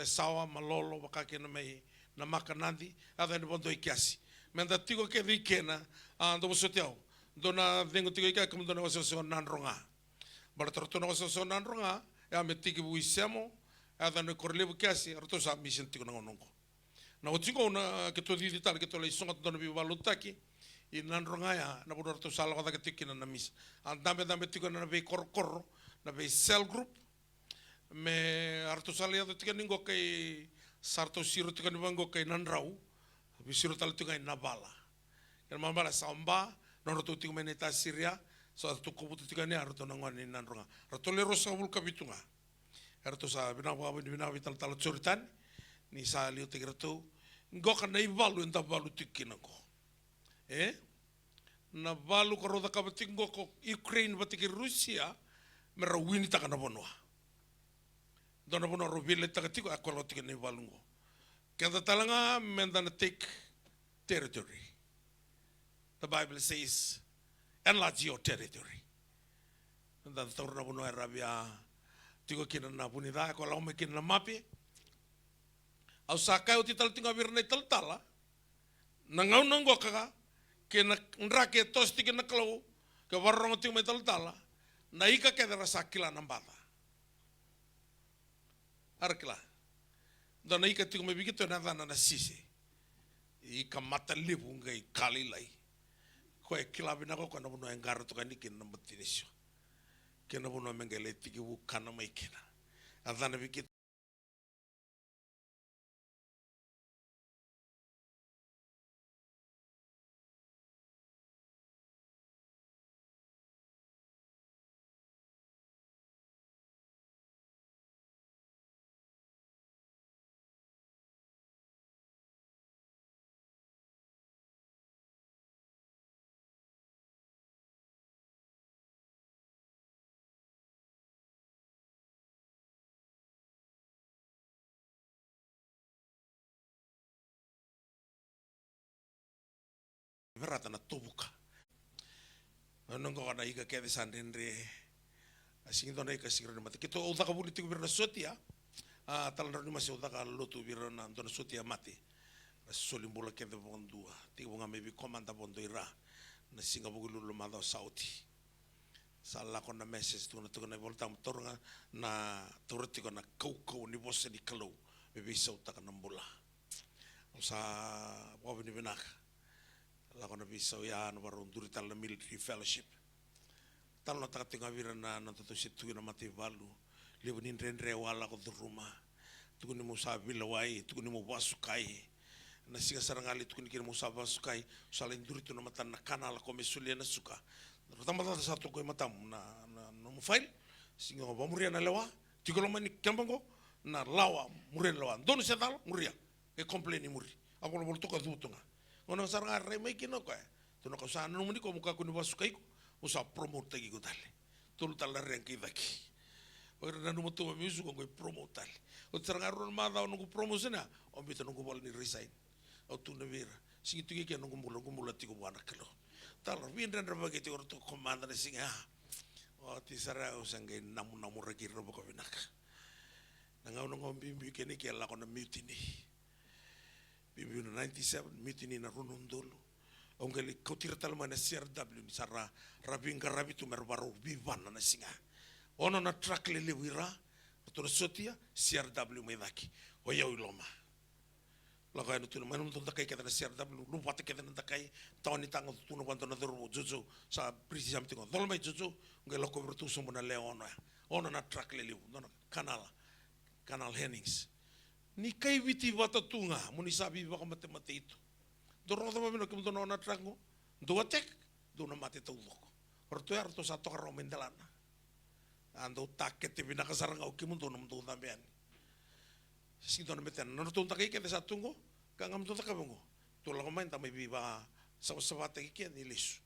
sawa malolo wakaki na mai na makanandi ada ni bondo ikiasi menda tiko ke vikena ando bosotiao dona vengo tiko ika ke mto na waso nanronga bara tortona waso nanronga ya metiki buisemo ada no korlebu kiasi arto sa mission tiko ngonongo na utingo na ke to digital ke to le songa to no bivalutaki i nanronga ya na bodo arto sala kada ke na mis andambe tiko na be korkor na be cell group me arto sala ya tiko ningo ke sarto siro tiko ningo ke nanrau bisiro tal tiko na bala ke mambala samba no roto tiko meneta siria so to kubutu tiko ne arto nangani nanronga arto le rosa bul kabitunga erto sa bina vital tal churitan ni sa liu tegrato ngo kana ivalu enta valu tikinako na valu ko roda ka batingo ko Ukraine batiki Rusia mera wini takana bonwa dona bono rovile takatiko akolo tikene valungo kenda talanga mendana take territory. The Bible says enlarge your territory dan torna bono arabia tiko kina na punida ko lau me kina na mapi au sakai uti tal tinga virne tal tala na ngau nongo kaka kina nrake tosti kina klau ke warrongo tinga me tal tala na ika ke dera sakila nambata arkila dona ika tinga me bigito na dana na sisi ika mata libu ngai kalilai ko e kila bina ko na bono engaro to kaniki na matinisho kena bono mengele tiki kana mai kena adana bikit verata na tobuka nongo kana ika ke sandendre asing dona ika sigro mate kito uda ka buliti birna sotia tal no mas uda ka lotu birna dona sotia mate solimbola ke de bondua ti bonga mebi komanda bondoira na singa bugulu lo manda sauti sala kona message tu na volta motornga na torti kona kau ni bosse ni kalau mebi sauta kana mbola sa wabi ni benaka la kona bisau ya no barunduri tal na military fellowship tal no takatinga vira na to situ na mati valu lebunin rendre wala ko duruma tukuni musa bilawai tukuni mo basukai na siga sarangali tukuni kira musa basukai sala induri tu na mata na kanal ko mesulia na suka pertama tata satu ko matam na no file singa ba muria na lewa tikolo mani kambango na lawa muria lawa dono setal muria e complain muri ako no volto ka dutunga ono saranga remai kino ko to no ka no muni ko muka ko ni basukai ko usa promote gi godale tolu tal renki daki ora na no moto mi usu ko promote tal o saranga ron ma da no ko promotion na o bito no ko bol ni resign o tu no vira singi tu ke no ko mulo ti ko bana kalo tal vin ren reba ke ti or to commander na singa o ti sara o sangai namu reki robo ko vinaka nanga no ngombi bi ke ni ke la ko na mutiny bibi 97 mutiny na runundolo ongeli kotira talma na CRW ni sara rabinga rabitu merbaro bivana na singa ono na track le wira to sotia CRW medaki o yau loma la ga no tu manum to takai ke na CRW lu pate ke na takai tawni tango tu no banto na doro jojo sa precisamente ko dolma jojo ngelo ko bertu somo na leono ono na track le no canal Hennings ni kai viti vata tunga muni sabi baka mate itu doro dama mino kim dono na trango do atek do na mate to loko orto ya orto sato karo mendelana ando takete bina kasaranga o kim dono mto tambian si dono meten no to takai ke sa tungo kangam to takabongo to la komenta mai biba sa te ke ni lisu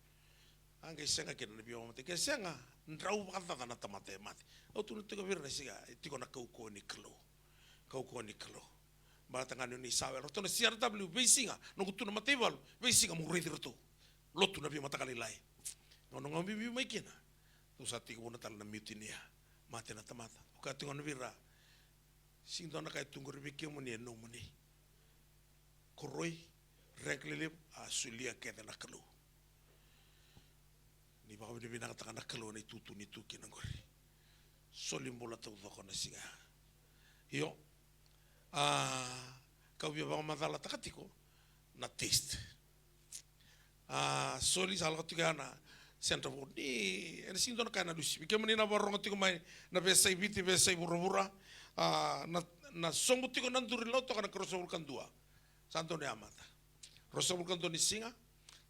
ange senga ke no bioma te ke senga ndrau vakatata na tamate mate au tu tiko virna siga tiko na kauko ni klo ba tangani ni sawe ro tona CRW beisinga no kutuna mate valu beisinga mu reidi roto lotu na bi matakali lai ngono ngombi bi maikina tu sati ko na tal na mutinia mate na tamata ka tingo na vira sing dona kai tungur bike mo ni no mo ni koroi reklele a sulia ke na klo ni ba ni bina kata na klo ni tutu ni tuki na ngori solimbola tu doko na siga yo kau bia ba madala takatiko na taste soli sal katigana center board ni en sing dona kana lusi bike mo ni na borongo tiko mai na besai biti besai burubura na sombu tiko nanduri lo to kana kroso kan dua santo ne amata rosa kan ni singa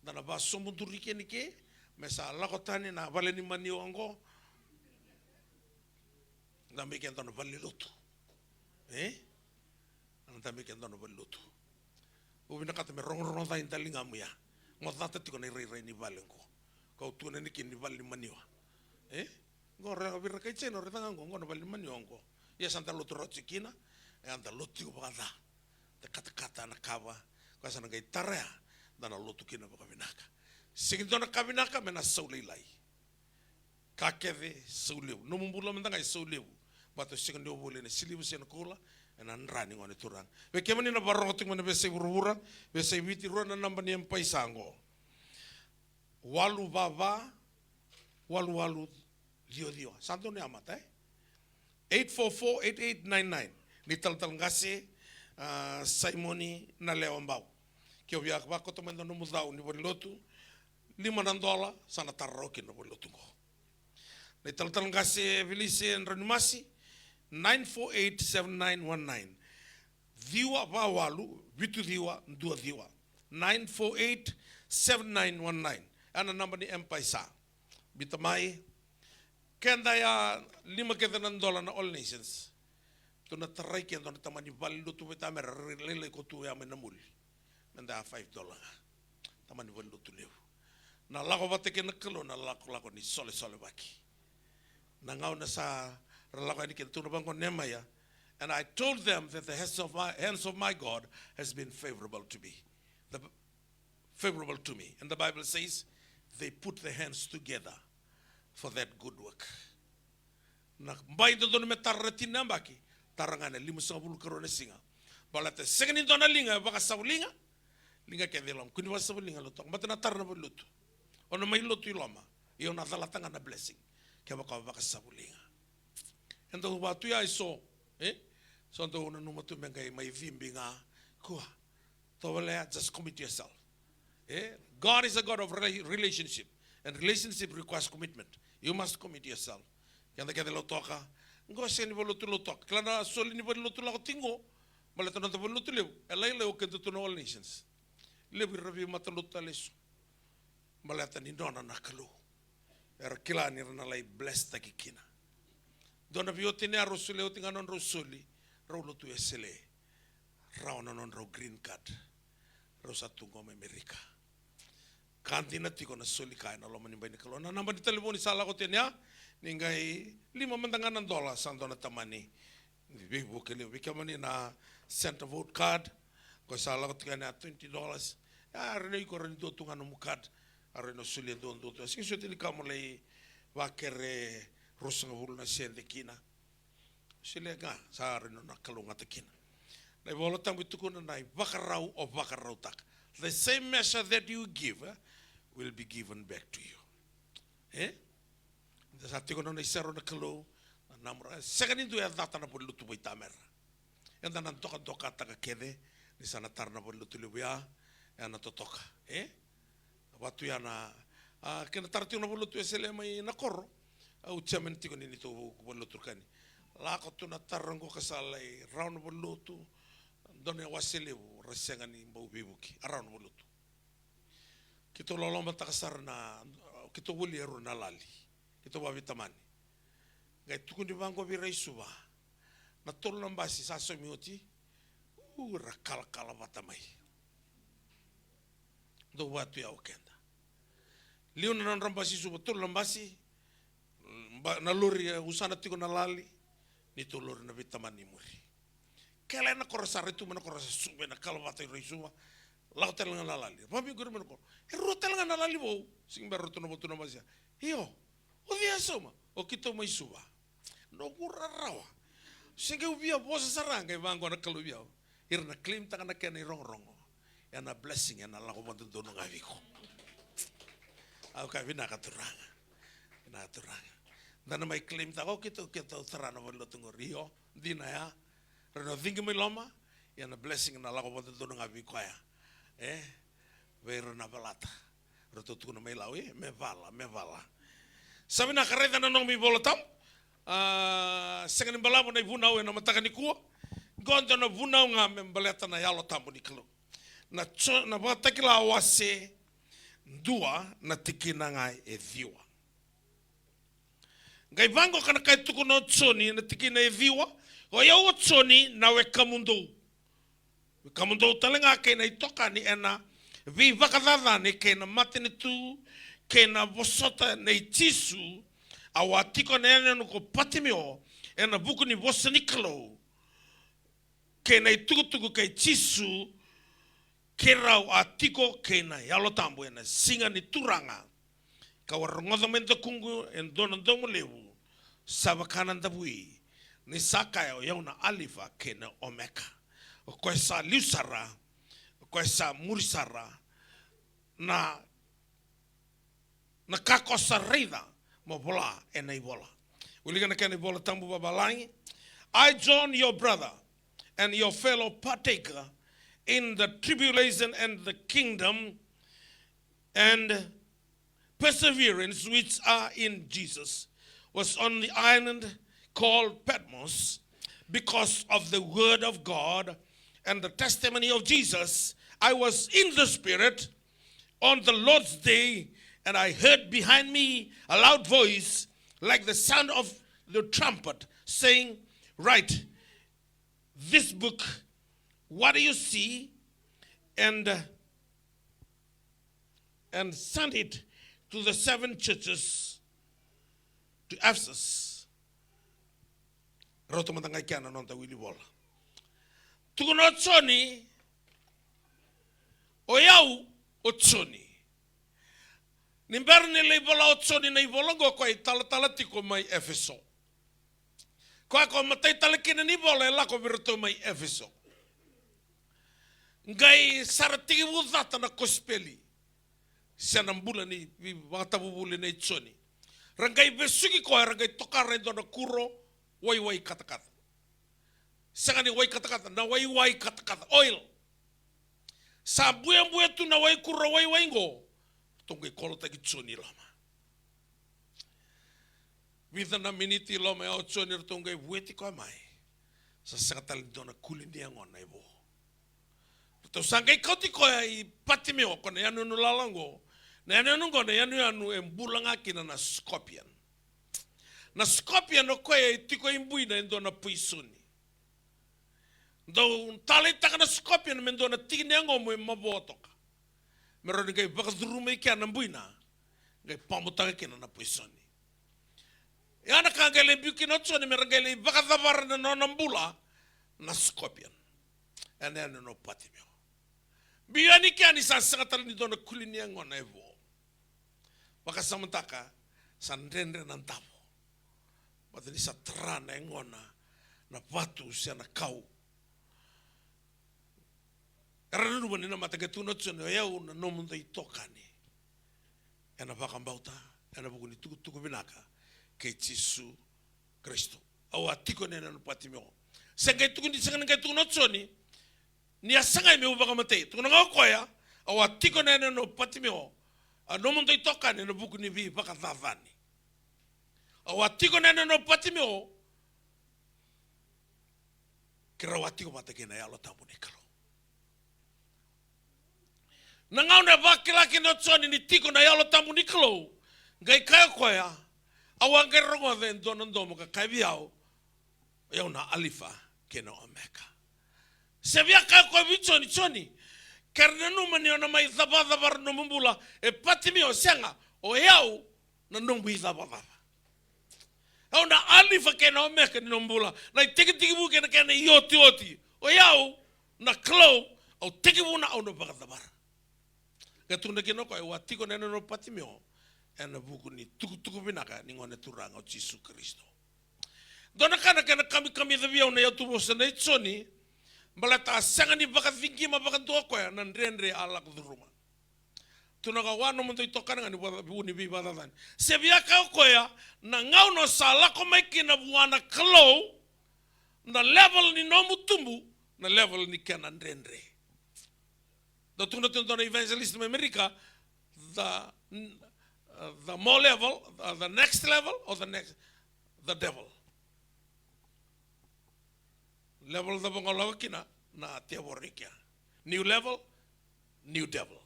dana ba sombu duri ke ni ke mesa lakotani na vale ni mani ongo na me kento no vale lotu na me kento no vale lotu o vina kata me rongo ta intalinga muya ngota tiko ni rei ni vale ko ko tu ni ke ni vale mani wa go re vira kai cheno re tanga ngo no vale mani ongo ya santa lotu rochikina e anda lotu ko bada te kata na kawa ko sana ngai tarea dana lotu kina ba vinaka singitona kabinaka mena saulilai kakeve sauleu no mumbula mendanga sauleu bato singondo bole ne silibu sen kola ena nrani ngone turang be kemani na barongo tingmane be se burubura be se witi rona namba ni empaisango walu baba walu dio santo ne amata 8448899 ni tal ngase Simoni na Leombau que obia ba ko tomando no mudau ni bori lotu $5 sana tarroki no bori lotu ko ni tal ngase vilise en renumasi 9487919 diwa ba walu vitu diwa dua diwa 9487919 ana namba ni empaisa bitamai kenda ya $5 na All Nations tu na tarai ke na tamani vallo tu beta mer lele ko tu ya menamul menda $5 tamani vallo tu leu na lako bate ke nakelo na lako ni sole baki na ngau na sa lako ni ke tu na bango nemaya and I told them that the hands of my God has been favorable to me and the Bible says they put their hands together for that good work na bai do me tarretina baki tarangana 500 karone singa balate segni dona linga baka saulinga linga ke delam kuni wasa linga lo tok matana tarna bolut ono mai lo tuiloma e ona dala tanga na blessing ke baka saulinga endo watu ya iso so ndo ona no matu menga mai vimbinga ko to wala just commit yourself God is a God of relationship and relationship requires commitment. You must commit yourself. Yang de Lautoka, ngo sen volutu lotok. Klana soli ni volutu la tingo, malata no volutu lew. Elai lew ke to All Nations. Lew ravi mataluta lesu. Malata ni dona nakalu. Era kila ni na lai blessed takikina. Dona biotine arosule o tinga non rosuli. Rolotu esele. Raona non ro green card. Rosatungo America. Kantina tiko na soli kai na lomani bani kalau na namba di telefoni sala ko tenya ningai $5 santo na tamani bibu kele bikamani na center vote card ko sala ko tenya $20 ya rene ko rene do tunga no card areno soli do sing so tili kamole wa kere rosanga bulu na sende kina silega sa reno na kalunga tekina na volotang bitukuna na bakarau o bakarau tak. The same measure that you give will be given back to you. The sati kono na isero na kalo na namra. Second into ya data na bolu tu boitamer. And then antoka doka taka kede ni sana tar na bolu tu libya ya na totoka. Watu ya na kena tarti na bolu tu esele mai na korro. Au chamen tiko ni to bolu tu kani. La ko tu na tarango kasalai round bolu tu done wasele resenga ni mbau bibuki around bolu tu. Kito lolomba takasar na kito wuli eru na lali kito babi tamani gai tukun di bango bi reisuba na tolo lambasi sa somioti rakala batamai do watu ya okenda liuna na rambasi suba tolo lambasi na lori usana tiko na lali ni to lori na vitamani muri kela na korasa retu na korasa sube na kalvata reisuma lautel na lali papi guru men ko rotel na lali bo sing ber rotu no botu no masia io o dia soma o kito mai suba no kurarawa singe ubia bosa saranga ivango na kalubia irna claim taka na kena rongo yana blessing yana lago bantu dono ngaviko au ka vina katuranga na turanga dana mai claim tako kito tarana volo tungo rio dina ya reno thingi mai loma yana blessing yana lago bantu dono ngaviko ya vero na balata roto tuno mai lawe me vala sabina kareta na nong mi bolotam sengani balabo na vunau na matakani kuo gonja na vunau nga membaleta na yalo tambo ni kalo na batakila wase dua na tikina ngai e viwa ngai vango kana kai tuku no tsoni na tikina e viwa o ya o tsoni na we kamundo talenga ke na itoka ni ena vi vakadada ni ke na matini tu ke na vosota na itisu awa tiko na ena no ko patimio ena buku ni vosa ni kalo ke na itukutuku ke tisu ke rau a tiko ke na yalo tambo ena singa ni turanga ka warongoza mento kungu en dono domo lewu sabakanan tabui ni sakaya o yauna alifa ke na omeka o koe sa liusara o koe sa murisara na kakosa reida mo bola ena ibola uligana kena ibola tambo babalangi I John your brother and your fellow partaker in the tribulation and the kingdom and perseverance which are in Jesus, was on the island called Patmos because of the word of God and the testimony of Jesus. I was in the Spirit on the Lord's day, and I heard behind me a loud voice like the sound of the trumpet saying, write this book, what do you see, and send it to the 7 churches to Ephesus. Roto matanga kiana nonta wili bola. Tukuno tsoni oyau otsoni. Nimberni le bola otsoni na ibolongo kwa itala tiko mai Efeso. Kwa matai talakina ni bola la ko virto mai Efeso. Ngai saratigi wudata na kospeli. Sianambula ni watabubuli na itsoni. Rangai besugi ko rangai tokare do na kuro wai katakata. Sangani wai katakata na wai katakata oil. Sa buya tu na wai kuro wai ngo. Tongai kolota ki tsoni lama. Within a minute lama ya tsoni tongai bueti ko mai. Sa sangatali do na kulindi ngona ibo. To sangai koti ko ai patimio ko na yanu no lalango. Na yanu ngo na yanu embulanga kina na scorpion. Na scorpion no ko ai tiko imbuina ndo na puisuni. Do tali taka na scorpion mendo na tigni ngo mo mabotoka. Meron ngai bakadrume kia na mbuina. Ngai pamutanga kina na puisuni. Yana kangele buki no tsoni meron ngai bakadavar na no mbula na scorpion. And then no patimio. Biani kiani sa sangatal ni dona kulini ngona evo. Baka samantaka sandendre nantamo. Batani sa trana ngona na patu sia na kau. Eranu bani na matake tu no tsone yau na no mundo itokani. Ena baka mbauta, ena bukuni tuku binaka ke Jesu Kristo. Au atiko nena no patimio. Sengai tukuni sengai tu no tsoni. Ni asanga me ubaka mate tu nga koya awa tiko nene no patimio no mundo itoka ne no buku ni vi baka vavani awa tiko nene no patimio kira watiko matake na yalo tabu ni kalo nanga una bakila ki no tsoni ni tiko na yalo tabu ni kalo ngai kaya koya awa ngerongo den donondo mo ka kabiao ya una alifa kena omeka. Sevia ka ko choni karna no mani ona mai zabada no mumbula e patimio senga o yau na no mbi zabada Au na alifa kena o meka ni nombula. Na tiki bu kena ioti. O yau na klo au tiki bu na au no bakatabara. Katuna kena ko wa tiko nena no patimio. Ena buku ni tuku binaka ni ngone turanga o Jesu Kristo. Dona kana kami the via na yatu bosa na itsoni. Balata sanga ni baka vingi ma baka tua ko na ndrendre ala kuduruma. Tunaga wano mo toi tokana ni buni bi badadan. Se via ka ko ya na ngau no sala ko mai kina buana klo na level ni no mutumbu na level ni kana ndrendre. Da tuna tuna evangelist in America the more level, the next level, or the devil. Level the bongolawakina na teorikia. New level, new devil.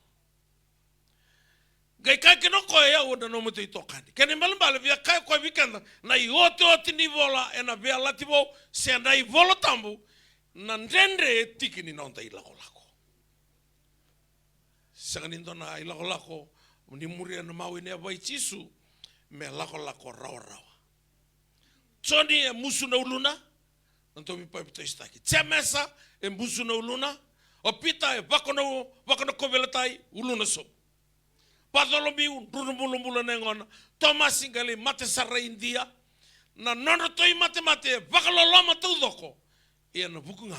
Gai kai kino koya o no muto itokani. Kani mbalimbali via kai kwa vikanda na oti ni vola ena via lativo se na ivolo tambu na ndende tiki ni nonta ilako. Saganindo na ilako ni muria na mau ine vai Jesu me lako rawa. Tsoni e musu na uluna nanto mi pai pita istaki. Tsemesa e musu na uluna o pita e wako na kovelatai uluna so. Padolomi runumulumula nengona Thomas ingali mate sarra India na nono toi mate wako loloma tudoko e na bukunga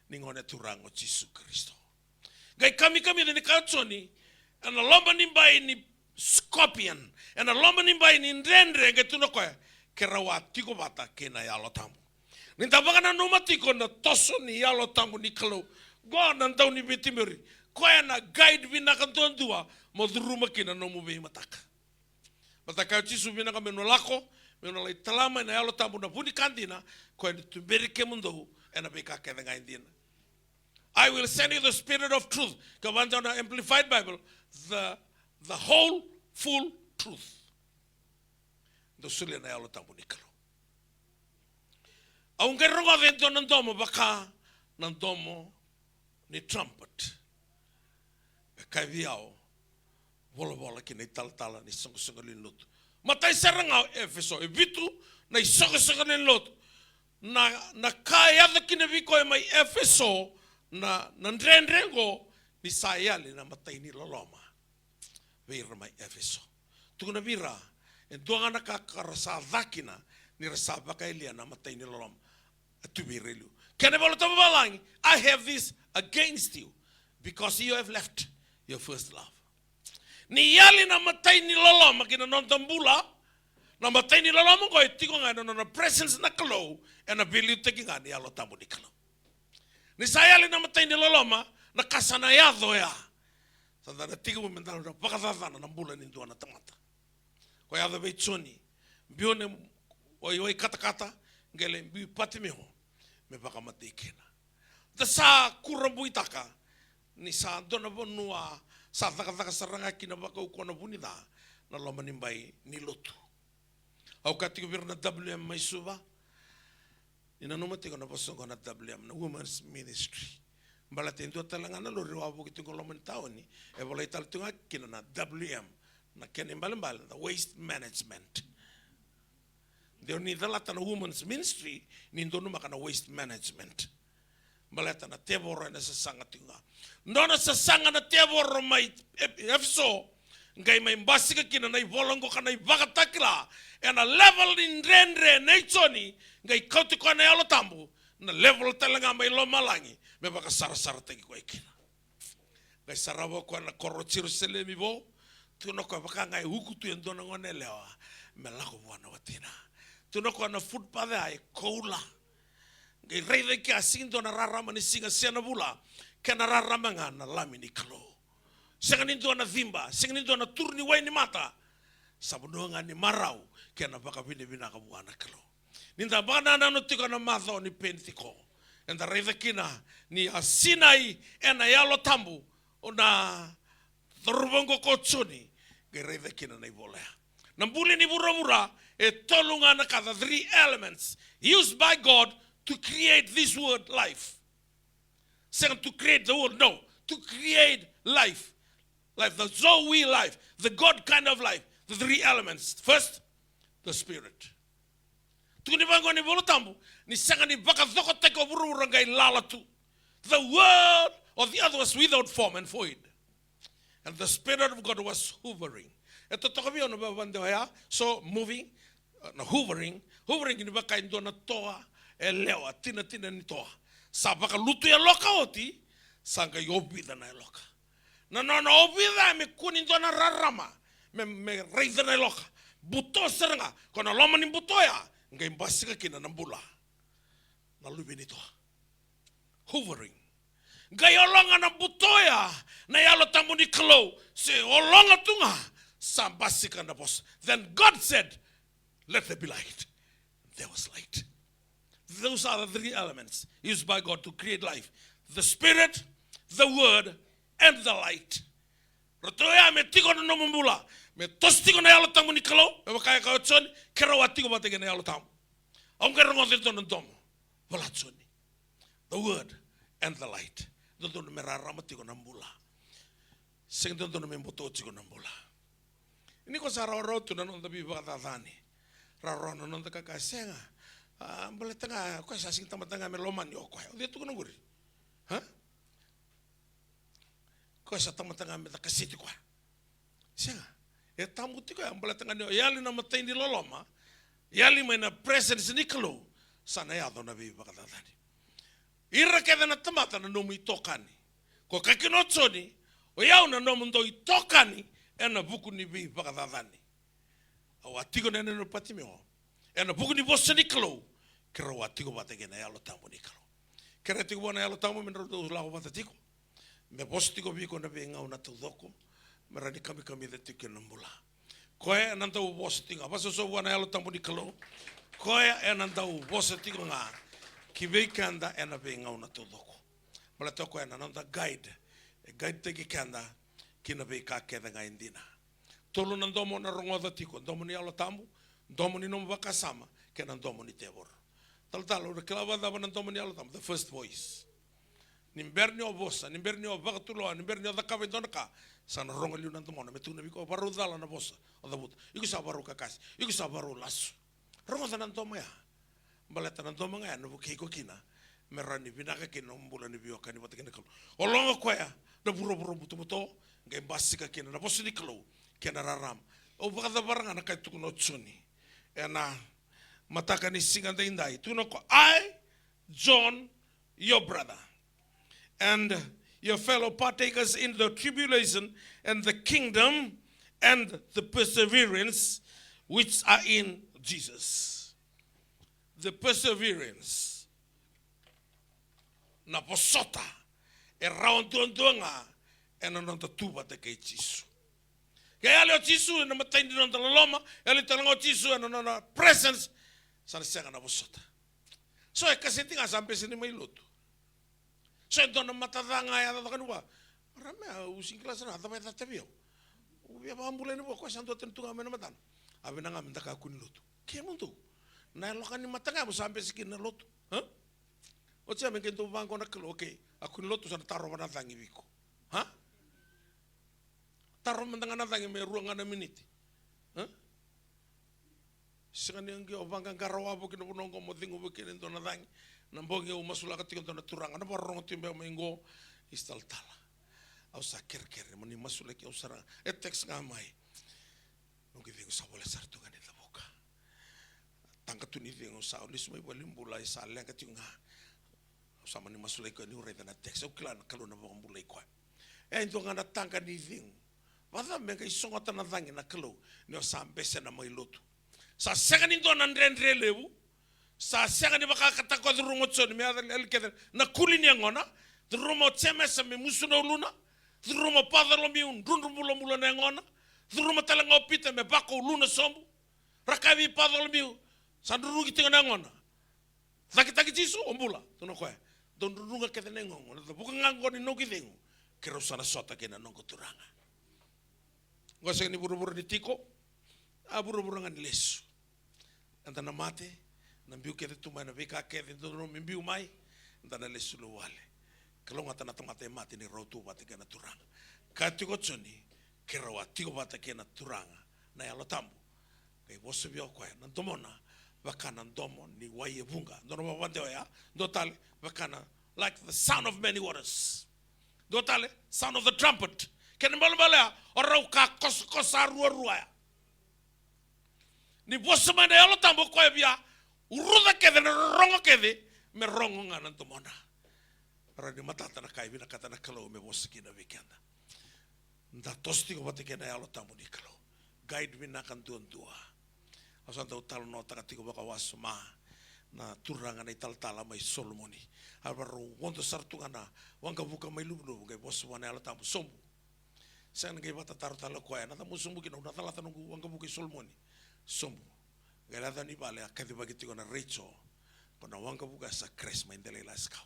ningone turango Jesu Kristo. Gai kami ni kautsoni ana lomba nimbai ni scorpion ana lomba nimbai ni ndrendre ngetuno ko kerawa tiko bata kena yalo tamu ninta bagana numa tiko na toso ni yalo tamu ni kalo go na ndau ni bitimeri ko na guide vina kantondua modruma kina no mu be mataka mataka Jesu vina ka meno lako meno lai talama na yalo tamu na buni kandina ko ni tumberi kemundo ena be ka kenga indina. I will send you the spirit of truth. Kavanza na Amplified Bible, the whole full truth. Do sule na yalo tambu nikalo. Aunque rongo vento nandomo baka nandomo ni trumpet. Kai viao bola ki nei tala ni songo linut. Matai seranga Efeso evitu na songo linut. Na kai ado ki viko e mai Efeso na ndrengo ni sayali na matai ni loloma vira mai Efeso tuna vira en doanga ka karasa vakina ni rasa bakailia na matai ni loloma atu virelu kene volta balang I have this against you because you have left your first love ni yali na matai ni loloma kina nontambula na matai ni loloma ko etiko ngana no presence na kalo and ability taking ani alo tambu ni kalo ni sayali na matai ni loloma na kasana yadho ya. Sanda na tiga mo mentalo na pakadadana na mbula ni duana tamata. Ko yadho be tsoni. Bione oi kata ngele bi pati meho me baka matai kena. Da sa kurambu itaka ni sa dona bonua sa taka saranga kina baka ukona bunida na loma nimbai ni lotu. Au katigo birna WM mai suba. Ina numa tiko na pasongo na WM na women's ministry. Mbala tento talangana lo rewa bo kitiko lo mentawni e bola ital tunga kina na WM na kene mbala the waste management. Deo ni dalata na women's ministry ni ndonu makana waste management. Mbala ta na teboro na sasanga tunga. Ndona sasanga na teboro mai Efeso ngai mai mbasika kina na ivolongo kana ibakatakila ena level in rendre neichoni ngai kautiko na yalo tambu na level talanga mai lo malangi me baka sara tegi ko ikina ngai sarabo ko na koro Jerusalem bo tuno ko baka ngai hukutu endona ngone lewa me la ko bwana watina tuno ko na footpath ai koula ngai reide ki asindo na rarama ni singa sena bula kana rarama ngana lamini kalo senganindo na vimba senganindo na turni waini mata sabunonga ni marau kena baka bina ka buana kalo ninda bana no tiko na matho ni pentiko enda reve kina ni asinai ena yalo tambu ona torubongo kotsoni ge reve kina na ivolea nambuli ni burabura e tolunga na ka the 3 elements used by God to create this world life. Second, to create the world, no, to create life, the Zoe life, the God kind of life. The 3 elements. First, the spirit. Tukuni bango ni bolo tambu. Ni sanga ni baka zoko teko buru ngai lalatu. The word of the other was without form and void. And the Spirit of God was hovering. Ito tokabi ono ba bande ya. So moving, hovering ni baka indo na toa elewa tina ni toa. Sa baka lutu ya loka oti sanga yobida na loka. Na obida me kuni indo na rarama me reida na loka. Buto seranga kono loma ni buto ya ngai mbasika kina nambula. Na lubini toa. Hovering. Ngai olonga na buto ya na yalo tamu ni klo se olonga tunga sambasika na bos. Then God said, let there be light. There was light. Those are the three elements used by God to create life. The Spirit, the Word, and the light. Rotoya me tiko no mumbula. Me tostiko na yalo tamu ni kalo. Me wakaya ka otson. Kera watiko batege na yalo tamu. Aungera ngodito no domo. Walatsoni. The Word and the light. Dodo no merarama tiko na mbula. Sing dodo no memboto tiko na mbula. Ini ko sara rotu na nonda biba dadani. Rarona nonda kakasenga. Mbala tanga ko sa sing tamatanga me loman yo ko. Dia tu nguri. Ha? Ko sa tamatanga me takasiti ko. Senga. E tamu tiko ya mbala tanga no yali na matai ni loloma. Yali me na presence ni kalo. Sana ya dona biba dadani. Ira ke na tamata na nomu itokani. Ko kakino tsoni. O yau na nomu ndo itokani. Ena buku ni bi bakadadani. Awatigo nene no patimeo. Ena buku ni bosa ni kalo. Kera watigo batege na yalo tamu ni kalo. Kera tigo bona yalo tamu menro do lao batatigo. Me bostigo biko na benga una tudoko. Merani kami de tike nambula. Koe nanta u bostinga. Baso so bona yalo tamu ni kalo. Koe nanta u bostinga nga. Kibekanda ena benga una tudoko. Mala toko ena nanta guide. Guide teki kanda. Kina be ka keda nga indina. Tolo na ndomo na rongoda tiko, ndomo ni alo tamu, ndomo ni nomu baka sama, kena ndomo ni tebor. Talo, reklava dava na ndomo ni alo tamu, the first voice. Nimberni o bosa, nimberni o baka tuloa, nimberni o dakawa indona ka, sana ronga liu na ndomo na metuna biko, baru dala na bosa, o da buta. Iku sa baru kakasi, iku sa baru lasu. Rongoda na ndomo ya. Baleta na ndomo nga ya, nubu keiko kina, merani binaka kina, umbula ni bioka, ni batakina kalu. Olonga kwa ya, na buro buto, ngai basika kena na bosi ni kalo kena raram o baka baranga na kai tukuno tsuni ena mataka ni singa ndai tuno ko I John your brother and your fellow partakers in the tribulation and the kingdom and the perseverance which are in Jesus. The perseverance na posota e raundonga ena nonta tuba te kei tisu. Kaya aleo tisu ena mataindi nonta laloma, ele talango tisu ena nona presence, sana senga na bosota. So e kaseti nga sampai sini mai lotu. So e dona matadanga ya tata kanua. Ramea using kelas na hata mai tata bio. Ubia bambula ni boko santo tentunga mena matan. Abe nanga mendaka akuni lotu. Kaya muntu. Na lokani matanga mo sampai sikina lotu. Ha? O tia mengkento bango na kelo okay. Akuni lotu sana taro wana tangi biko. Ha? Taro mendanga na tangi me ruanga na miniti. Ha? Sikani angi obanga garawa bo kino bonongo mo dingo bo kino na tangi. Nambonge o masula ka tiko na turanga na barongo timbe mengo istal tala. Au sa kerker mani masula ki usara etex ngamai. Ngi dingo sa bola sartu ngani la boka. Tangka tuni dingo sa ulis mai bolimbula sa lenga tinga. Sama ni masula ko ni ureta na tex o klan kalu na bombula ko. Ento ngana tangka ni dingo. Wada menga isonga tana dangi na kalu ni o sambese na mai lotu. Sa sekani ndo na ndrendre lebu. Sa sekani baka katako rumo tsoni me el keder na kulini ngona. Rumo tsemesa me musuno luna. Rumo padalo mi un runrumo mula na ngona. Rumo talanga opita me bako luna sombu. Rakavi padalo mi sandrugi tinga ngona. Taki jisu ombula tuno ko. Don runga kete ngona. Buka ngangoni no kidengu. Kero sana sota kena nongo turanga. Ngose ni buru-buru ni tiko. Buru-buru ngani lesu. Anta na mate. Nambiu kete tumai na vika kete dono mimbiu mai. Anta na lesu lo wale. Kalau ngata na tamate mate ni rotu bate kena turanga. Katiko tsoni. Kero atiko bate kena turanga. Na yalo tambu. Kai bosu bio kwa. Nantomona. vakana ndomo ni waie vunga. Ndono mawande ya, dotale, vakana, like the sound of many waters. Dotale, sound of the trumpet. Kene mbala orau ka kosa ruaya. Ni bosa mane alo tambo kwa bia uruda kede na rongo kede me rongo ngana ntomona. Rani matata na kai vina kata na kalau me bosa kina vikenda. Nda tosti ko bate kena alo tambo ni kalau. Guide vina kan tuan-tua. Asanta utalo no takatiko baka wasuma na turanga na italtala mai Solomoni. Alvaro wondo sartungana wanga buka mai lubno ngai bosa wane alo tambo sombu. Sen ngai bata tartala kwa na tamu sombu kina na tala tanungu wanga buka Solomoni. Sombu. Ngai lada ni bale akadi bagitiko na Rachel kona wanga buka sa kres mai ndele laskau.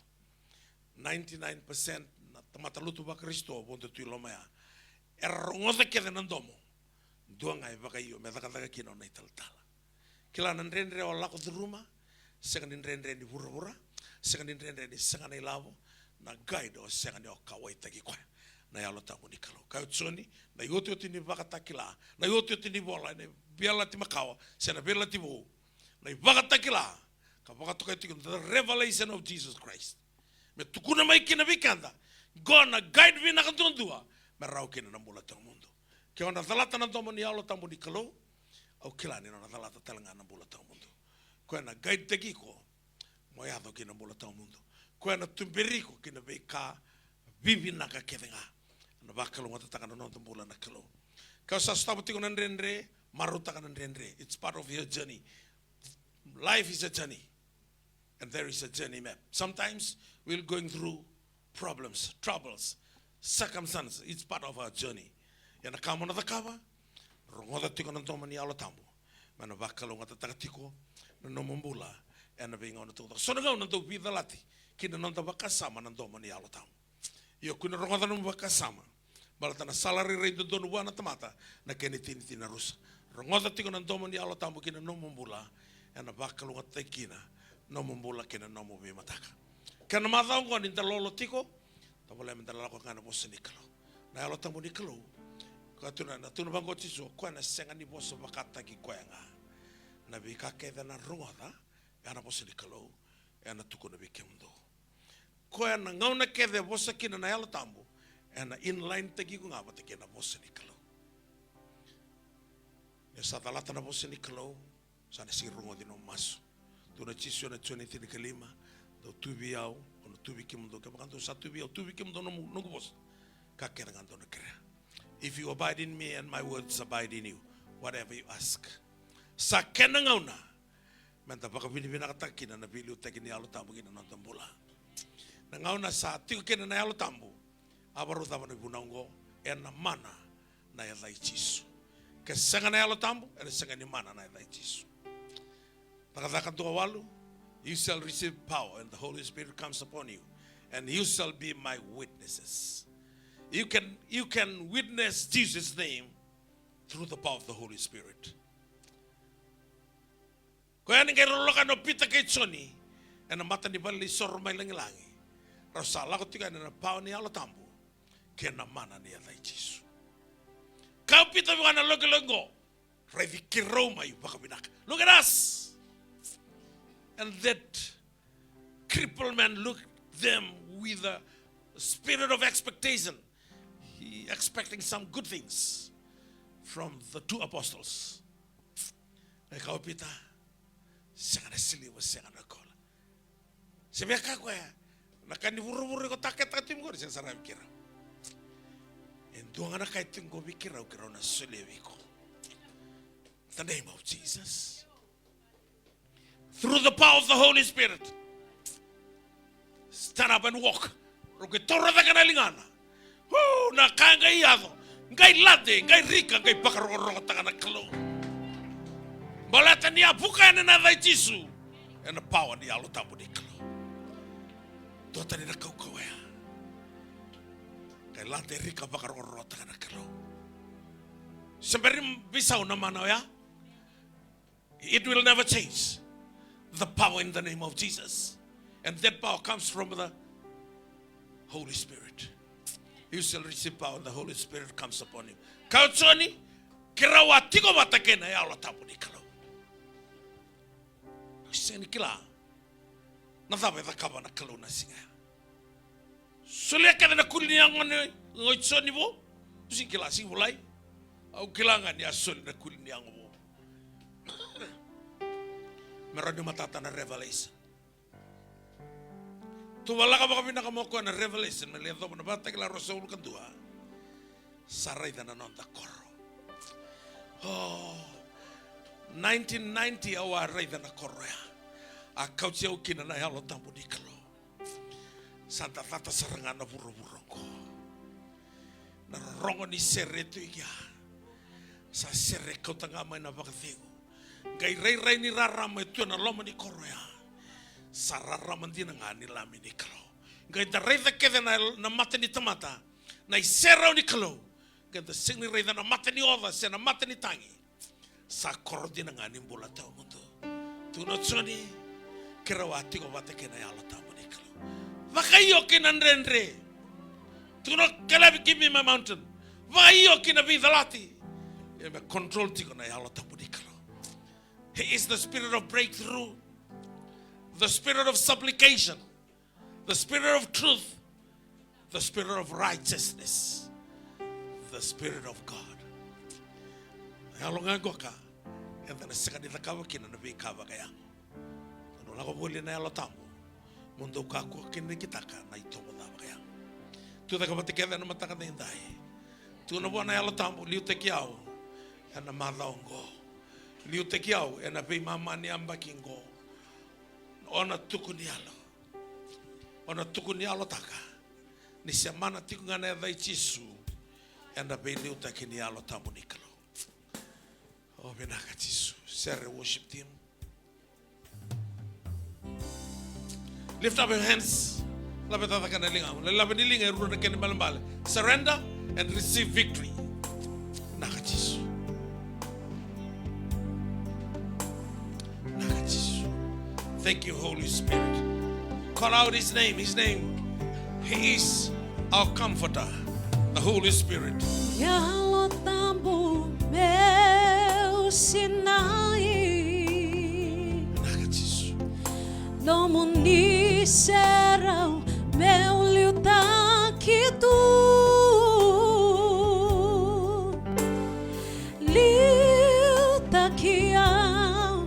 99% na tamata lutu ba Kristo wondo tuilomaya. Erongode kede nandomo. Duanga e baka iyo me daka kina na italtala. Kila nandrendre o lako druma, sega nindrendre ni vura, sega nindrendre ni sega na ilavo, na guide o sega ni o kawai tagi kwa. Na yalo tangu ni kalo. Kaya tsoni, na yote ni baka takila, na yote ni bola, na biala ti makawa, sena biala ti bo. Na baka takila, ka baka toka tiko, the revelation of Jesus Christ. Me tukuna mai kina vikanda, gona guide vina kantundua, me rau kina na mula tangu mundo. Kaya ona thalata na tomo ni yalo tangu ni kalo, au kila ni na thalata talanga na mula tau mundo. Koe na guide teki ko, moyado kina mula tau mundo. Koe na tumberiko kina veka vivi naka kethenga. Na bakalo ngata taka na nonto mula na kalo. Kau sa stabu tiko na nrenre, maru taka na nrenre. It's part of your journey. Life is a journey. And there is a journey map. Sometimes we're going through problems, troubles, circumstances. It's part of our journey. Yana kama na takava, rongoda tiko na toma ni alo tambo. Mana bakalo ngata takatiko na nomombula ena vinga ona tuta. So ngau na to vida lati kina nonta bakasama na toma ni alo tambo. Yo kuna rongoda no bakasama. Balata na salary rate do no wana tamata na keni tini na rusa. Rongoda tiko na toma ni alo tambo kina nomombula ena bakalo ngata kina nomombula kina nomo vi mataka. Kana madhango ni ndalolo tiko tabole mendala ko kana bosenikalo. Na alo tambo nikalo. Katuna na tuna bango tiso kwa na senga ni boso bakata ki kwenga na bika keda na roda ana boso ni kalo ana tuko na bikemdo kwa na ngauna keda boso kina na yalo tambo ana inline tagi ko ngaba te kena boso ni kalo ya satalata na boso ni kalo sana si rongo di no maso tuna tiso na 20 kalima do tubi au ono tubi kimdo ka bakanto sa tubi au tubi kimdo no boso ka kera ngando na kera. If you abide in me and my words abide in you, whatever you ask. Sa kenangauna, menta baka binibina katakina na biliu tekini alo tambo kina nantambula. Nangauna sa tiko kina na alo tambo, abaru tama na bunango, ena mana na yada ichisu. Kesenga na alo tambo, ena senga ni mana na yada ichisu. Takatakan tuwa walu, you shall receive power and the Holy Spirit comes upon you, and you shall be my witnesses. You can witness Jesus' name through the power of the Holy Spirit. Kaya ni kero loka no pita kay Choni, ena mata ni bali sor may langi. Rasala ko tika na power ni alo tambo, kaya na mana ni alay Jesus. Kau pita mga na loka longo, revi kiro mayu baka binak. Look at us, and that crippled man looked them with a spirit of expectation. He expecting some good things from the two apostles. Ikaw pita, siya na siliwa siya na kola. Sabi ka ko ya, nakaniburu-buru ko taket-taketim ko, siya sarap kira. Endo nga na kahit yung gobi kiraw na suliwi ko. In the name of Jesus. Through the power of the Holy Spirit, stand up and walk. Roke torra da kanalingana. Na kanga iyado, ngai lade, ngai rika, ngai pakarorong taka na kalo. Balata niya buka na dai Jisu, and the power ni alo tambo ni kalo. Tota ni na kaukawaya. Ngai lade rika pakarorong taka na kalo. Sembari bisaw na mana ya. It will never change. The power in the name of Jesus, and that power comes from the Holy Spirit. You shall receive power and the Holy Spirit comes upon you. Kautsoni, kirawa tiko matakena ya alo tapu ni kalo. Seni kila. Na tabe da kaba na kalau na singa. Sulia kada na kulini yang ngone ngoitsoni bo. Si kila si mulai. Au kilangan ya sul na kulini yang bo. Meradu matata na revelation. Tu wala ka baka pinakamoko na revelation. Melihat na bata kila rosaul kantua. Saray na nonda koro. Oh, 1990 awa ray na koro ya. Akau siya ukina na yalo tambo di kalo. Santa tata sarangan na buro-burongko. Narongo ni sere tu iya. Sa sere kau tangamay na bakathigo. Gai ray ni rarama itu na loma ni koro ya. Sararama di na nga nilami ni kalo. Gai da ray da kede na mata ni tamata. Na isera ni kalo. Gai da sing ni ray da na mata ni oda. Se na mata ni tangi. Sa koro di na nga ni mbula tau mundo. Tuno tsoni. Kira wati ko bate kena yalo tamu ni kalo. Vakayo kina nrenre. Tuno kalabi give me my mountain. Vakayo kina vidalati. Eme control tiko na yalo tamu ni kalo. He is the spirit of breakthrough. The spirit of supplication. The spirit of truth. The spirit of righteousness. The spirit of God. Yalo ngagoka. And then a second in the kawa kina na bi kawa kaya. Lago boli na yalo tamu. Mundo kako kini kitaka na ito mo dama kaya. Tu da kapati kaya na mataka na hinday. Tu na buwan na yalo tamu. Liu te kiao. Yana madhaongo. Liu te kiao. Yana pei mama ni amba kingo. Ona tuku ni yalo. Ona tuku ni yalo taka. Ni siya mana tiku nga na yadai chisu. Yana pei liu te kini yalo tamu ni kalo. O binaka chisu. Sere worship team. Lift up your hands. Surrender and receive victory. Thank you, Holy Spirit. Call out His name. His name. He is our comforter, the Holy Spirit. Yalo tambo meu Sinai. No mundi serão meu liuta tu liuta que am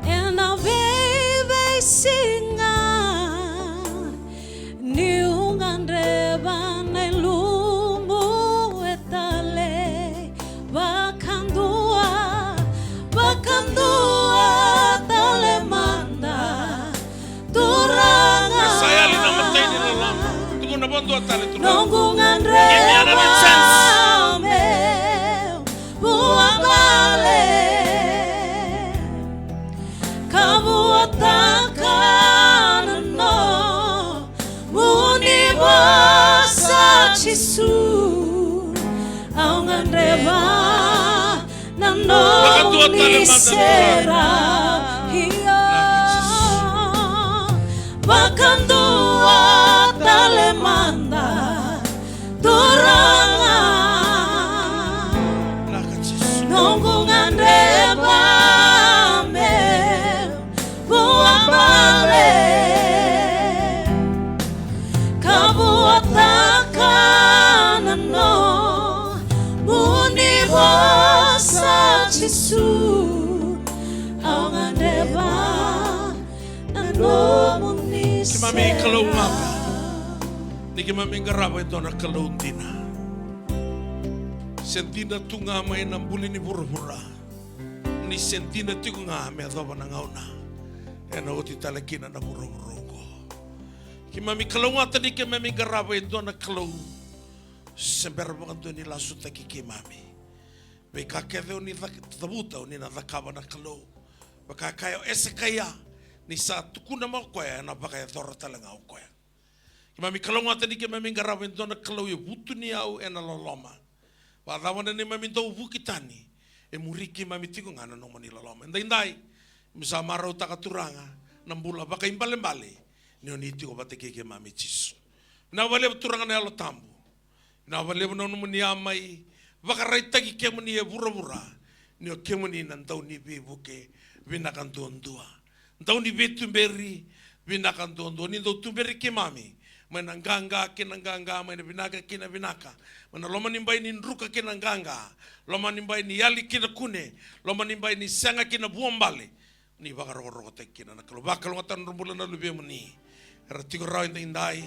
ena bebe singa niungan reba na lumbu etale bakandua tale manda Nonggungan reba meu buang balik kamu otakkan no muni basa cisu aungan reba nano muni sera hiya bahkan dua tale manda turangan nonggungan reba meu buang balik kamu otakkan no muni basa cisu aungan reba nano muni Kimami kalau maka. Niki mami ngarapa itu na kalau tina. Sentina tunga mai na buli ni pura-pura. Ni sentina tunga mai adoba na ngauna. Ena oti talakina na pura-pura. Kimami kalau ngata niki mami ngarapa itu na kalau. Sember bantu ni lasu taki kimami. Beka kede ni tabuta ni na dakaba na kalau. Baka kayo esekaya. Ni sa tukuna mo koya na baka dora talanga o koya. Kimami kalonga tani ke mami ngarawen dona kalau ye butu ni au ena loloma. Wa dawana ni mami do bukitani e muriki mami tiku ngana no mani loloma. Ndai misa marau takaturanga nambula baka imbale ni oni tiku bateke ke mami chisu. Na wale turanga na lo tambu. Na wale no mani amai baka raitaki ke mani e bura ni o ke mani nandau ni be buke vinakan dondua. Ndau ni vetumberi vinaka ndondo ni ndo tumberi ke mami. Mana nganga kena nganga, mana vinaka kena vinaka. Mana loma nimbai ni nruka kena nganga. Loma nimbai ni yali kena kune. Loma nimbai ni sanga kena buambale. Ni bagaroro te kena na kalau bakal ngatan rumbula na lube muni. Era tigo rau indai.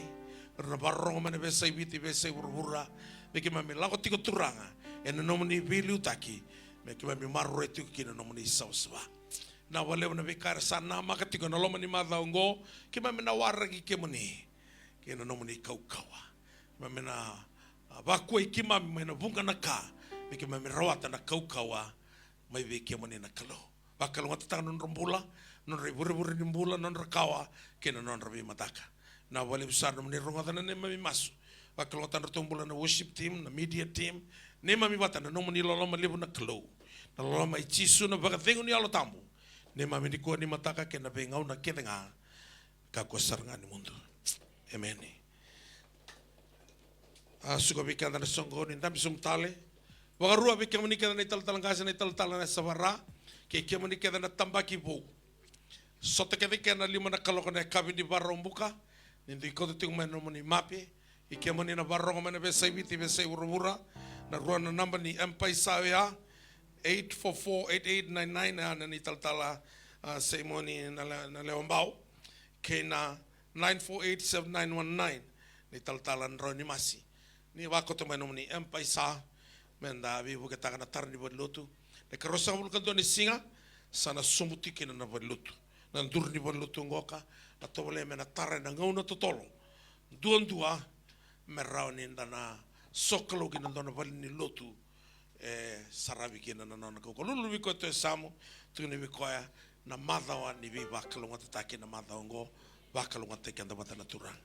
Era barro mana besai biti besai burura. Meki mami lago tigo turanga. Ena nomoni vilu taki. Meki mami marro itu kena nomoni sauswa. Na wale na bekara sana maka tigo na loma ni madhaungo. Ki mami na waragi ke muni. Kena nomoni kaukawa. Mami na bakua iki mami na bunga na ka. Meki mami rawata na kaukawa. Mai veke muni na kalo. Bakal ngata non rombula, non rebure nimbula, non rakawa, kena non rabi mataka. Na wale besar nomoni rongata na mami masu. Bakal ngata rotombula na worship team, na media team. Ne mami bata na nomoni loloma lebu na kalo. Na loloma ichisu na bagatengu ni alotambu. Ne mami ni kuwa ni mataka kena bengau na ketenga. Kakuasar ngani mundu. Amen. Suka bika na songo ni tambi sumtale. Wagarua bika manika na italtalangasa na italtala na savara. Ke kia manika na tambaki bo. Sota ke na lima na kaloko na kabi ni barra umbuka. Nindu ikoto tingu mano mani mape. Ikia mani na barra ngomana besai biti besai urubura. Na rua na namba ni Empire ya 8448899 na ni italtala semoni na leombao. Ke na 9487919 ni taltalan roni masi ni wako to mano ni Empire menda vi buka taka na tarni bodlotu ne karosa mul kanto ni singa sana sumuti kina na bodlotu na durni bodlotu ngoka na tole mena tare na ngauna totolo dua me rauni ndana sokolo kina ndona balini lotu sarabi kina na nona ko lulu vi ko to samu tuni vi koya na madhawa ni vi bakalonga tatake na madhaongo bakalonga teke anda batana turang